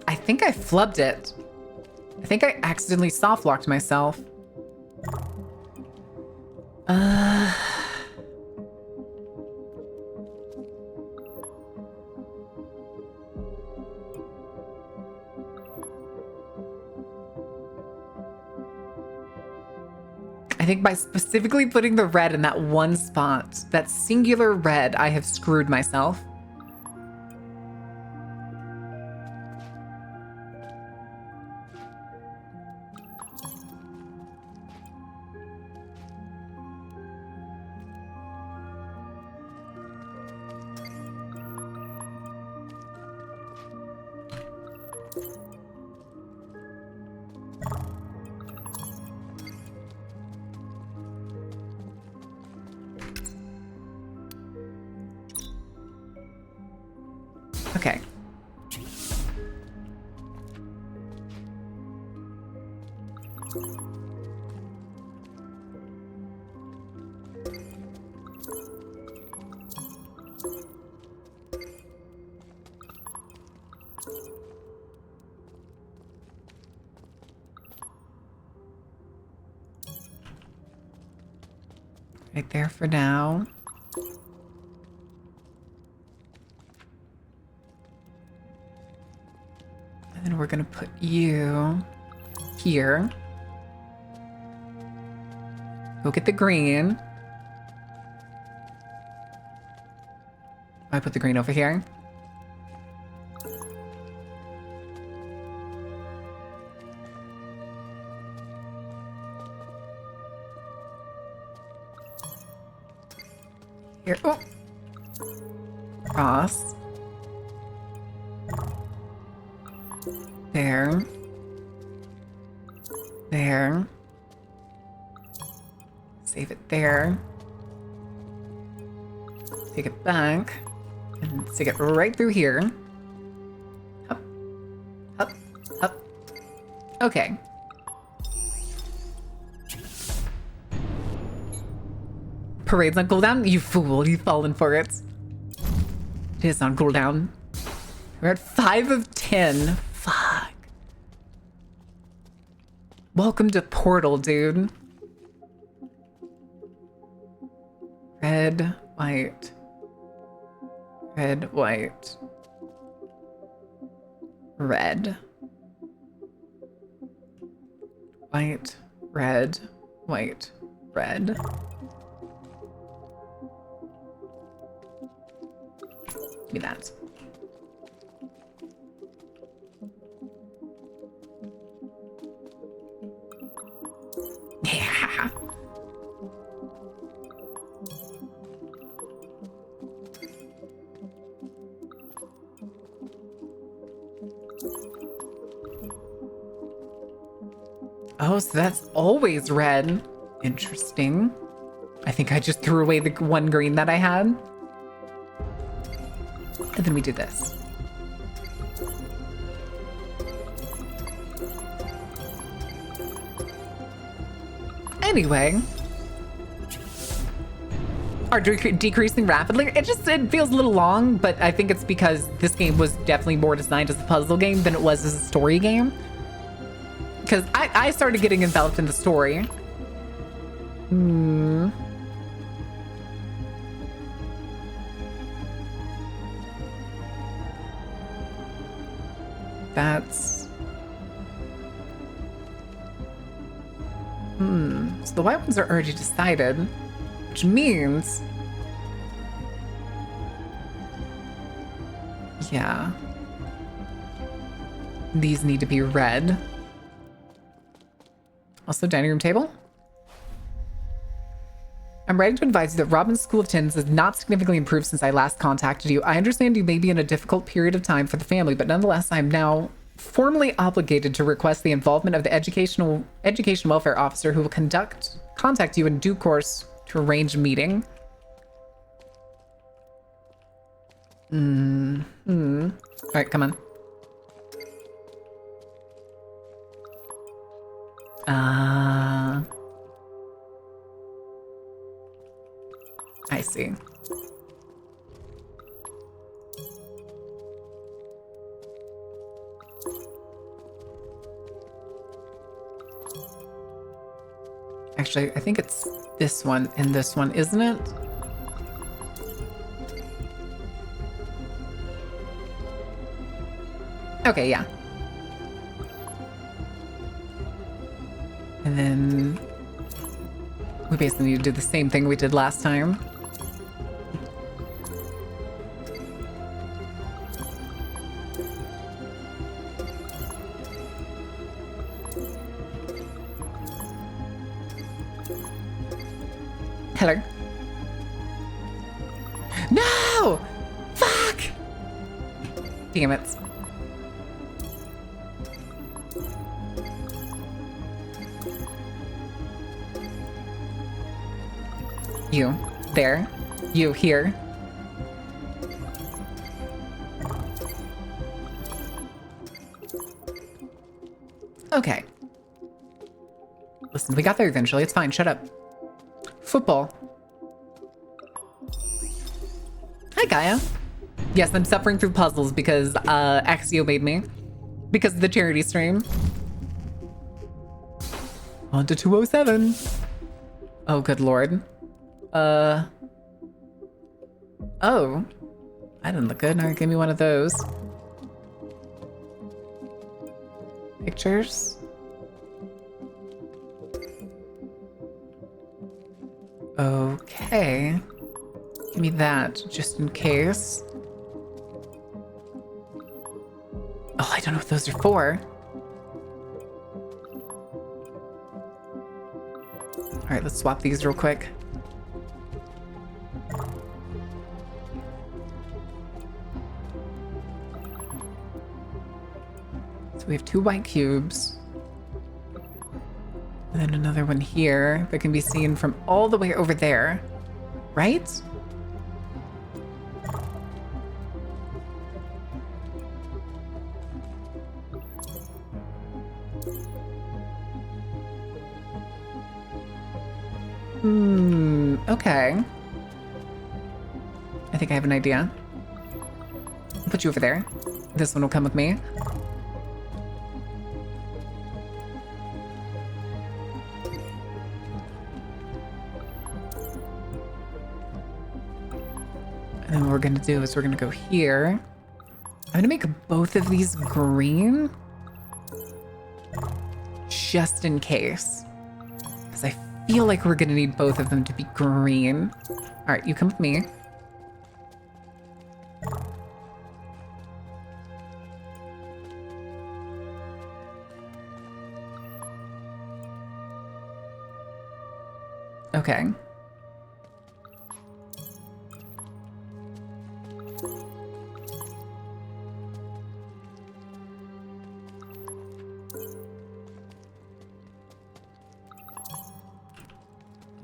I think I flubbed it. I think I accidentally soft-locked myself. I think by specifically putting the red in that one spot, that singular red, I have screwed myself. Okay. Right there for now. And then we're gonna put you here. Go get the green. I put the green over here. Here. Oh. Cross. There. There. Save it there. Take it back. And stick it right through here. Up. Up. Up. Okay. Parade's on cooldown? You fool, you've fallen for it. It is on cooldown. We're at 5 of 10. Fuck. Welcome to Portal, dude. Red, white. Red, white. Red. White, red, white, red. Give me that. Oh, so that's always red. Interesting. I think I just threw away the one green that I had. And then we do this. Anyway. Are decreasing rapidly. It feels a little long, but I think it's because this game was definitely more designed as a puzzle game than it was as a story game. Because I started getting enveloped in the story. That's... So the white ones are already decided, which means... Yeah. These need to be red. Also, dining room table. I'm writing to advise you that Robin's school attendance has not significantly improved since I last contacted you. I understand you may be in a difficult period of time for the family, but nonetheless, I'm now formally obligated to request the involvement of the education welfare officer who will contact you in due course to arrange a meeting. All right, come on. I see. Actually, I think it's this one and this one, isn't it? Okay, yeah. And then we basically need to do the same thing we did last time. Hello. No! Fuck! Damn it. You. There. You here. Okay. Listen, we got there eventually. It's fine. Shut up. Football. Hi, Gaia. Yes, I'm suffering through puzzles because Axio made me. Because of the charity stream. On to 207. Oh, good lord. Oh. I didn't look good. All right, give me one of those. Pictures. Okay. Give me that, just in case. Oh, I don't know what those are for. All right, let's swap these real quick. So we have 2 white cubes. And then another one here that can be seen from all the way over there, right? Okay. I think I have an idea. I'll put you over there. This one will come with me. And then what we're gonna do is we're gonna go here. I'm gonna make both of these green. Just in case. Because I feel like we're gonna need both of them to be green. All right, you come with me. Okay.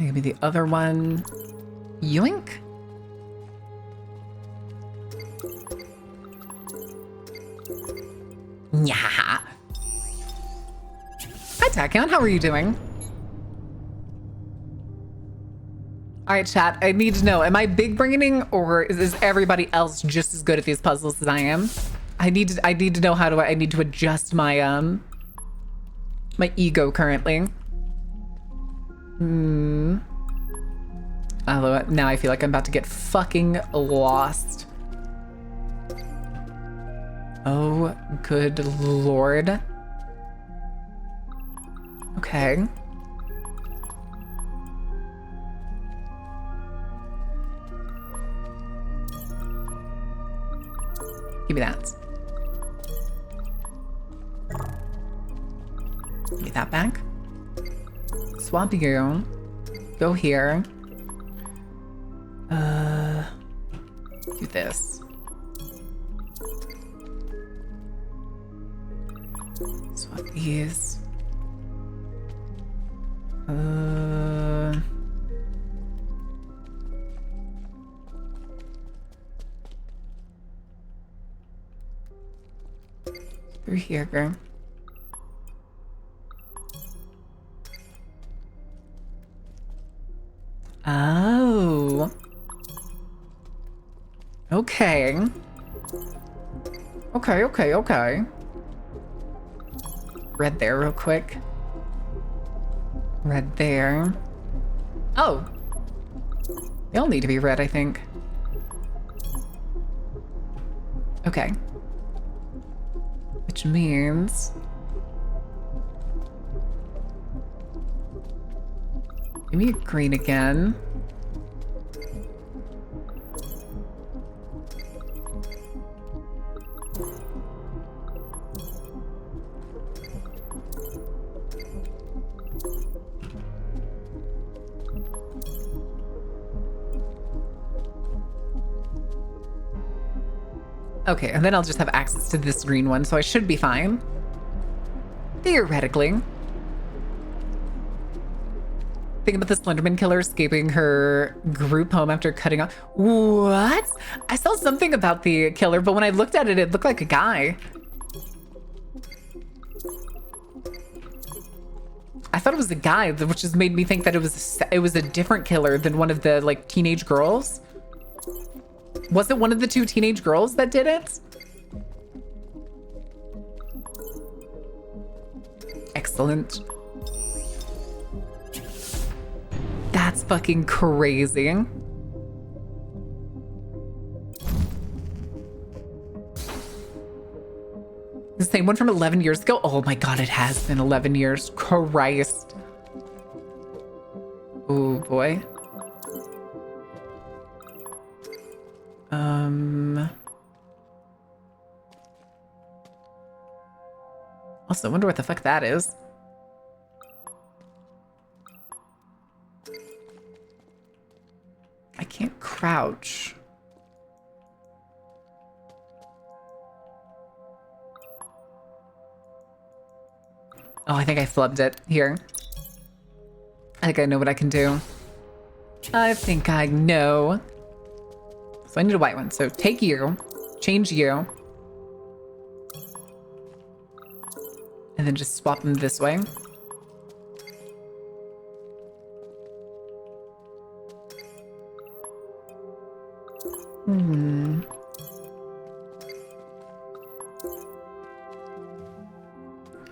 Maybe the other one. Yoink. Yeah. Hi, Tachyon. How are you doing? All right, chat. I need to know: am I big braining, or is everybody else just as good at these puzzles as I am? I need to know how I need to adjust my my ego currently. Although now I feel like I'm about to get fucking lost. Oh, good lord. Okay. Give me that. Give me that back. Swap you. Go here. Do this. Swap these. Through here, girl. Oh. Okay. Okay. Red there real quick. Red there. Oh. They all need to be red, I think. Okay. Which means... give me a green again. Okay, and then I'll just have access to this green one, so I should be fine. Theoretically. Think about the Slenderman killer escaping her group home after cutting off. What? I saw something about the killer, but when I looked at it, it looked like a guy. I thought it was a guy, which just made me think that it was a different killer than one of the like teenage girls. Was it one of the two teenage girls that did it? Excellent. That's fucking crazy. The same one from 11 years ago? Oh my god, it has been 11 years. Christ. Oh boy. Also, I wonder what the fuck that is. I can't crouch. Oh, I think I flubbed it. Here. I think I know what I can do. I think I know. So I need a white one. So take you, change you, and then just swap them this way.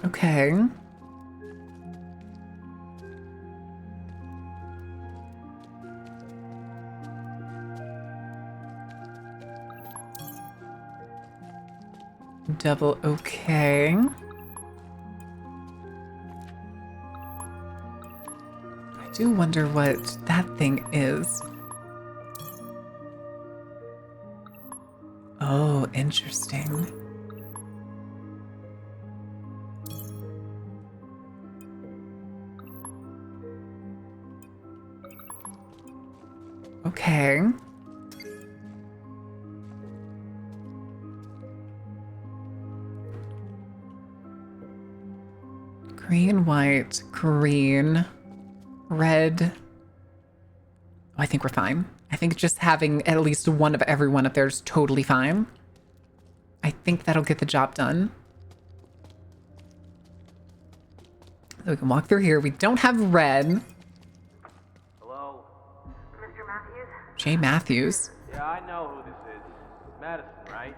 Okay. Double okay. I do wonder what that thing is. Oh, interesting. Okay. Green, white, green, red, I think we're fine. I think just having at least one of everyone up there is totally fine. I think that'll get the job done. So we can walk through here. We don't have red. Hello? Mr. Matthews? Jay Matthews. Yeah, I know who this is. Madison, right?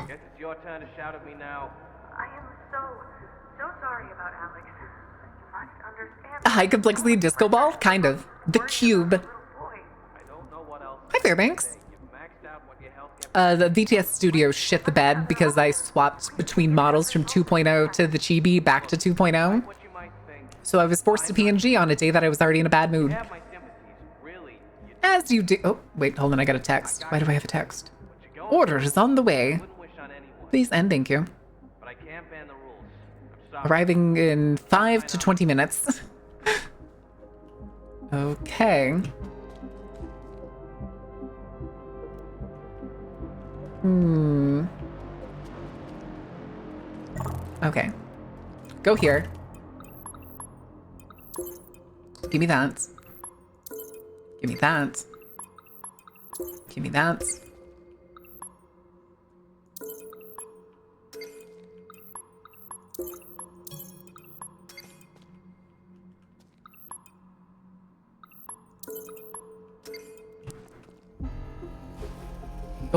Guess it's your turn to shout at me now. I am so sorry about Alex. You must understand. A high complexity disco ball? Kind of. The cube. Little boy. I don't know what else. Hi, Fairbanks. You've maxed out what your health can. The VTS studio shit the bed because I swapped between models from 2.0 to the Chibi back to 2.0. What you might think. So I was forced to PNG on a day that I was already in a bad mood. You have my sympathies, really. You As you do. Oh, wait, hold on. I got a text. Why do I have a text? what you going Order is on the way. wouldn't wish on anyone. Please and thank you. But I can't ban the rules. I'm sorry. Arriving in 5 to 20 minutes. Okay. Okay. Go here. Give me that. Give me that. Give me that.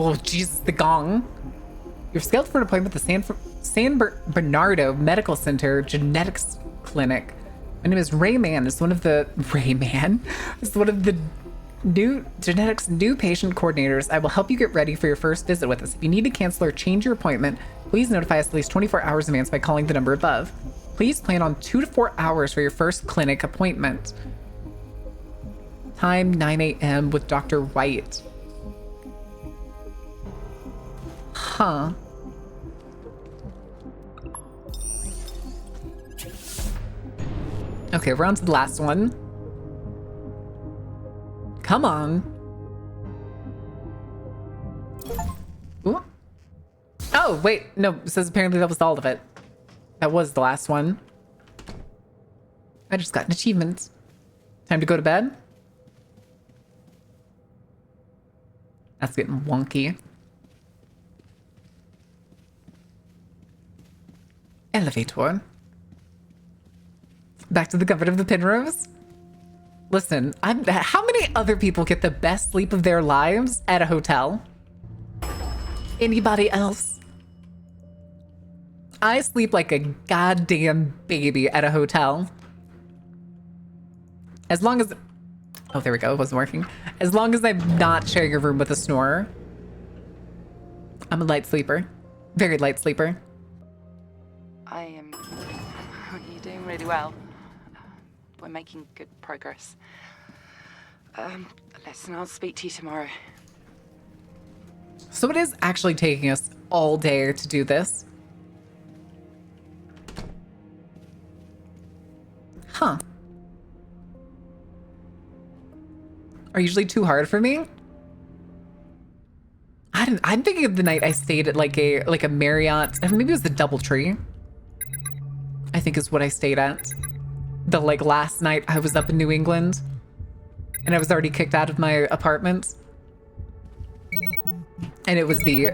Oh, Jesus, the gong. You're scheduled for an appointment at the San Bernardo Medical Center Genetics Clinic. My name is Rayman. It's one of the... Rayman? It's one of the new genetics new patient coordinators. I will help you get ready for your first visit with us. If you need to cancel or change your appointment, please notify us at least 24 hours in advance by calling the number above. Please plan on 2 to 4 hours for your first clinic appointment. Time 9 a.m. with Dr. White. Huh. Okay, we're on to the last one. Come on. Ooh. Oh, wait. No, it says apparently that was all of it. That was the last one. I just got an achievement. Time to go to bed? That's getting wonky. Elevator. Back to the comfort of the Penrose. Listen, how many other people get the best sleep of their lives at a hotel? Anybody else? I sleep like a goddamn baby at a hotel. As long as... Oh, there we go. It wasn't working. As long as I'm not sharing a room with a snorer. I'm a light sleeper. Very light sleeper. I am. You're doing really well. We're making good progress. Listen, I'll speak to you tomorrow. So it is actually taking us all day to do this. Huh. Are usually too hard for me? I'm thinking of the night I stayed at like a Marriott, maybe it was the DoubleTree. I think is what I stayed at. The like last night I was up in New England and I was already kicked out of my apartment. And it was the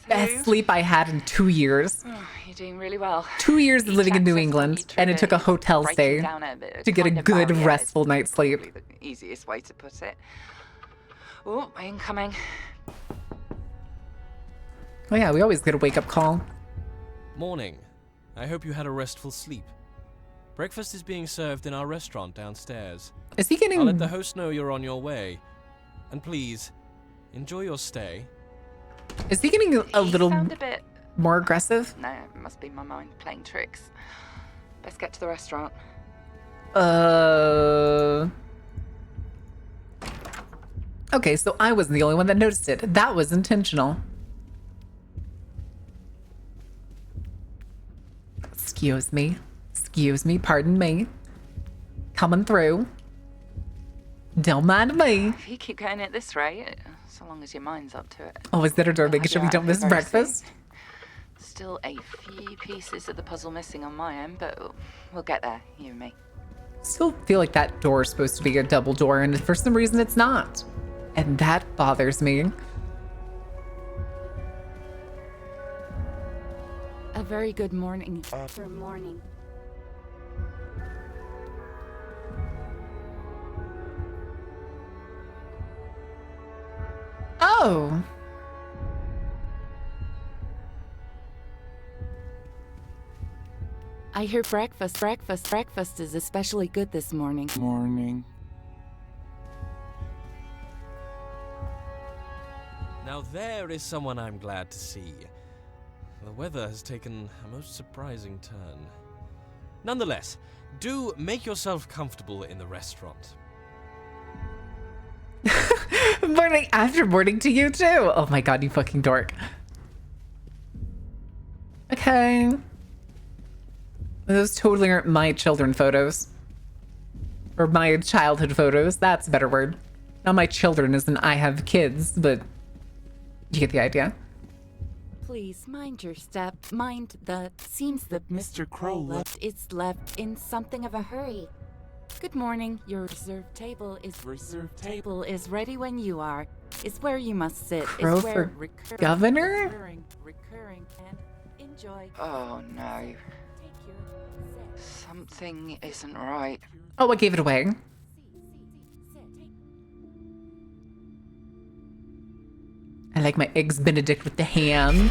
best sleep I had in 2 years. Oh, you're doing really well. 2 years of living in New Access England, to and it took a hotel breaking stay down a bit- to get a kind of good, barrier. restful It's night's sleep. probably the easiest way to put it. Oh, incoming. Oh yeah, we always get a wake-up call. Morning. I hope you had a restful sleep. Breakfast is being served in our restaurant downstairs. Is he getting... I'll let the host know you're on your way. And please, enjoy your stay. Is he getting a little You sound a bit... more aggressive? No, it must be my mind playing tricks. Best get to the restaurant. Okay, so I wasn't the only one that noticed it. That was intentional. Excuse me. Excuse me. Pardon me. Coming through. Don't mind me. If you keep going at this rate, so long as your mind's up to it. Always at our door, making sure we don't miss Very breakfast. soon. Still a few pieces of the puzzle missing on my end, but we'll get there, you and me. Still feel like that door is supposed to be a double door, and for some reason it's not. And that bothers me. A very good morning. Good morning. Oh. I hear breakfast is especially good this morning. Morning. Now there is someone I'm glad to see. The weather has taken a most surprising turn. Nonetheless, do make yourself comfortable in the restaurant. Morning after morning to you too. Oh my god, you fucking dork. Okay. Those totally aren't my children photos. Or my childhood photos. That's a better word. Not my children as in I have kids, but you get the idea. Please mind your step. Mind the seems that Mr. Crow left in something of a hurry. Good morning. Your reserved table is ready when you are. It's where you must sit. Crow It's where for governor? recurring and enjoy. Oh no. Take your sit. Something isn't right. Oh, I gave it away. I like my eggs Benedict with the ham.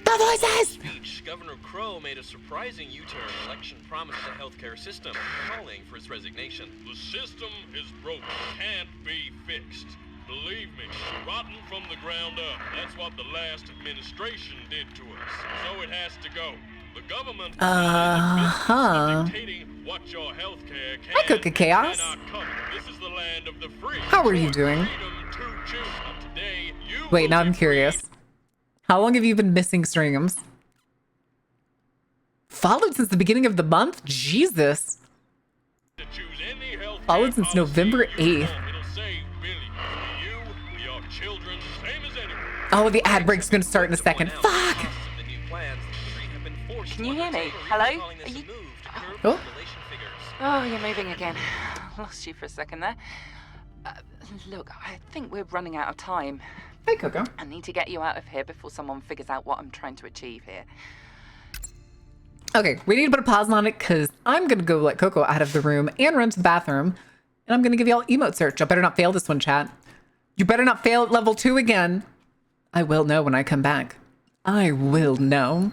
The voices! Speech, Governor Crow made a surprising U-turn election promise to the healthcare system, calling for its resignation. The system is broken, can't be fixed. Believe me, rotten from the ground up. That's what the last administration did to us. So it has to go. The government is dictating what your healthcare can Hi, Cookie Chaos. cannot cover. This is the land of the free. How are you doing? Freedom to choose. Today, you Wait, will now be I'm curious. How long have you been missing streams? Followed since the beginning of the month? Jesus. to choose any healthcare Followed since policy November you 8th. want. It'll save billions for you, your children, same as anyone. Oh, the ad break's gonna start in a second. Fuck! Can you hear me? Hello? Are you... Oh. Oh, you're moving again. Lost you for a second there. Look, I think we're running out of time. Hey, Coco. I need to get you out of here before someone figures out what I'm trying to achieve here. Okay, we need to put a pause on it because I'm gonna go let Coco out of the room and run to the bathroom. And I'm gonna give y'all emote search. I better not fail this one, chat. You better not fail at level 2 again. I will know when I come back. I will know.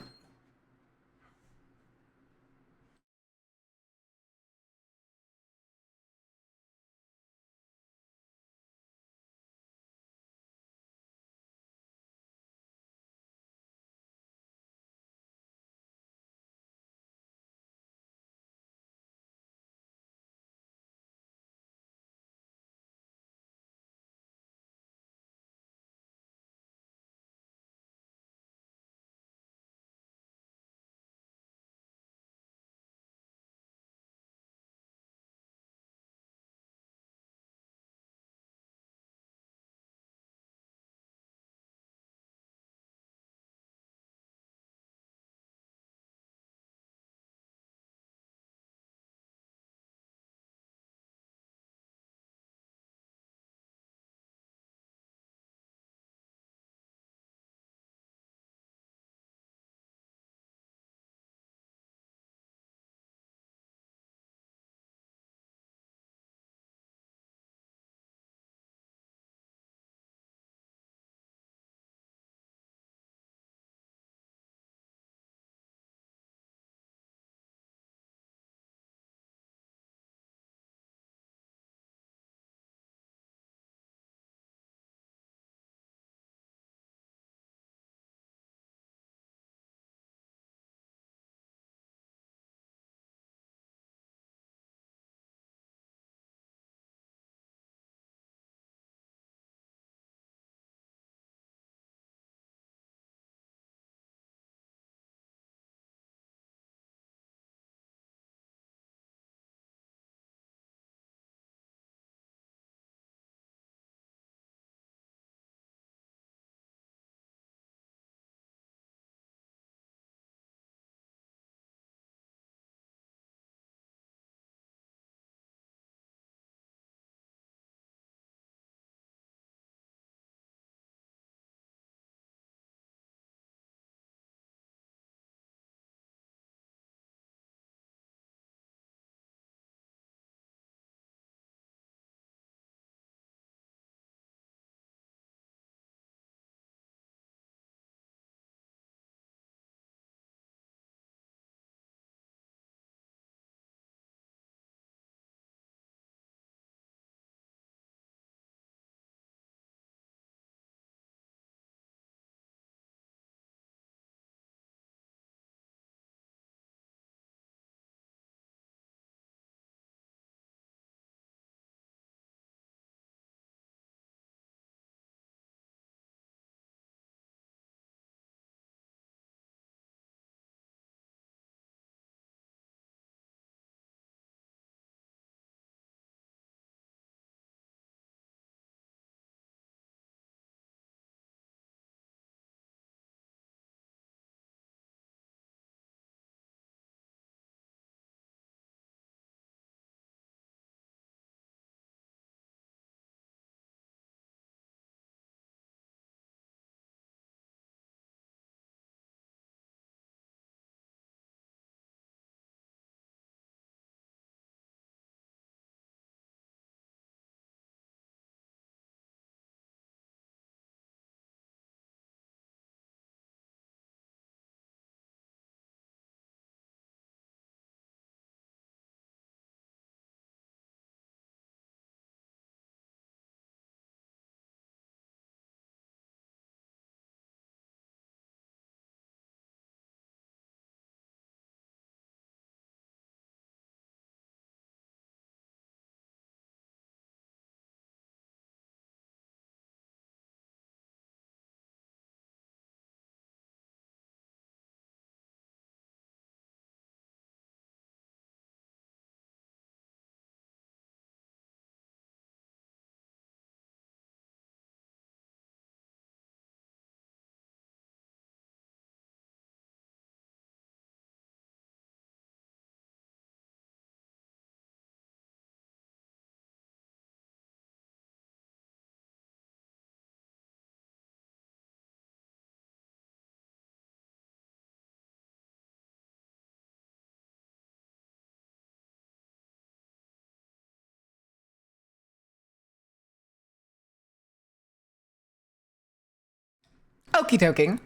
Okie dokie.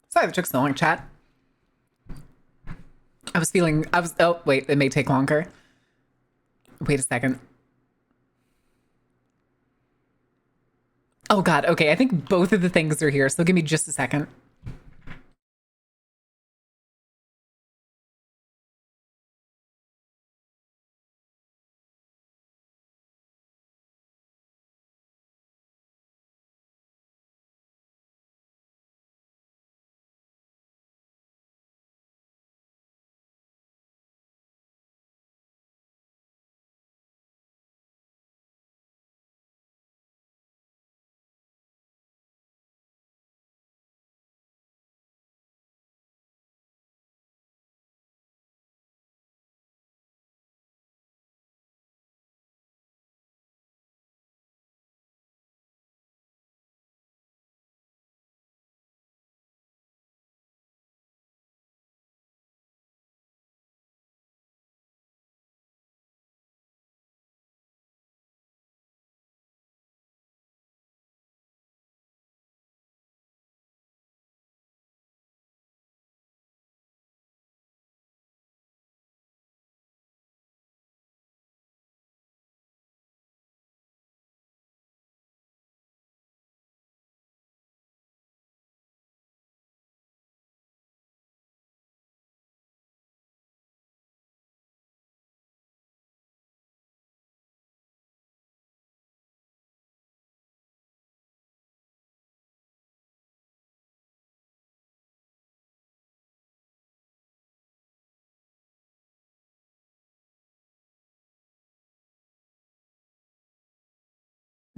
Sorry it took so long, chat. Oh, wait, it may take longer. Wait a second. Oh God, okay, I think both of the things are here, so give me just a second.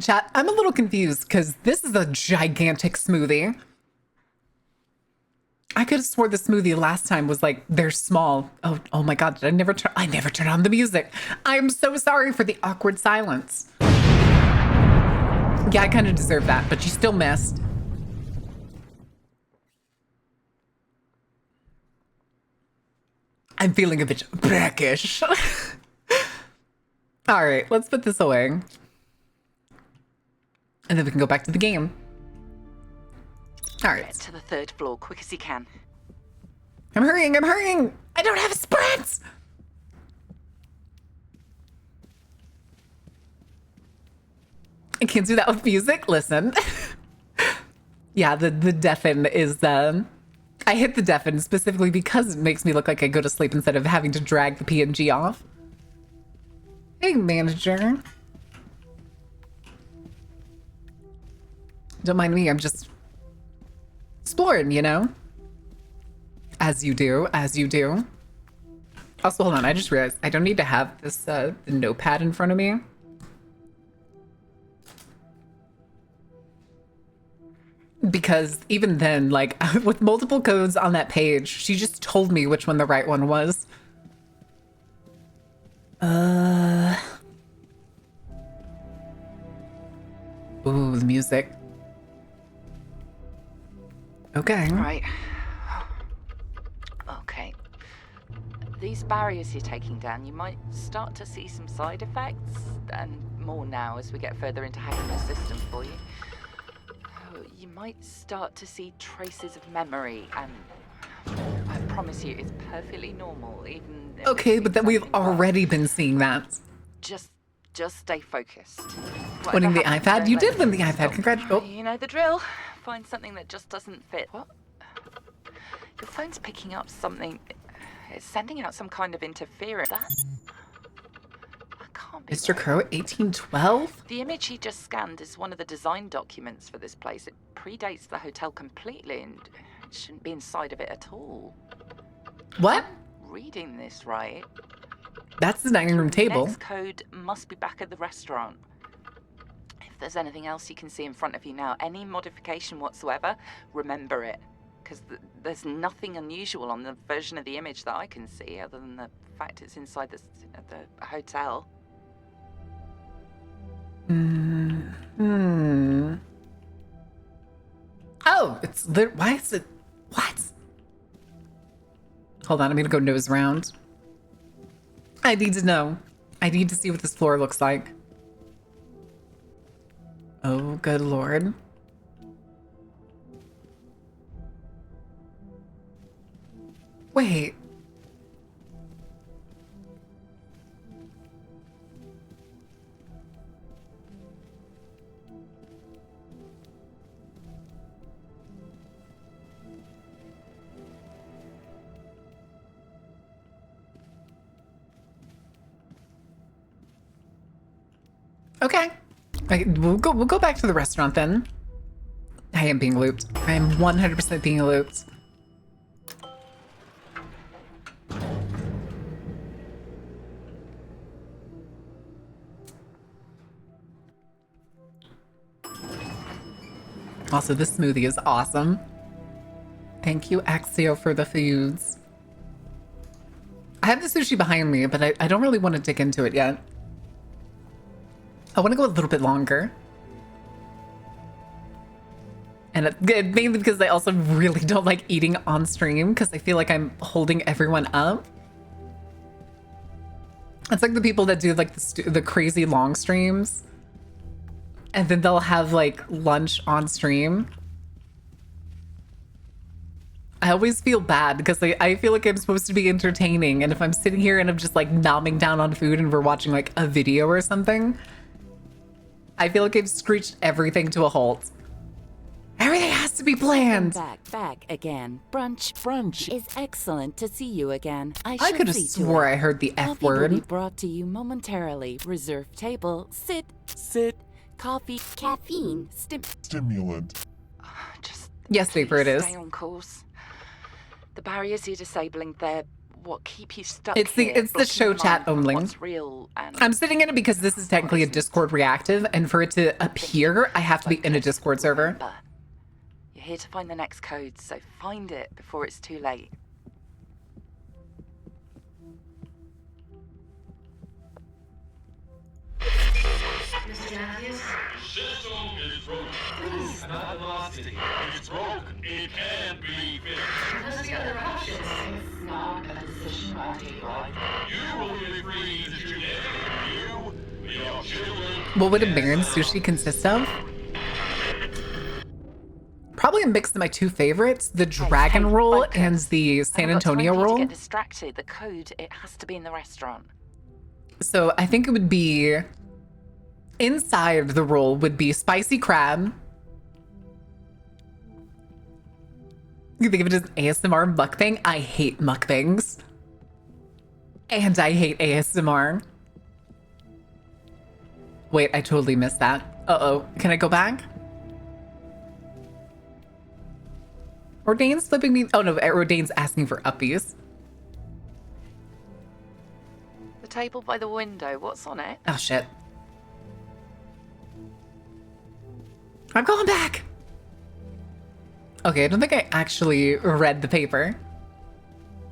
Chat, I'm a little confused because this is a gigantic smoothie. I could have swore the smoothie last time was like, they're small. Oh my God, did I never turn on the music. I'm so sorry for the awkward silence. Yeah, I kind of deserve that, but you still missed. I'm feeling a bit brackish. All right, let's put this away. And then we can go back to the game. All right. Get to the 3rd floor, quick as you can. I'm hurrying. I don't have a sprint. I can't do that with music. Listen. Yeah, the deafen is I hit the deafen specifically because it makes me look like I go to sleep instead of having to drag the PNG off. Hey, manager. Don't mind me, I'm just exploring, you know? As you do. Also, hold on, I just realized I don't need to have this the notepad in front of me. Because even then, like, with multiple codes on that page, she just told me which one the right one was. Ooh, the music. Okay. Right. Okay. These barriers you're taking down, you might start to see some side effects, and more now as we get further into hacking the system for you. You might start to see traces of memory, and I promise you, it's perfectly normal, even if Okay, but then we've already been seeing that. Just stay focused. Winning the iPad? You did win the iPad, congratulations. You know the drill. Find something that just doesn't fit. What? Your phone's picking up something. It's sending out some kind of interference. That can't be Mr. Crow, 1812? The image he just scanned is one of the design documents for this place. It predates the hotel completely, and it shouldn't be inside of it at all. What? Reading this right. That's the dining room table. Next code must be back at the restaurant. If there's anything else you can see in front of you now, any modification whatsoever, remember it. Because there's nothing unusual on the version of the image that I can see, other than the fact it's inside the hotel. Oh, it's why is it? What? Hold on, I'm gonna go nose round. I need to know. I need to see what this floor looks like. Oh, good lord. Wait. Okay. We'll go back to the restaurant then. I am being looped. I am 100% being looped. Also, this smoothie is awesome. Thank you, Axio, for the foods. I have the sushi behind me, but I don't really want to dig into it yet. I want to go a little bit longer. And mainly because I also really don't like eating on stream because I feel like I'm holding everyone up. It's like the people that do like the crazy long streams. And then they'll have like lunch on stream. I always feel bad because I feel like I'm supposed to be entertaining. And if I'm sitting here and I'm just like nomming down on food and we're watching like a video or something, I feel like I've screeched everything to a halt. Everything has to be planned. Back again. Brunch is excellent to see you again. I could have swore I heard the F Coffee will be word. brought to you momentarily. Reserved table. Sit. Coffee. Caffeine. Stimulant. Just Yes, Vapor, it is. stay on course. The barriers you're disabling, they're what keep you stuck It's here, the blocking show your chat mind from only. what's real and I'm sitting in it because this is technically a Discord reactive, and for it to appear, I have to be in a Discord server. Remember, you're here to find the next code, so find it before it's too late. System is broken. Not lost it. It's broken. It can be fixed. Because the other options, it's not a decision on your life. You will be free today. You, your children. What would a Baron sushi consist of? Probably a mix of my two favorites, the Dragon Roll focus. and the San I haven't got time Antonio for you to Roll. get distracted. The code, it has to be in the restaurant. So I think it would be inside the roll would be spicy crab. You think of it as ASMR mukbang? I hate mukbangs. And I hate ASMR. Wait, I totally missed that. Uh-oh. Can I go back? Ordain's flipping me. Oh no, Ordain's asking for uppies. The table by the window, what's on it? Oh shit. I'm going back. Okay, I don't think I actually read the paper.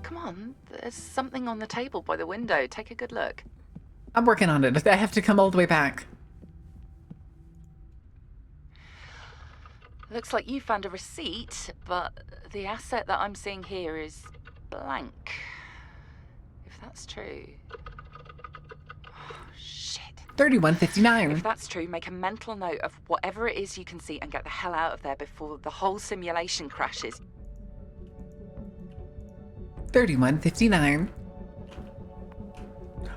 Come on, there's something on the table by the window. Take a good look. I'm working on it. I have to come all the way back. Looks like you found a receipt, but the asset that I'm seeing here is blank. If that's true. Oh, shit. 3159. If that's true, make a mental note of whatever it is you can see and get the hell out of there before the whole simulation crashes. 3159.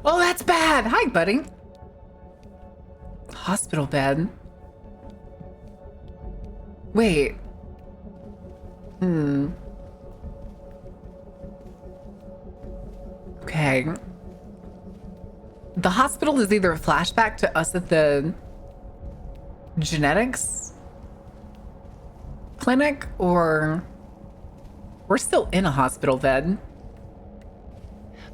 Oh, that's bad. Hi, buddy. Hospital bed. Wait. Okay. The hospital is either a flashback to us at the genetics clinic, or we're still in a hospital bed.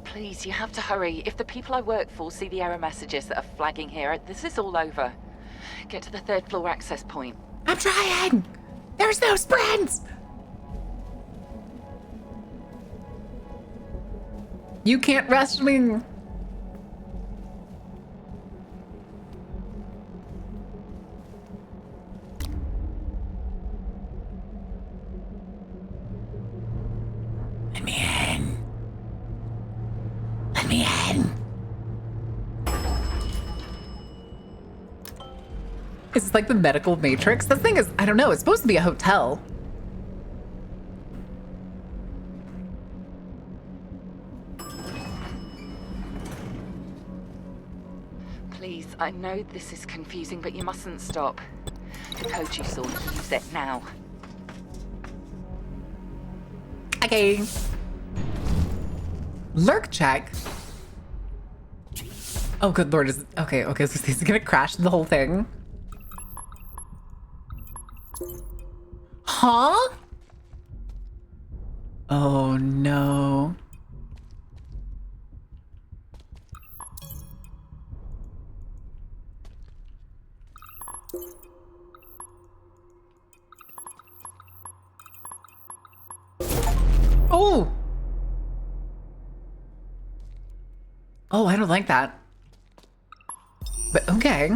Please, you have to hurry. If the people I work for see the error messages that are flagging here, this is all over. Get to the third floor access point. I'm trying! There's no sprints! You can't rush me. Let me in. Let me in. Is this like the medical matrix? The thing is, I don't know, it's supposed to be a hotel. Please, I know this is confusing, but you mustn't stop. The code you saw, use it now. Okay. Lurk check. Oh, good lord. Okay, so he's gonna crash the whole thing. Huh? Oh, no. Oh! Oh, I don't like that. But okay.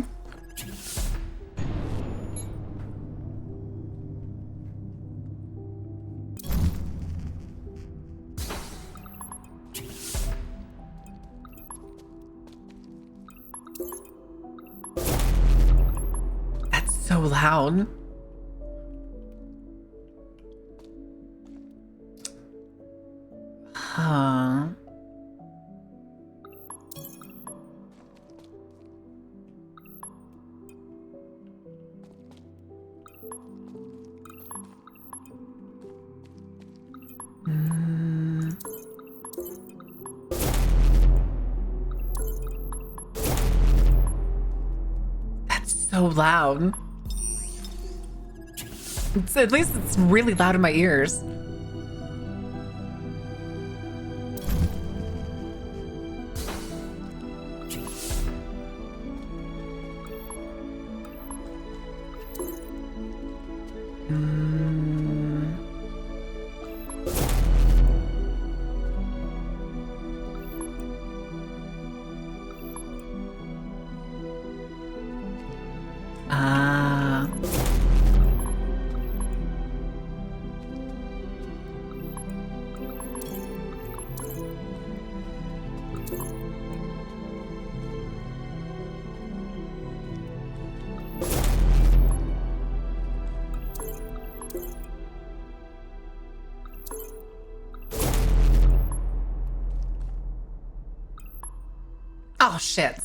That's so loud. Huh. That's so loud. At least it's really loud in my ears. Ah. Oh, shit.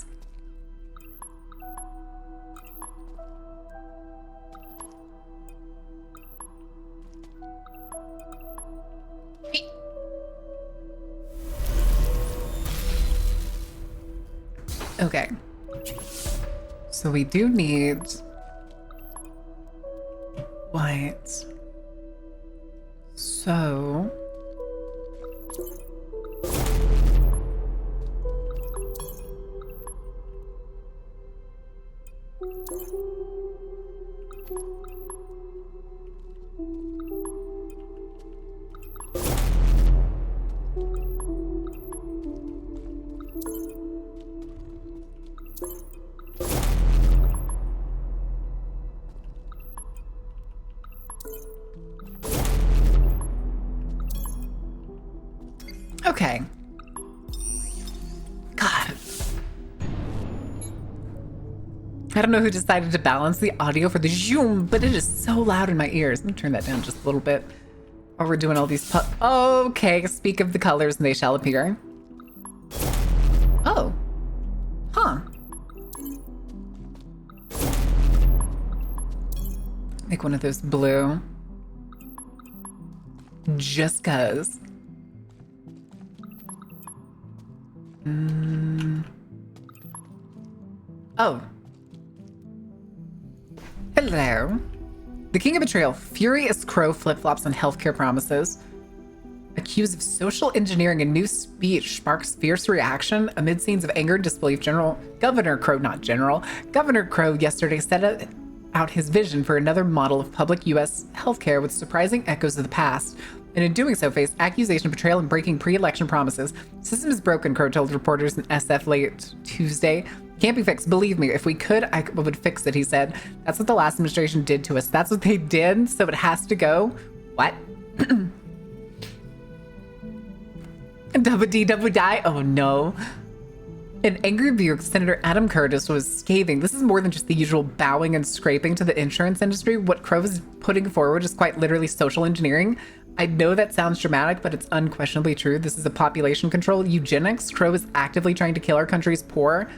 Okay. So we do need... What? So... Okay. God. I don't know who decided to balance the audio for the zoom, but it is so loud in my ears. Let me turn that down just a little bit. While we're doing all these okay, speak of the colors and they shall appear. Oh. Huh. Make one of those blue. Just 'cause. Oh. Hello. The King of Betrayal, furious Crow flip-flops on healthcare promises. Accused of social engineering a new speech sparks fierce reaction amid scenes of anger and disbelief. Governor Crow yesterday set out his vision for another model of public U.S. healthcare with surprising echoes of the past. And in doing so, faced accusation of betrayal and breaking pre-election promises. System is broken, Crow told reporters in SF late Tuesday. Can't be fixed. Believe me, if we could, I would fix it, he said. That's what the last administration did to us. That's what they did, so it has to go. What? Double D, double die? Oh no. In angry view, Senator Adam Curtis was scathing. This is more than just the usual bowing and scraping to the insurance industry. What Crow is putting forward is quite literally social engineering. I know that sounds dramatic, but it's unquestionably true. This is a population control eugenics. Crow is actively trying to kill our country's poor.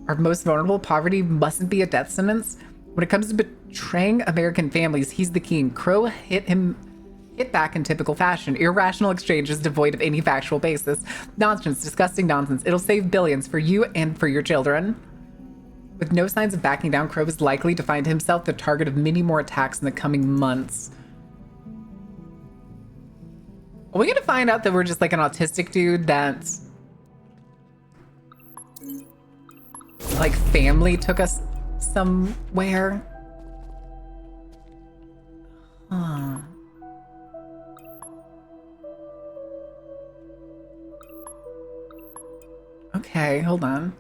are most vulnerable. Poverty mustn't be a death sentence. When it comes to betraying American families, he's the king. Crow hit back in typical fashion. Irrational exchanges devoid of any factual basis. Nonsense, disgusting nonsense. It'll save billions for you and for your children. With no signs of backing down, Crow is likely to find himself the target of many more attacks in the coming months. Are we gonna find out that we're just like an autistic dude that's like family took us somewhere? Huh. Okay, hold on.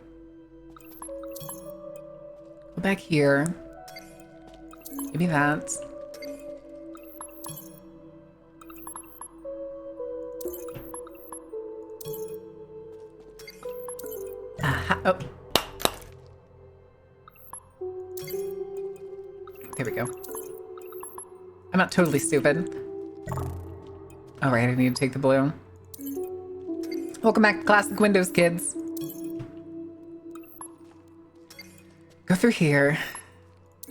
Go back here. Maybe that. Aha. Oh. There we go. I'm not totally stupid. All right, I need to take the blue. Welcome back to Classic Windows, kids. Go through here.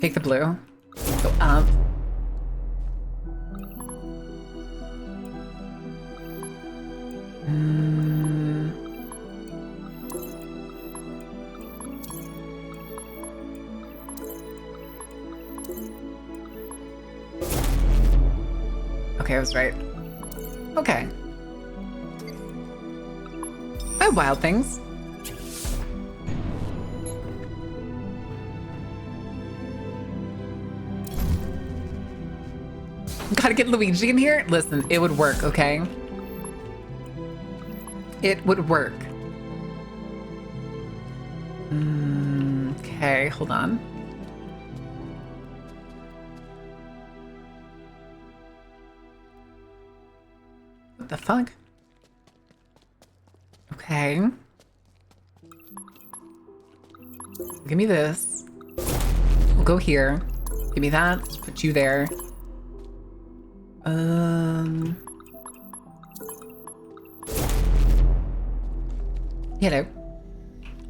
Take the blue. Go up. Okay, I was right. Okay. I have wild things. Gotta get Luigi in here? Listen, it would work, okay? It would work. Okay, hold on. What the fuck? Okay. Give me this. We'll go here. Give me that. Put you there. Hello.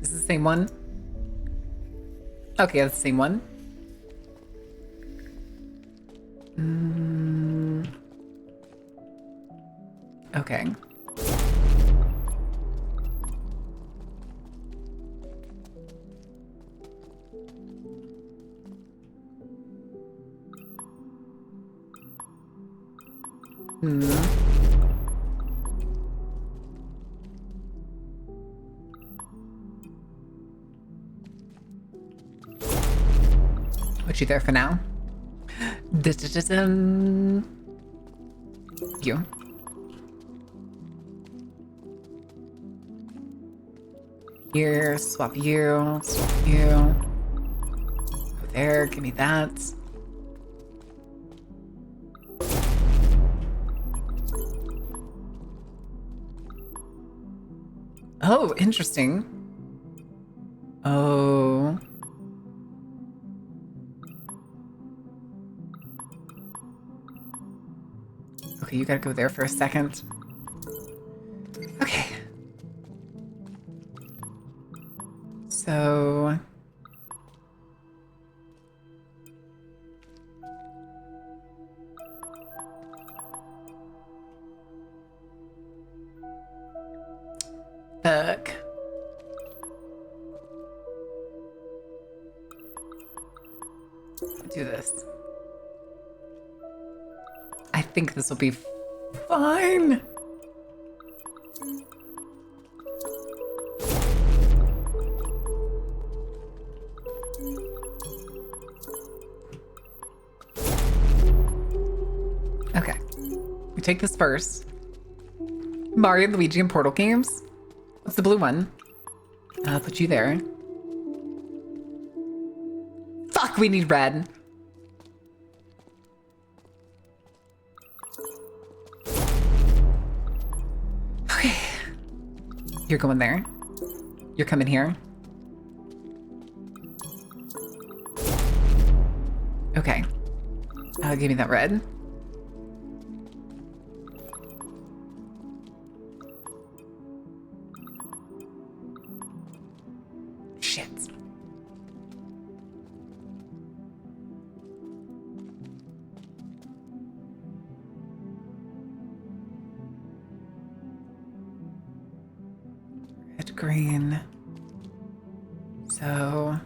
Is this the same one? Okay, that's the same one. Okay. Put you there for now. You. Here, swap you, swap you. Go there, give me that. Oh, interesting. Oh. Okay, you gotta go there for a second. Okay. So... Fuck. Do this. I think this will be fine. Okay. We take this first. Mario, Luigi, and Portal games. What's the blue one? I'll put you there. Fuck, we need red. Okay. You're going there. You're coming here. Okay. Give me that red. Shit. Soft green. So...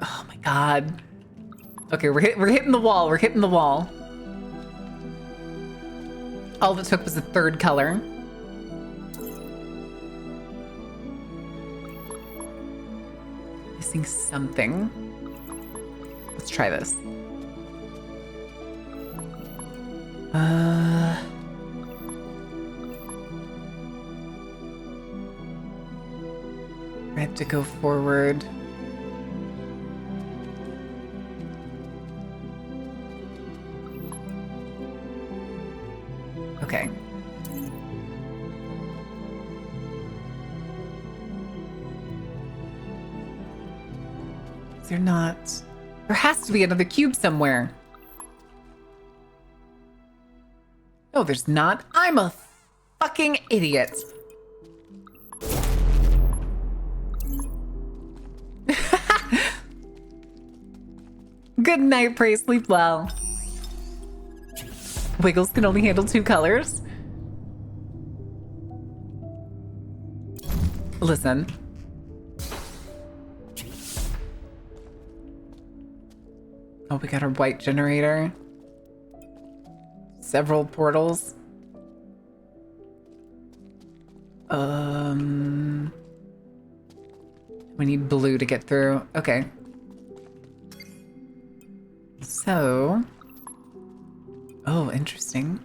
Oh my god. Okay, we're hitting the wall. We're hitting the wall. All it took was a third color. Missing something. Let's try this. Red to go forward. Okay. Is there not? There has to be another cube somewhere. No, there's not. I'm a fucking idiot. Good night, pray sleep well. Wiggles can only handle 2 colors. Listen. Oh, we got our white generator. Several portals. We need blue to get through. Okay. So... Oh, interesting.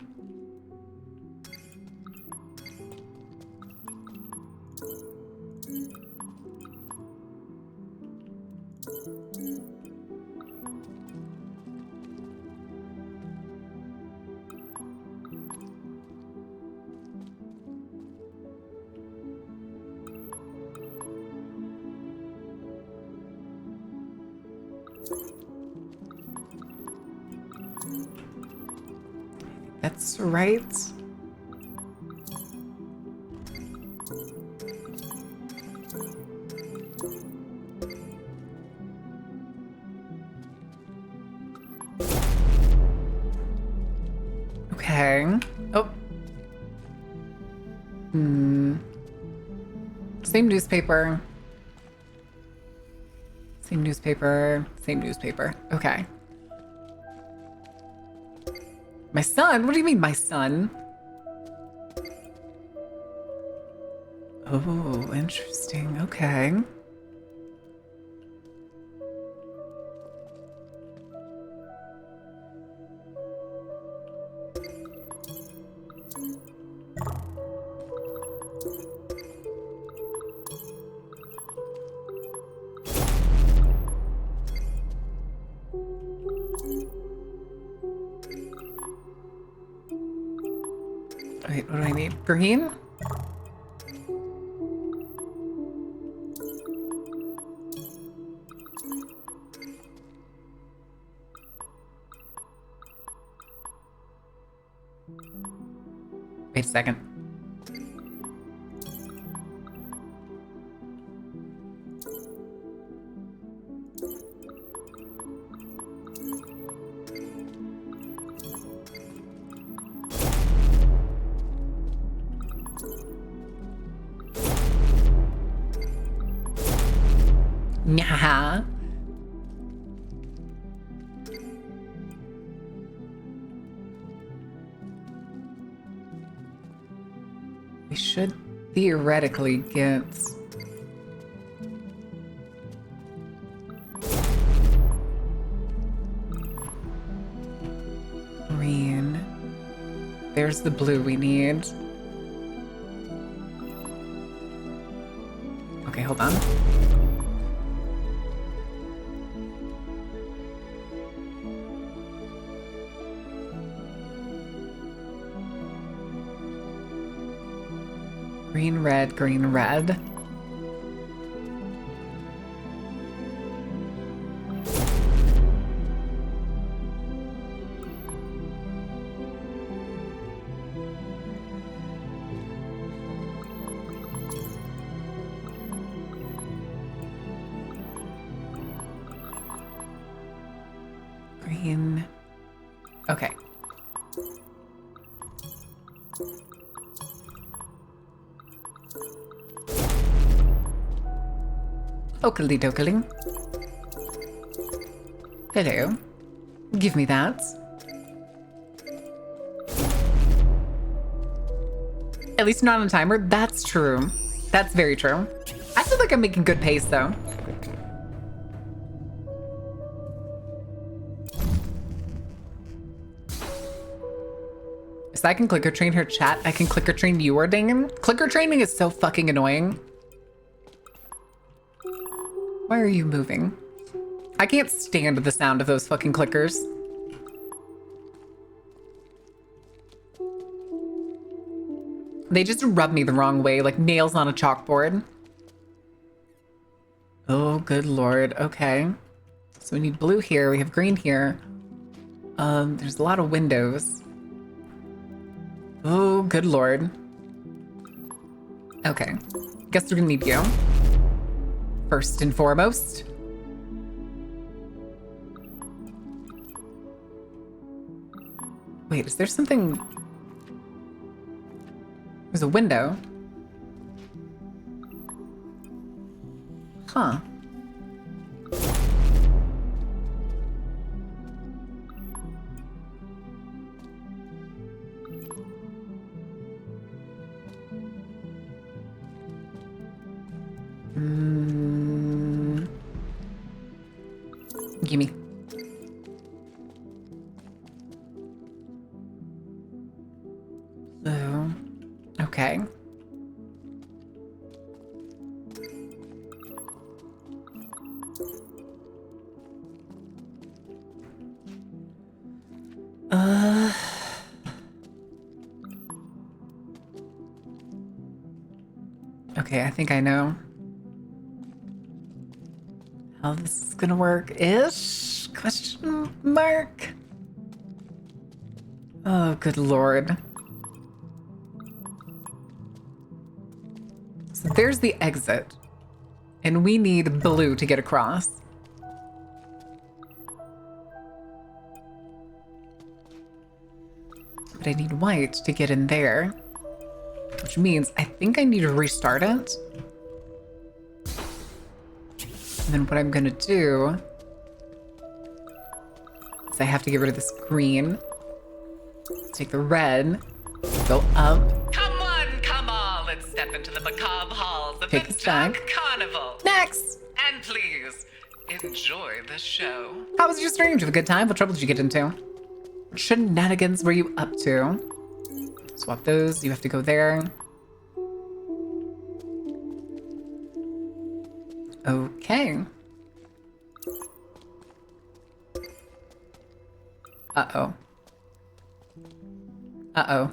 That's right. Okay. Oh. Same newspaper. Same newspaper. Same newspaper. Okay. My son? What do you mean, my son? Oh, interesting. Okay. Wait, what do I need? Green? Wait a second. Nah. We should theoretically get... green. There's the blue we need. Okay, hold on. Green, red, green, red. Green. Okay. Oakley dokley. Hello. Give me that. At least not on a timer. That's true. That's very true. I feel like I'm making good pace though. So I can clicker train her chat. I can clicker train you, dang. Clicker training is so fucking annoying. Why are you moving? I can't stand the sound of those fucking clickers. They just rub me the wrong way, like nails on a chalkboard. Oh, good lord. Okay. So we need blue here. We have green here. There's a lot of windows. Oh, good lord. Okay. Guess we're gonna need you. First and foremost. Wait, is there something? There's a window. Huh. Gimme. So, okay. Okay, I think I know how this is gonna work-ish? Question mark? Oh, good lord. So there's the exit. And we need blue to get across. But I need white to get in there. Which means I think I need to restart it. And then what I'm gonna do is I have to get rid of this green. Take the red, go up. Come on, let's step into the macabre halls of Take the this back. Dark Carnival. Next! And please, enjoy the show. How was your stream? Did you have a good time? What trouble did you get into? What shenanigans were you up to? Swap those, you have to go there. Okay. Uh-oh. Uh-oh.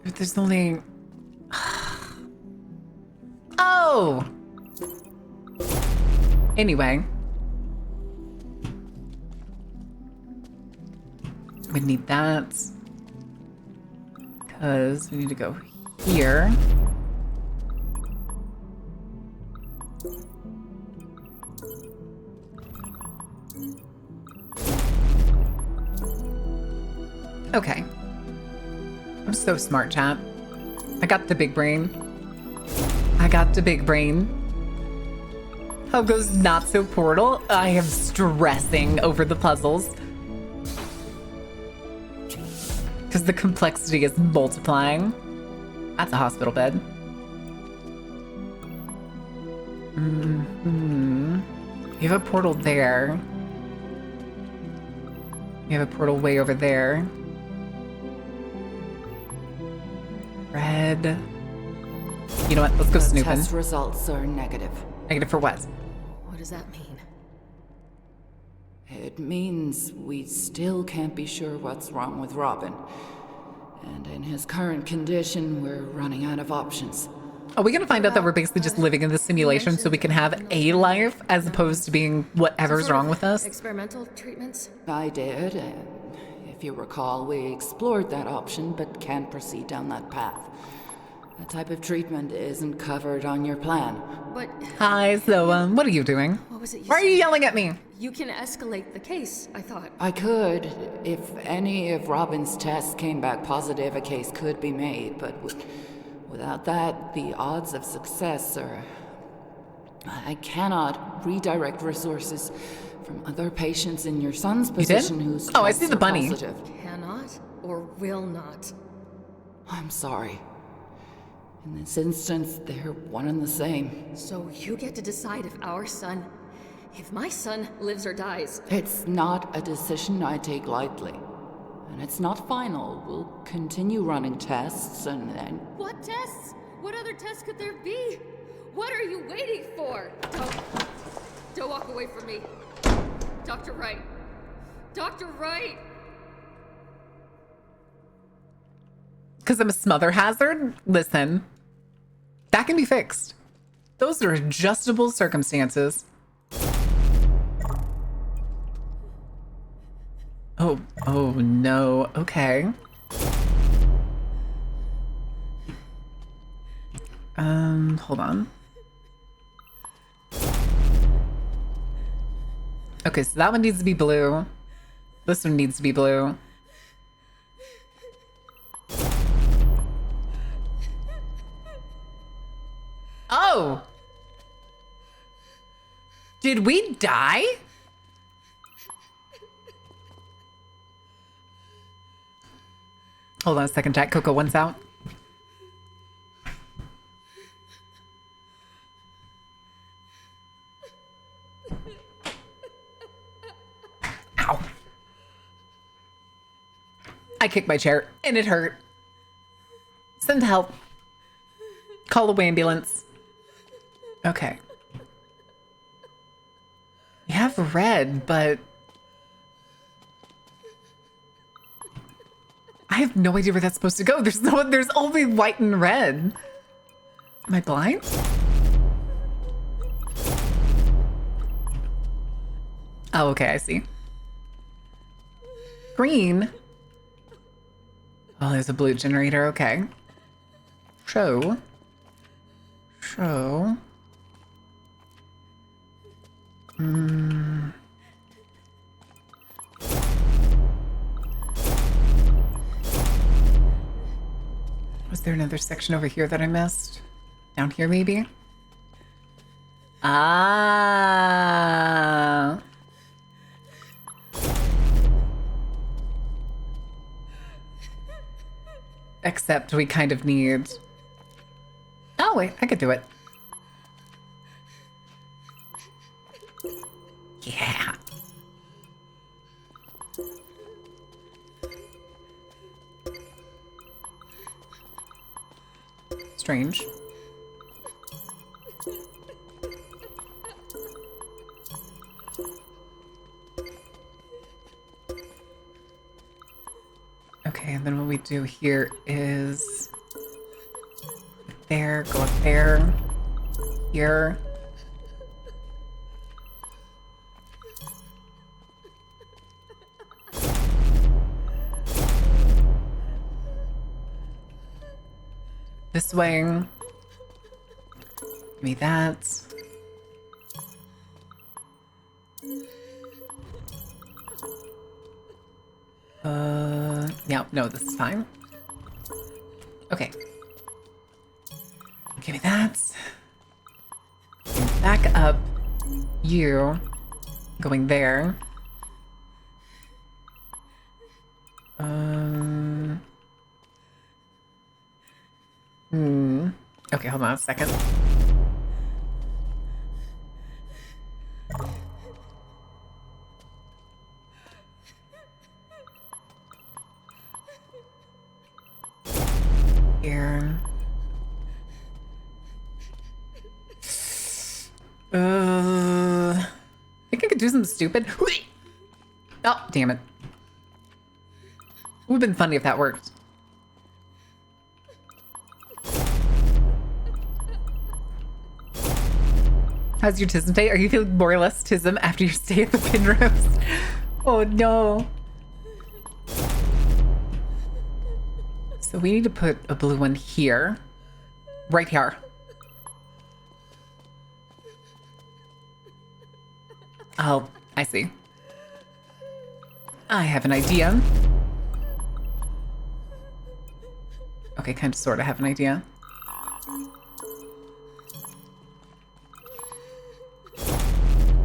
There's only... Oh! Anyway. We need that. Because we need to go here. Okay. I'm so smart, chat. I got the big brain. I got the big brain. How goes not so portal? I am stressing over the puzzles. Because the complexity is multiplying. That's a hospital bed. You have a portal there. You have a portal way over there. Red. You know what? Let's go snooping. Test results are negative. Negative for what? What does that mean? It means we still can't be sure what's wrong with Robin. And in his current condition, we're running out of options. Are we gonna find out that we're basically just living in the simulation so we can have a life as opposed to being whatever's wrong with us? Experimental treatments? I did, and if you recall, we explored that option but can't proceed down that path. That type of treatment isn't covered on your plan. But Hi, so what are you doing? what was it you Why are you said? yelling at me? You can escalate the case, I thought. I could. If any of Robin's tests came back positive, a case could be made, but without that, the odds of success are... I cannot redirect resources from other patients in your son's position whose Oh, I tests see the are bunny. positive. Cannot or will not. I'm sorry. In this instance, they're one and the same. So you get to decide if my son lives or dies. It's not a decision I take lightly. And it's not final. We'll continue running tests and then... What tests? What other tests could there be? What are you waiting for? Don't walk away from me. Dr. Wright. Dr. Wright! Because I'm a smother hazard? Listen, that can be fixed. Those are adjustable circumstances. Oh no, okay. Hold on. Okay, so that one needs to be blue. This one needs to be blue. Oh! Did we die? Hold on a second, Jack. Coco, one's out. Ow. I kicked my chair and it hurt. Send help. Call the ambulance. Okay. We have red, but I have no idea where that's supposed to go. There's only white and red. Am I blind? Oh, okay, I see. Green. Oh, there's a blue generator, okay. Show. Was there another section over here that I missed? Down here, maybe? Ah. Except we kind of need... Oh, wait, I could do it. Yeah. Strange. Okay, and then what we do here is there, go up there, here. This way. Give me that. No, this is fine. Okay. Give me that. Back up. You. Going there. Okay, hold on a second. Here. I think I could do something stupid. Oh, damn it. It would have been funny if that worked. How's your tism day? Are you feeling more or less tism after your stay at the Penrose? Oh no. So we need to put a blue one here. Right here. Oh, I see. I have an idea. Okay, kind of sort of have an idea.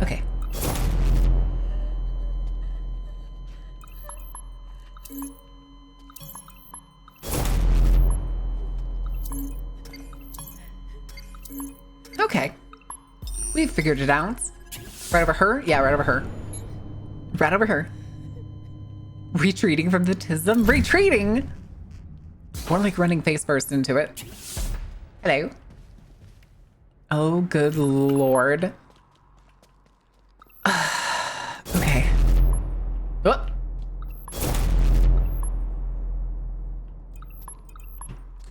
Okay. Okay. We figured it out. Right over her? Yeah, right over her. Right over her. Retreating from the tism? Retreating? More like running face first into it. Hello. Oh, good lord. Okay. Oh.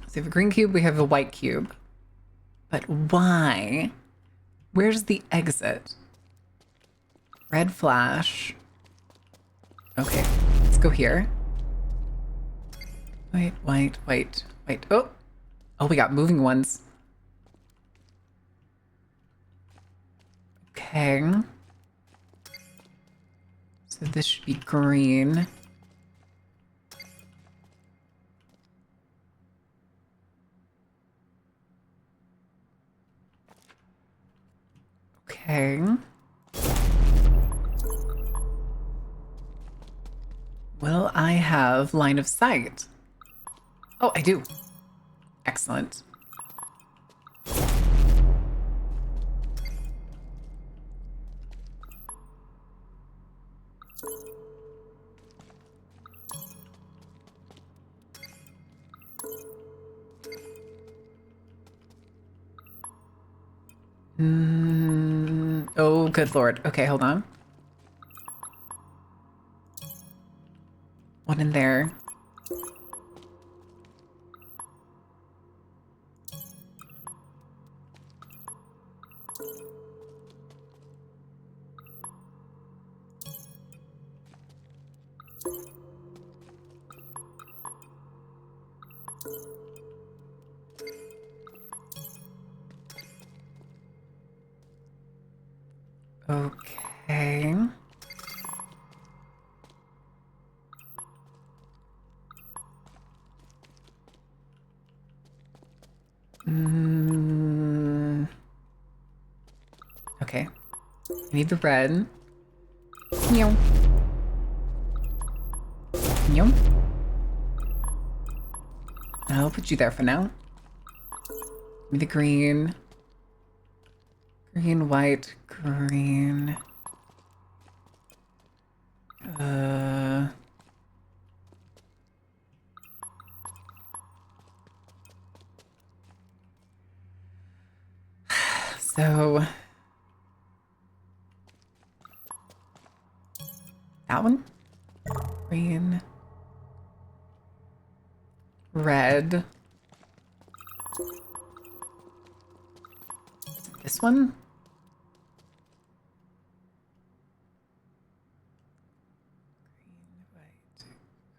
So we have a green cube, we have a white cube. But why? Where's the exit? Red flash. Okay, let's go here. Wait, wait, wait, wait. Oh, oh, we got moving ones. Okay. So this should be green. Okay. Will I have line of sight? Oh, I do. Excellent. Oh, good lord. Okay, hold on. One in there. Okay. Okay. I need the red. Meow. Meow. I'll put you there for now. Give me the green. Green, white, green. So that one? Green. Red. This one?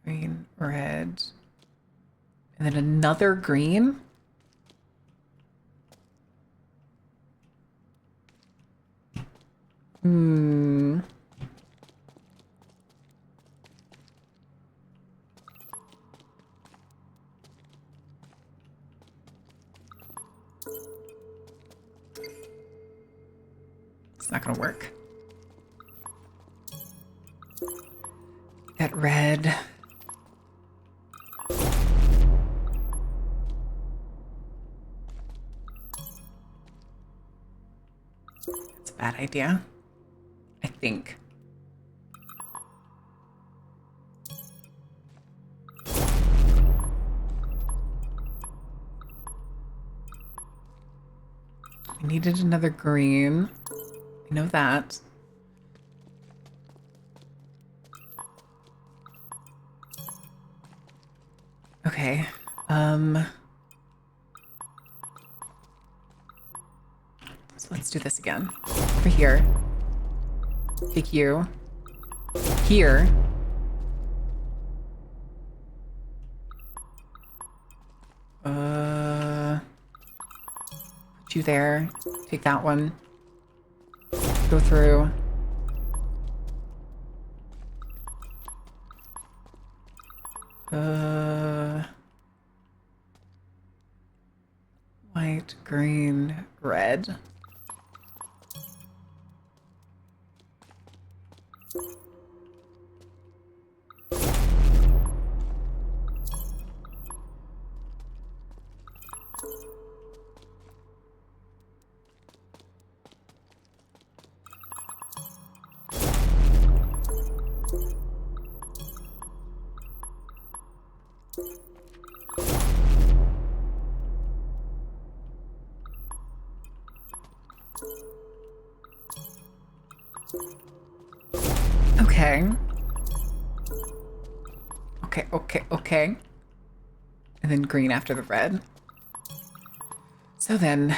Green, red. And then another green? It's not gonna work. That red. It's a bad idea, I think. I needed another green. I know that. Okay. So let's do this again. Over here. Take you. Here. Put you there. Take that one. Go through. White, green, red. Okay. Okay. And then green after the red. So then,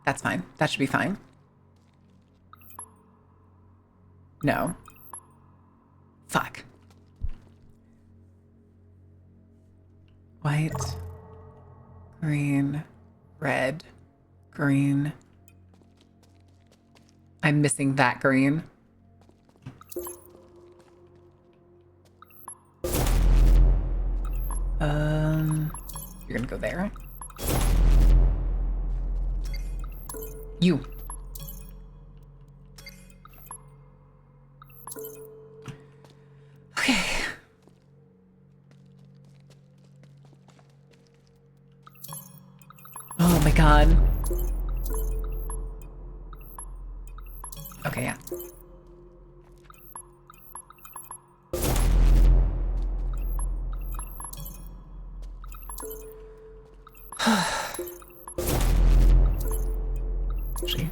that's fine. That should be fine. No. Fuck. White, green, red, green. I'm missing that green. You're gonna go there. You. Okay. Oh my god. Okay, yeah. Actually.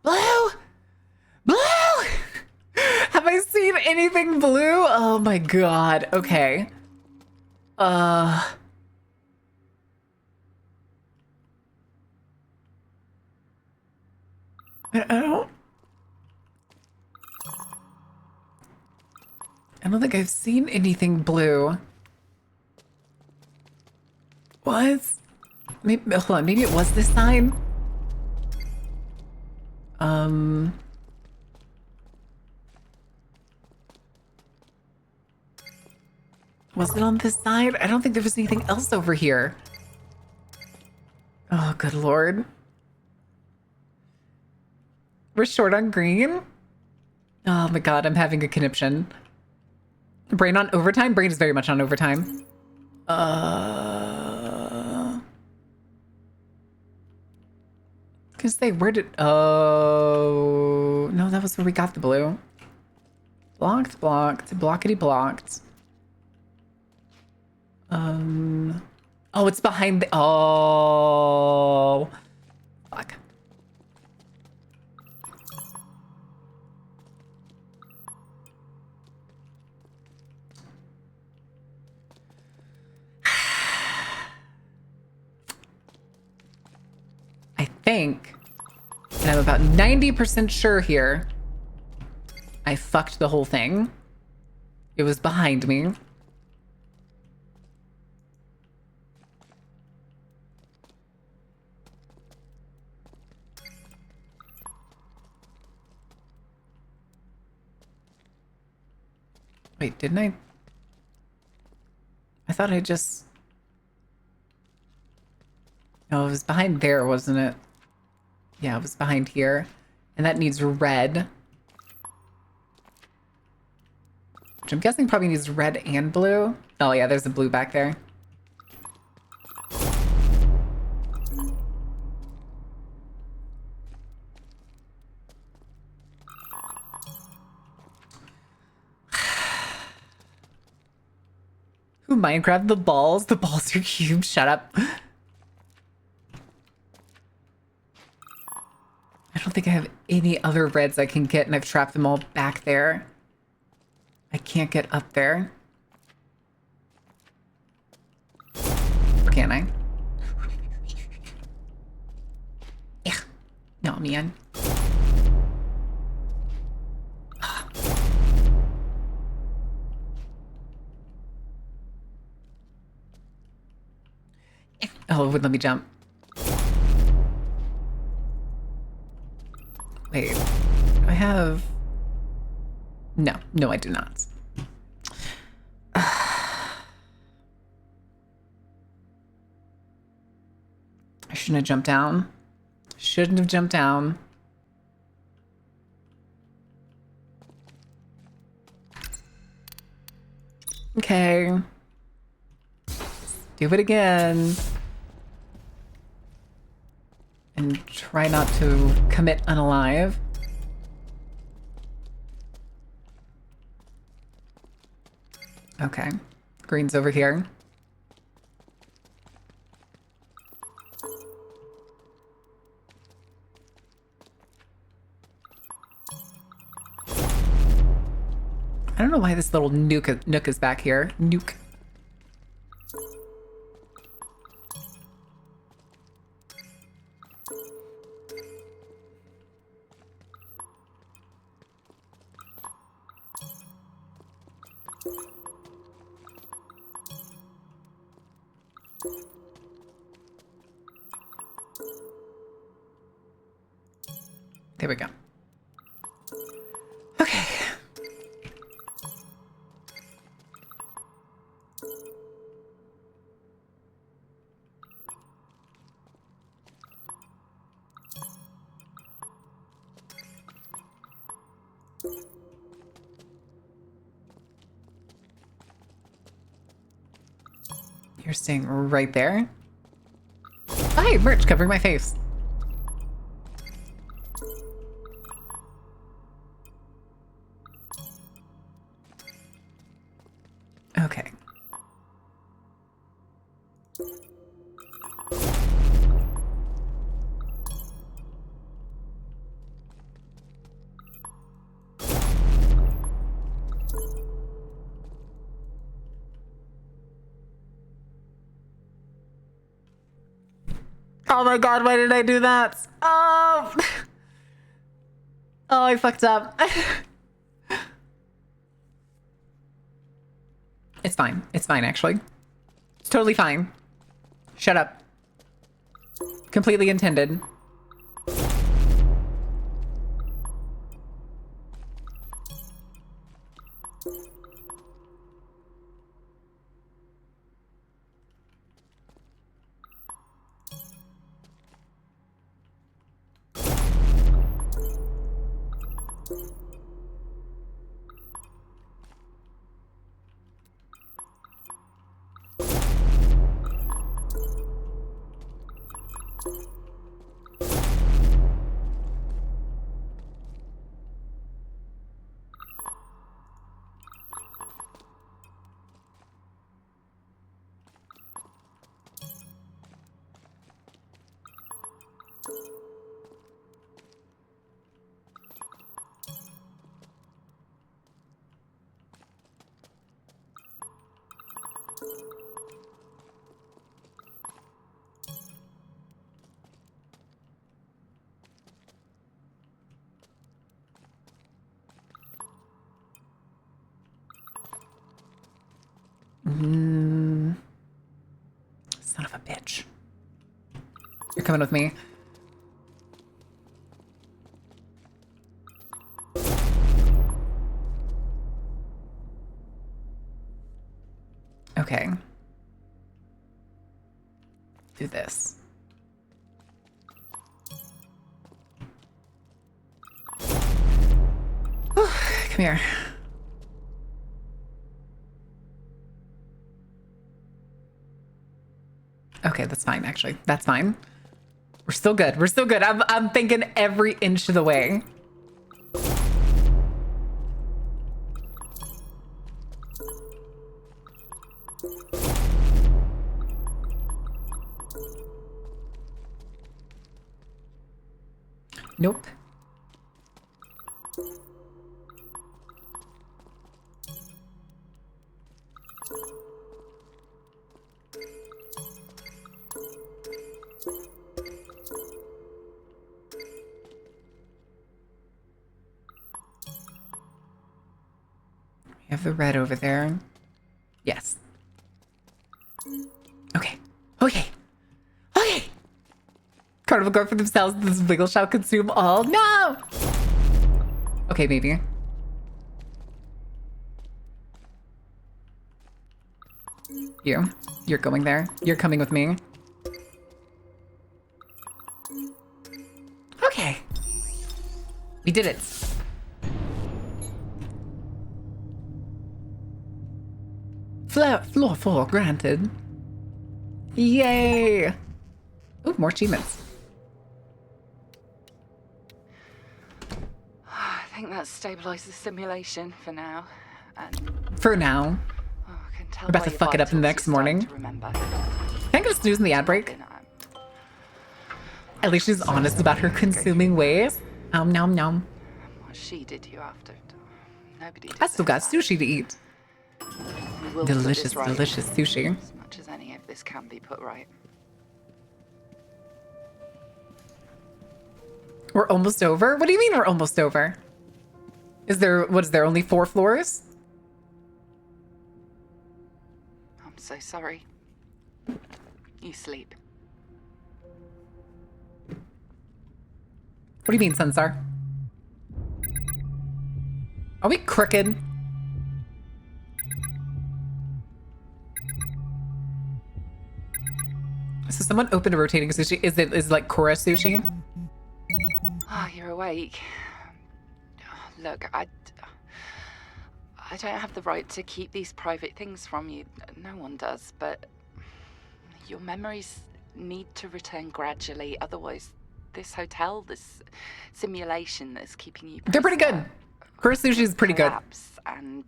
Blue! Blue! Have I seen anything blue? Oh my god. Okay. I don't think I've seen anything blue. What? Maybe, hold on, maybe it was this sign? Was it on this side? I don't think there was anything else over here. Oh, good lord. We're short on green? Oh my god, I'm having a conniption. Brain on overtime? Brain is very much on overtime. Can say, where did... Oh... No, that was where we got the blue. Blocked, blockety blocked. Oh, it's behind the... Oh... Fuck. I think, and I'm about 90% sure here, I fucked the whole thing. It was behind me. Wait, didn't I? I thought I just... No, it was behind there, wasn't it? Yeah, it was behind here. And that needs red. Which I'm guessing probably needs red and blue. Oh yeah, there's a blue back there. Who Minecraft the balls? The balls are huge. Shut up. I don't think I have any other reds I can get, and I've trapped them all back there. I can't get up there. Or can I? Yeah. No, man. Oh, it wouldn't let me jump. Wait, do I have... No, no, I do not. I shouldn't have jumped down. Shouldn't have jumped down. Okay. Do it again. And try not to commit unalive. Okay. Green's over here. I don't know why this little nook is back here. Nuke. There we go. Okay. You're staying right there? Hi, merch covering my face. Okay. Oh my god, why did I do that? Oh, oh, I fucked up. It's fine. It's fine, actually. It's totally fine. Shut up. Completely intended. Son of a bitch. You're coming with me. Okay. Do this. Come here. Okay, that's fine, actually. That's fine. We're still good. We're still good. I'm thinking every inch of the way. Nope. We have the red over there. Yes. Okay. Okay. grow for themselves. This wiggle shall consume all. No! Okay, maybe. You're going there. You're coming with me. Okay. We did it. Floor 4 granted. Yay! Ooh, more achievements. I think that stabilizes the simulation for now. And For now. I can tell We're about by to your fuck it up the vitals next you're starting morning. to remember. Can I go snooze in the ad break? At least she's honest about her consuming ways. Nom nom. What she did to you after. Nobody I still got sushi to eat. We will put Delicious, this right. delicious sushi. As much as any of this can be put right. We're almost over? What do you mean we're almost over? What is there, only 4 floors? I'm so sorry. You sleep. What do you mean, Sunsar? Are we crooked? So someone opened a rotating sushi. Is it like Kora sushi? Ah, you're awake. Look, I don't have the right to keep these private things from you. No one does, but your memories need to return gradually. Otherwise, this hotel, this simulation that's keeping you... They're pretty good. Kora sushi is pretty good. And,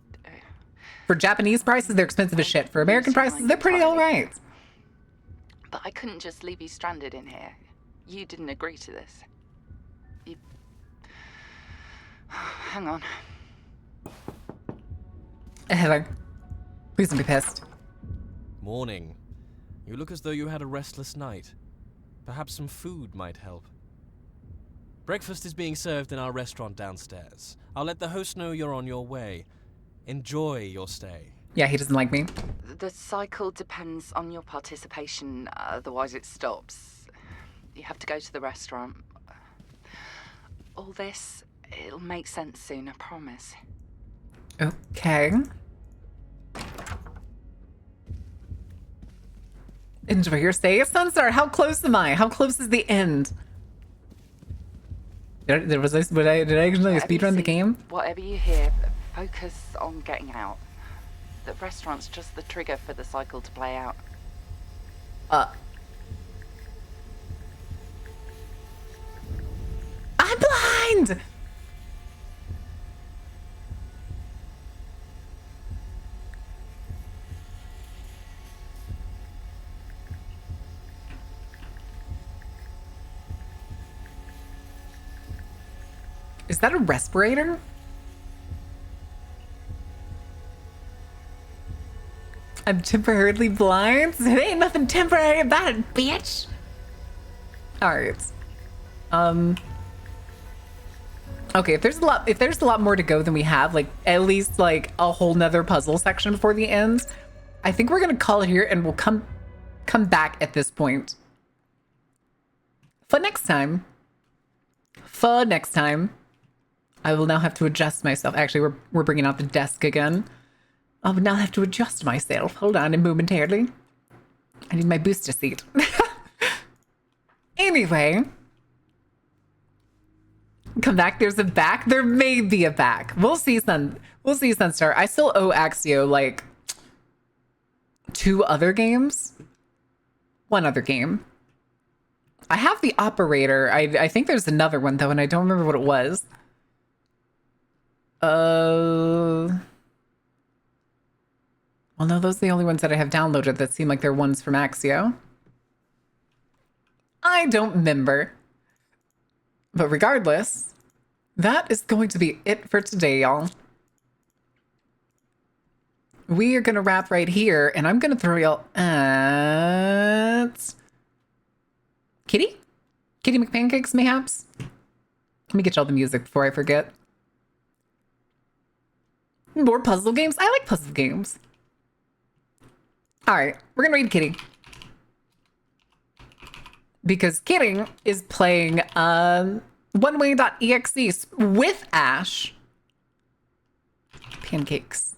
For Japanese prices, they're expensive as shit. For American prices, they're pretty alright. But I couldn't just leave you stranded in here. You didn't agree to this. You... Hang on. Hello. Please don't be pissed. Morning. You look as though you had a restless night. Perhaps some food might help. Breakfast is being served in our restaurant downstairs. I'll let the host know you're on your way. Enjoy your stay. Yeah, he doesn't like me. The cycle depends on your participation, otherwise it stops. You have to go to the restaurant. All this, it'll make sense soon, I promise. Okay. Enjoy your stay. Sunstar, how close am I? How close is the end? Did I actually speedrun the game? Whatever you hear, focus on getting out. The restaurant's just the trigger for the cycle to play out. I'm blind! Is that a respirator? I'm temporarily blind? There ain't nothing temporary about it, bitch! Alright. Okay, if there's a lot more to go than we have, like at least like a whole nother puzzle section before the end, I think we're gonna call it here and we'll come back at this point. For next time, I will now have to adjust myself. Actually, we're bringing out the desk again. I will now have to adjust myself. Hold on momentarily. I need my booster seat. Anyway. Come back. There's a back. There may be a back. We'll see, Sunstar. I still owe Axio like 2 other games. 1 other game. I have the operator. I think there's another one though, and I don't remember what it was. Well, no, those are the only ones that I have downloaded that seem like they're ones from Axio. I don't remember. But regardless, that is going to be it for today, y'all. We are going to wrap right here, and I'm going to throw y'all at... Kitty? Kitty McPancakes, mayhaps? Let me get y'all the music before I forget. More puzzle games? I like puzzle games. All right, we're going to read Kitty. because Kidding is playing oneway.exe with Ash. Pancakes.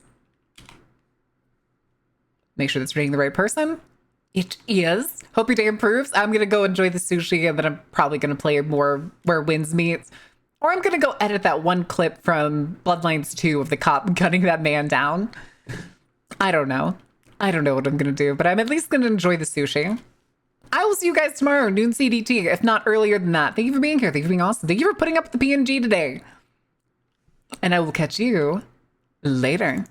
Make sure that's reading the right person. It is. Hope your day improves. I'm going to go enjoy the sushi, and then I'm probably going to play more Where Winds Meets. Or I'm going to go edit that one clip from Bloodlines 2 of the cop cutting that man down. I don't know. I don't know what I'm going to do, but I'm at least going to enjoy the sushi. I will see you guys tomorrow, noon CDT, if not earlier than that. Thank you for being here. Thank you for being awesome. Thank you for putting up the PNG today. And I will catch you later.